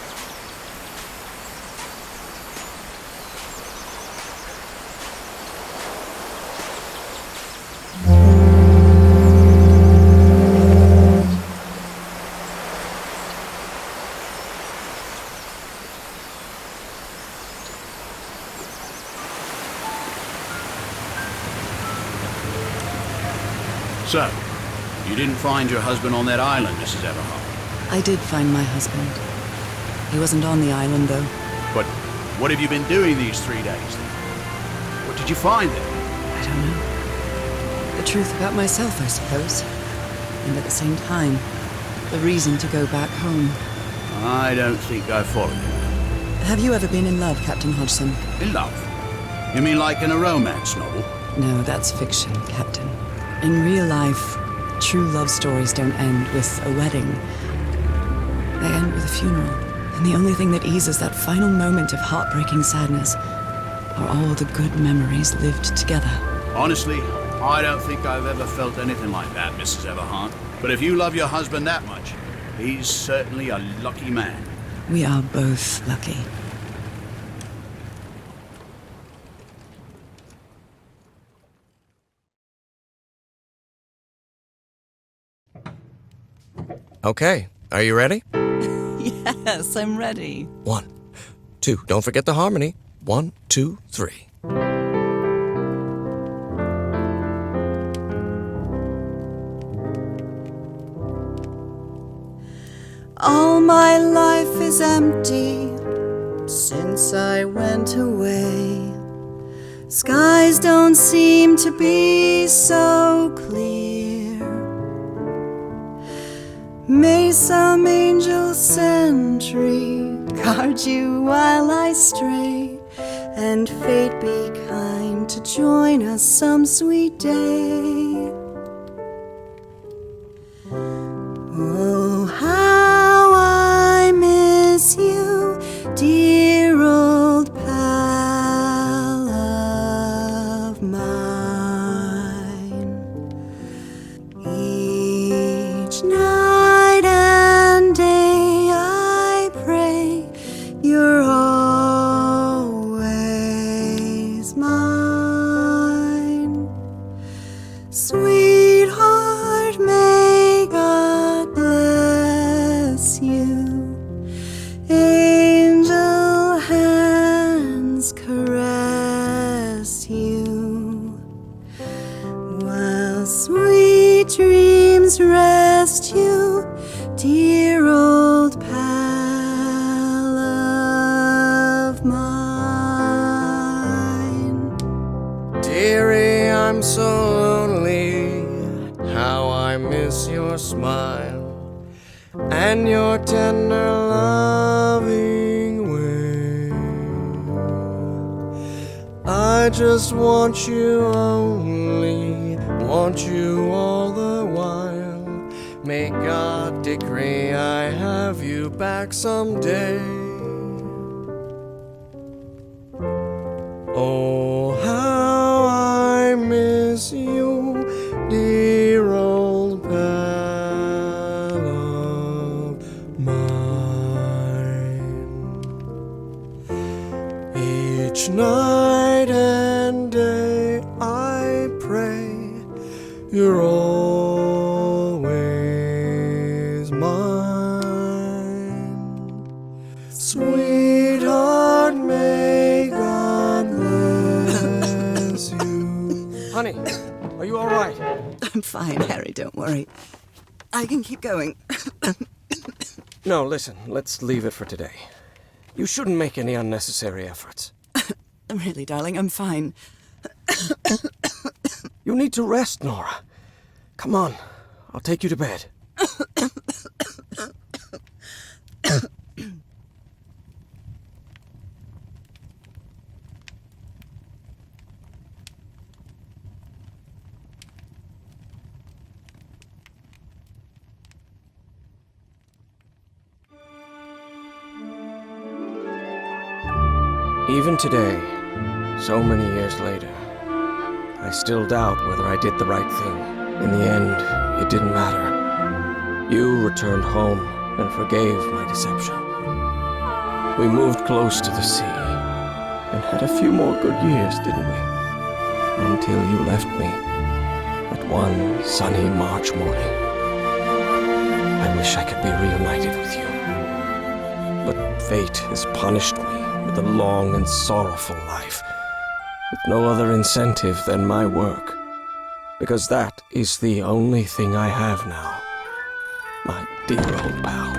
So, you didn't find your husband on that island, Mrs. Everhart? I did find my husband. He wasn't on the island, though. But what have you been doing these 3 days? What did you find there? I don't know. The truth about myself, I suppose. And at the same time, the reason to go back home. I don't think I follow you. Have you ever been in love, Captain Hodgson? In love? You mean like in a romance novel? No, that's fiction, Captain. In real life, true love stories don't end with a wedding. They end with a funeral. And the only thing that eases that final moment of heartbreaking sadness are all the good memories lived together. Honestly, I don't think I've ever felt anything like that, Mrs. Everhart. But if you love your husband that much, he's certainly a lucky man. We are both lucky. Okay, are you ready? Yes, I'm ready. 1, 2, don't forget the harmony. 1, 2, 3. All my life is empty since I went away. Skies don't seem to be so clear. May some angel sentry guard you while I stray, and fate be kind to join us some sweet day. Oh, how I miss you, dear old pal of mine. Each night and day I pray you're always mine. Sweetheart, may God bless you. Angel hands caress you, while sweet dreams rest you, dear old pal of mine. Dearie, I'm so lonely. How I miss your smile and your tender loving way. I just want you only, want you all the while. May God decree I have you back someday. Oh, how I miss you, dear old pal of mine. Each night and day I pray you're always mine. Sweetheart, may God bless you. Honey, are you all right? I'm fine, Harry, don't worry. I can keep going. No, listen, let's leave it for today. You shouldn't make any unnecessary efforts. Really, darling, I'm fine. You need to rest, Nora. Come on, I'll take you to bed. Even today, so many years later, I still doubt whether I did the right thing. In the end, it didn't matter. You returned home and forgave my deception. We moved close to the sea and had a few more good years, didn't we? Until you left me that one sunny March morning. I wish I could be reunited with you. But fate has punished me with a long and sorrowful life, with no other incentive than my work, because that is the only thing I have now, my dear old pal.